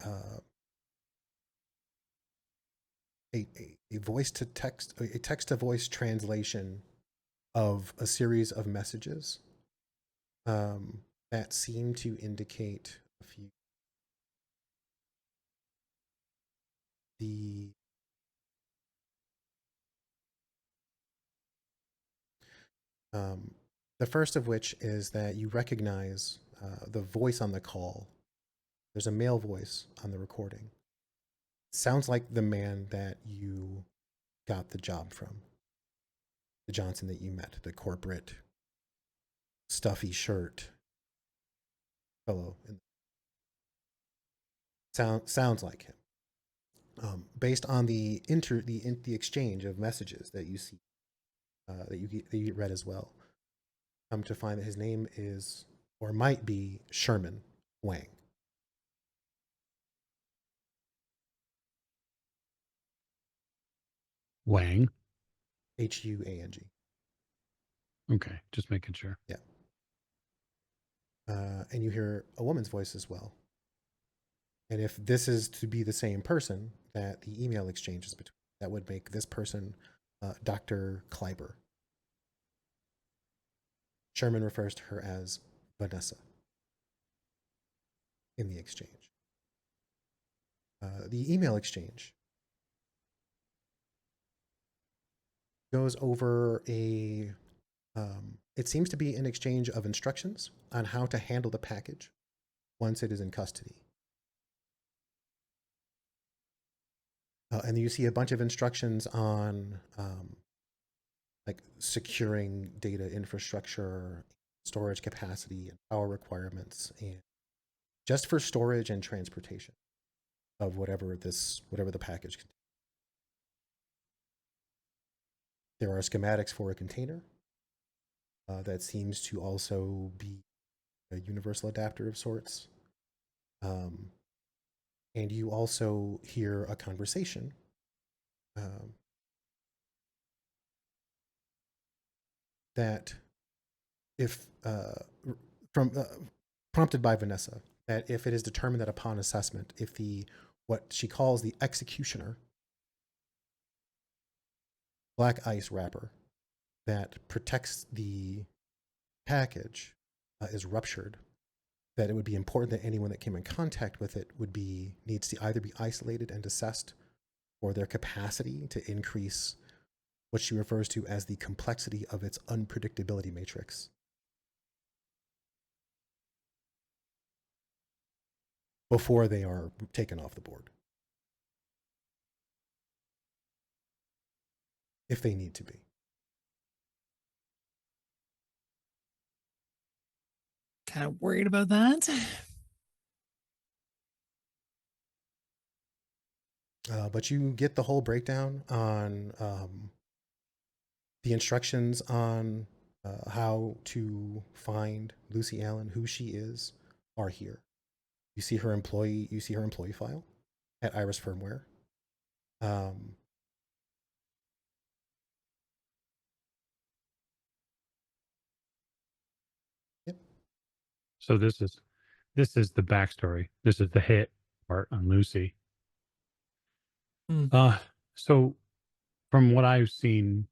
voice to text, a text to voice translation of a series of messages that seem to indicate a few. The first of which is that you recognize the voice on the call. There's a male voice on the recording. Sounds like the man that you got the job from, the Johnson that you met, the corporate stuffy shirt fellow. Sounds like him. based on the exchange of messages that you see, that you read as well, come to find that his name is or might be Sherman Wang. Wang. Huang. Okay, just making sure. Yeah. And you hear a woman's voice as well. And if this is to be the same person that the email exchange is between, that would make this person Dr. Kleiber. Sherman refers to her as Vanessa in the exchange. The email exchange goes over it seems to be an exchange of instructions on how to handle the package once it is in custody. And you see a bunch of instructions on like securing data infrastructure, storage capacity, and power requirements, and just for storage and transportation of whatever the package contains. There are schematics for a container that seems to also be a universal adapter of sorts. And you also hear a conversation that if prompted by Vanessa, that if it is determined that upon assessment, if what she calls the executioner black ice wrapper that protects the package is ruptured, that it would be important that anyone that came in contact with it needs to either be isolated and assessed for their capacity to increase what she refers to as the complexity of its unpredictability matrix. Before they are taken off the board. If they need to be. Kind of worried about that. But you get the whole breakdown on the instructions on how to find Lucy Allen, who she is, are here. You see her employee file at Iris Firmware. Yep. So this is the backstory. This is the hit part on Lucy. So from what I've seen,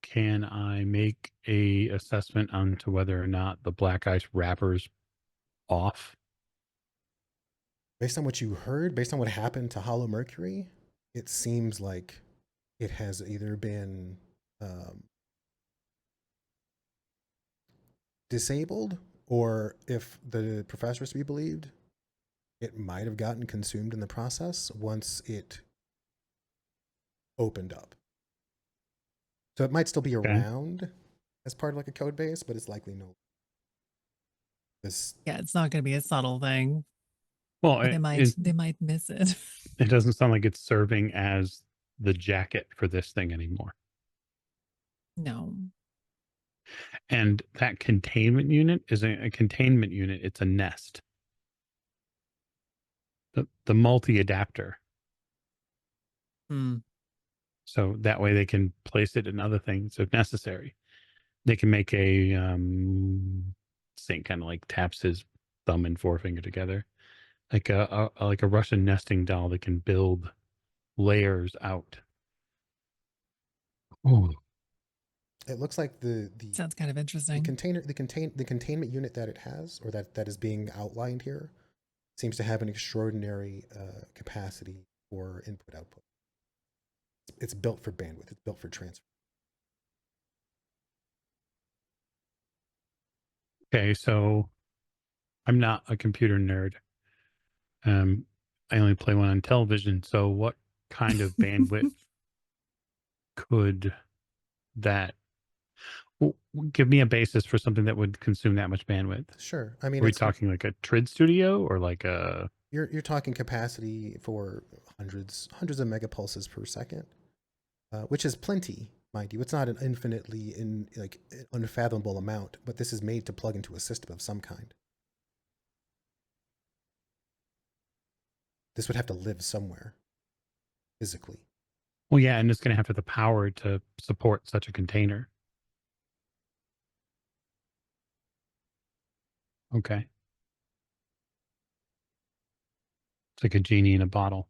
can I make a assessment onto whether or not the black ice wrapper's off? Based on what you heard, based on what happened to Hollow Mercury, it seems like it has either been disabled, or if the professor is to be believed, it might have gotten consumed in the process once it opened up. So it might still be around as part of like a code base, but it's likely no. Yeah, it's not going to be a subtle thing. Well, they might miss it. It doesn't sound like it's serving as the jacket for this thing anymore. No. And that containment unit is a containment unit. It's a nest. The multi-adapter. So that way they can place it in other things if necessary. They can make a Saint kind of like taps his thumb and forefinger together, like a Russian nesting doll that can build layers out. Oh, it looks like the sounds kind of interesting. The containment unit that it has, or that is being outlined here, seems to have an extraordinary capacity for input output. It's built for bandwidth. It's built for transfer. Okay, so I'm not a computer nerd. I only play one on television. So what kind of bandwidth could that give me a basis for something that would consume that much bandwidth? Sure. I mean, are we talking like a TRID studio or like a? you're talking capacity for hundreds of megapulses per second, which is plenty, mind you. It's not an infinitely unfathomable amount, but this is made to plug into a system of some kind. This would have to live somewhere physically. Well, yeah, and it's going to have the power to support such a container. Okay. It's like a genie in a bottle.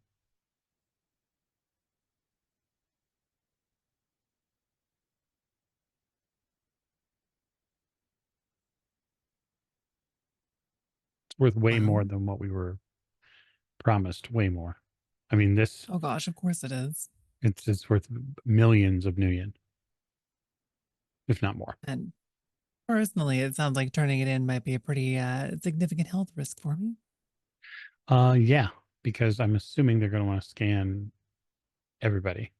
It's worth way more than what we were promised. Way more. I mean, this. Oh gosh, of course it is. It's worth millions of new yen, if not more. And personally, it sounds like turning it in might be a pretty significant health risk for me. Yeah, because I'm assuming they're going to want to scan everybody.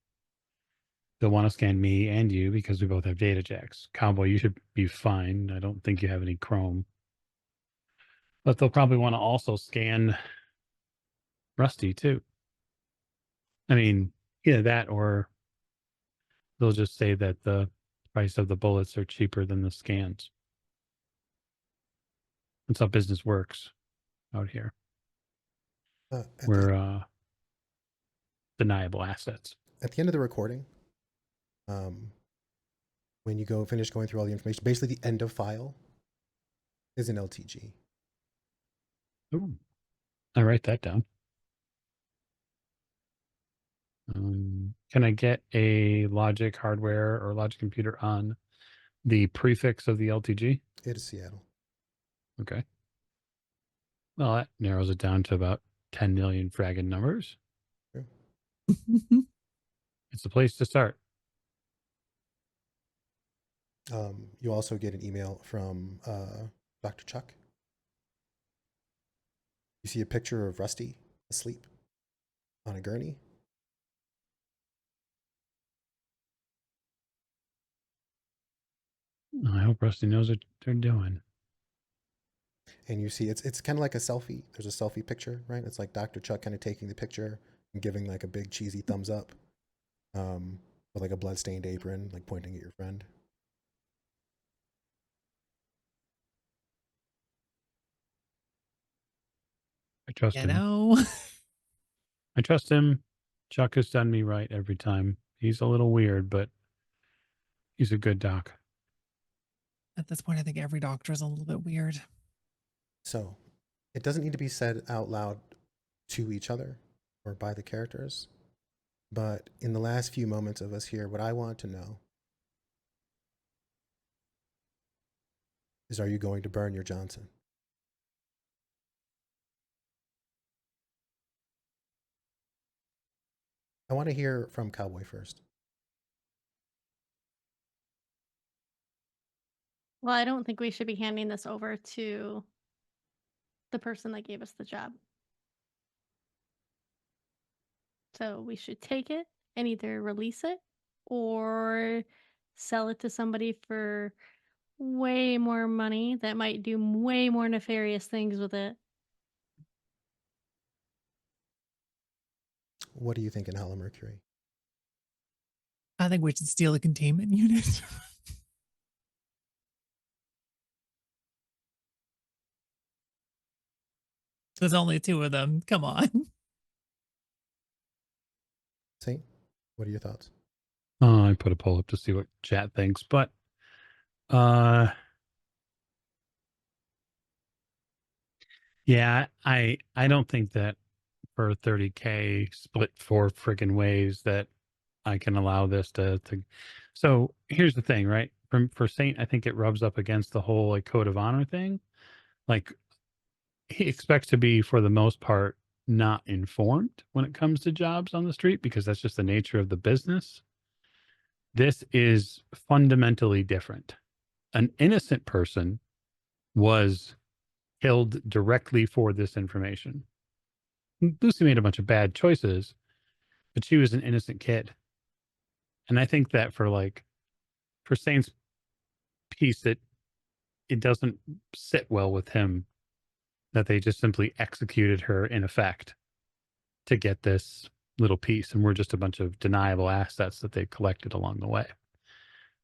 They'll want to scan me and you because we both have data jacks. Cowboy, you should be fine. I don't think you have any Chrome. But they'll probably want to also scan Rusty too. I mean, either that or they'll just say that the price of the bullets are cheaper than the scans. That's how business works out here. We're deniable assets. At the end of the recording, when you finish going through all the information, basically the end of file is an LTG. Ooh, I write that down. Can I get a logic hardware or logic computer on the prefix of the LTG? It is Seattle. Okay. Well, that narrows it down to about 10 million fragging numbers. Sure. It's a place to start. You also get an email from Dr. Chuck. You see a picture of Rusty asleep on a gurney. I hope Rusty knows what they're doing. And you see it's kind of like a selfie. There's a selfie picture, right? It's like Dr. Chuck kind of taking the picture and giving like a big cheesy thumbs up, with like a bloodstained apron, like pointing at your friend. I trust You him. know? I trust him. Chuck has done me right every time. He's a little weird, but he's a good doc. At this point, I think every doctor is a little bit weird. So it doesn't need to be said out loud to each other or by the characters. But in the last few moments of us here, what I want to know is, are you going to burn your Johnson? I want to hear from Cowboy first. Well, I don't think we should be handing this over to the person that gave us the job. So we should take it and either release it or sell it to somebody for way more money that might do way more nefarious things with it. What do you think in Hala Mercury? I think we should steal a containment unit. There's only two of them. Come on. Saint, what are your thoughts? I put a poll up to see what chat thinks, but yeah, I don't think that for 30K split 4 friggin' ways that I can allow this to. So here's the thing, right? For Saint, I think it rubs up against the whole like code of honor thing. Like he expects to be, for the most part, not informed when it comes to jobs on the street because that's just the nature of the business. This is fundamentally different. An innocent person was killed directly for this information. Lucy made a bunch of bad choices, but she was an innocent kid. And I think that for Saint's piece, it doesn't sit well with him that they just simply executed her in effect to get this little piece, and we're just a bunch of deniable assets that they collected along the way.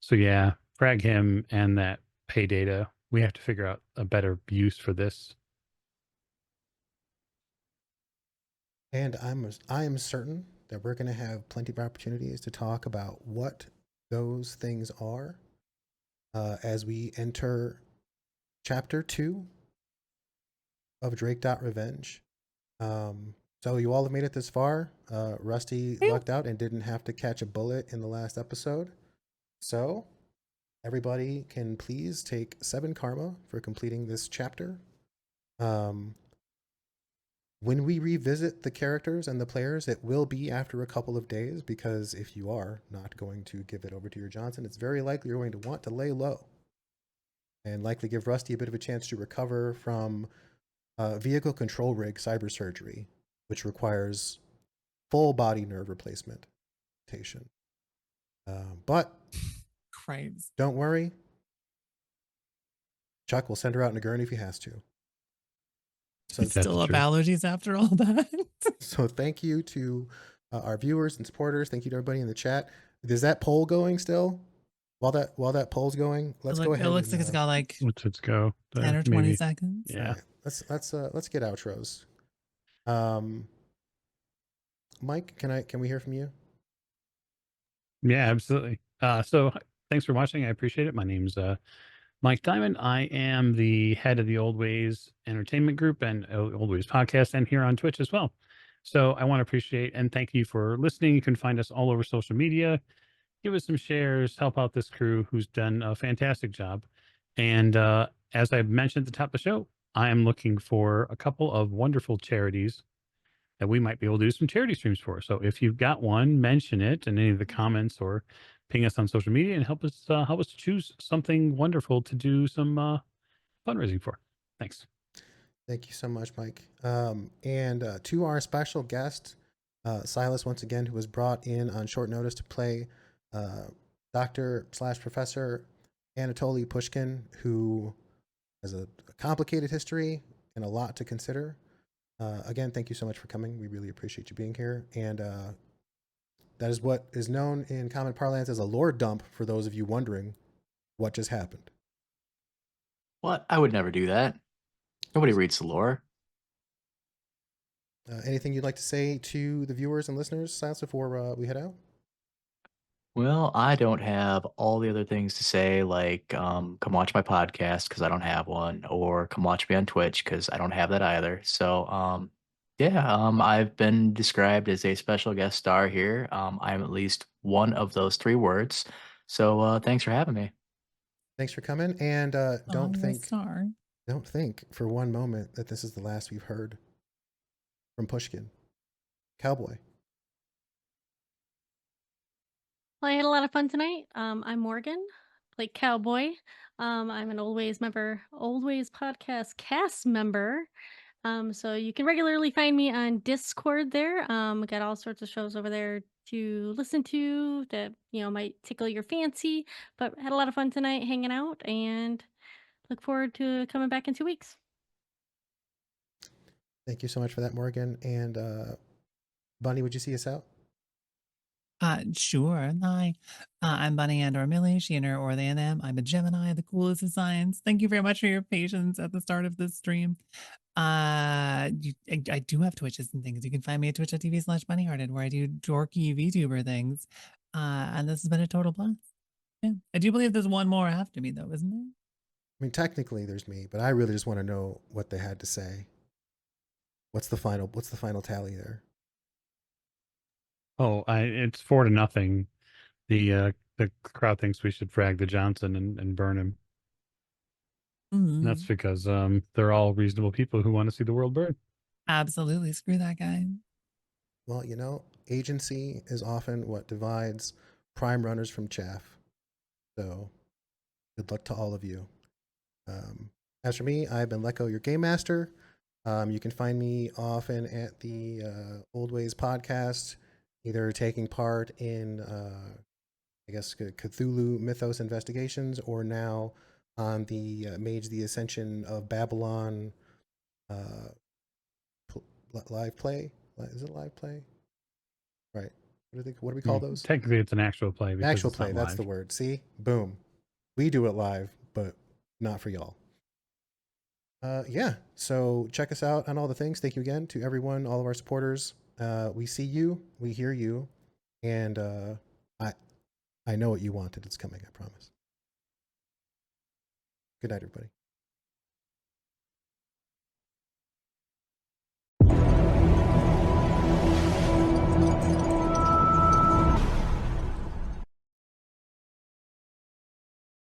So yeah, frag him and that pay data. We have to figure out a better use for this. And I am certain that we're going to have plenty of opportunities to talk about what those things are as we enter chapter 2 of drake.Revenge. So you all have made it this far. Rusty Whew. lucked out and didn't have to catch a bullet in the last episode. So everybody can please take 7 karma for completing this chapter. When we revisit the characters and the players, it will be after a couple of days, because if you are not going to give it over to your Johnson, it's very likely you're going to want to lay low and likely give Rusty a bit of a chance to recover from vehicle control rig cyber surgery, which requires full body nerve replacement. But Christ. don't worry, Chuck will send her out in a gurney if he has to. So, That's Still have true. allergies after all that. so thank you to our viewers and supporters. Thank you to everybody in the chat. Is that poll going still? While that poll's going, let's go ahead. It looks and, like it's got like Let's go. 10 or 20 Maybe. seconds. Yeah. Right, let's get outros. Mike, can we hear from you? Yeah, absolutely. So thanks for watching. I appreciate it. My name's Mike Diamond. I am the head of the Old Ways Entertainment Group and Old Ways Podcast, and here on Twitch as well. So I want to appreciate and thank you for listening. You can find us all over social media. Give us some shares, help out this crew who's done a fantastic job. And as I mentioned at the top of the show, I am looking for a couple of wonderful charities that we might be able to do some charity streams for. So if you've got one, mention it in any of the comments or ping us on social media and help us choose something wonderful to do some fundraising for. Thanks. Thank you so much, Mike. And to our special guest, Silas, once again, who was brought in on short notice to play Dr./Professor Anatoly Pushkin, who has a complicated history and a lot to consider. Again, thank you so much for coming. We really appreciate you being here. And that is what is known in common parlance as a lore dump, for those of you wondering what just happened. What? I would never do that. Nobody reads the lore. Anything you'd like to say to the viewers and listeners, Silas, before we head out? Well, I don't have all the other things to say, like come watch my podcast because I don't have one, or come watch me on Twitch because I don't have that either. So yeah, I've been described as a special guest star here. I'm at least one of those 3 words. So thanks for having me. Thanks for coming, and don't you're a think star. don't think for one moment that this is the last we've heard from Pushkin. Cowboy. Well, I had a lot of fun tonight. I'm Morgan, like Cowboy. I'm an Old Ways member, Old Ways podcast cast member. So you can regularly find me on Discord there. We got all sorts of shows over there to listen to that, might tickle your fancy. But had a lot of fun tonight hanging out, and look forward to coming back in 2 weeks. Thank you so much for that, Morgan. And Bunny, would you see us out? Sure. Hi. I'm Bunny and/or Millie, she and her, or they and them. I'm a Gemini, the coolest of signs. Thank you very much for your patience at the start of this stream. I do have Twitches and things. You can find me at twitch.tv/bunnyhearted, where I do dorky VTuber things. And this has been a total blast. Yeah. I do believe there's one more after me, though, isn't there? I mean, technically there's me, but I really just want to know what they had to say. What's the final tally there? Oh, it's 4-0. The crowd thinks we should frag the Johnson and burn him. And that's because they're all reasonable people who want to see the world burn. Absolutely. Screw that guy. Well, agency is often what divides prime runners from chaff. So good luck to all of you. As for me, I've been Lecco, your game master. You can find me often at the Old Ways podcast, either taking part in, Cthulhu Mythos investigations, or now on the Mage the Ascension of Babylon live play. Is it live play? Right. What do we call those? Technically, it's an actual play. Because Actual it's not play. That's the live. word. See, boom. We do it live, but not for y'all. Yeah. So check us out on all the things. Thank you again to everyone, all of our supporters. We see you, we hear you, and I know what you wanted. It's coming. I promise. Good night, everybody.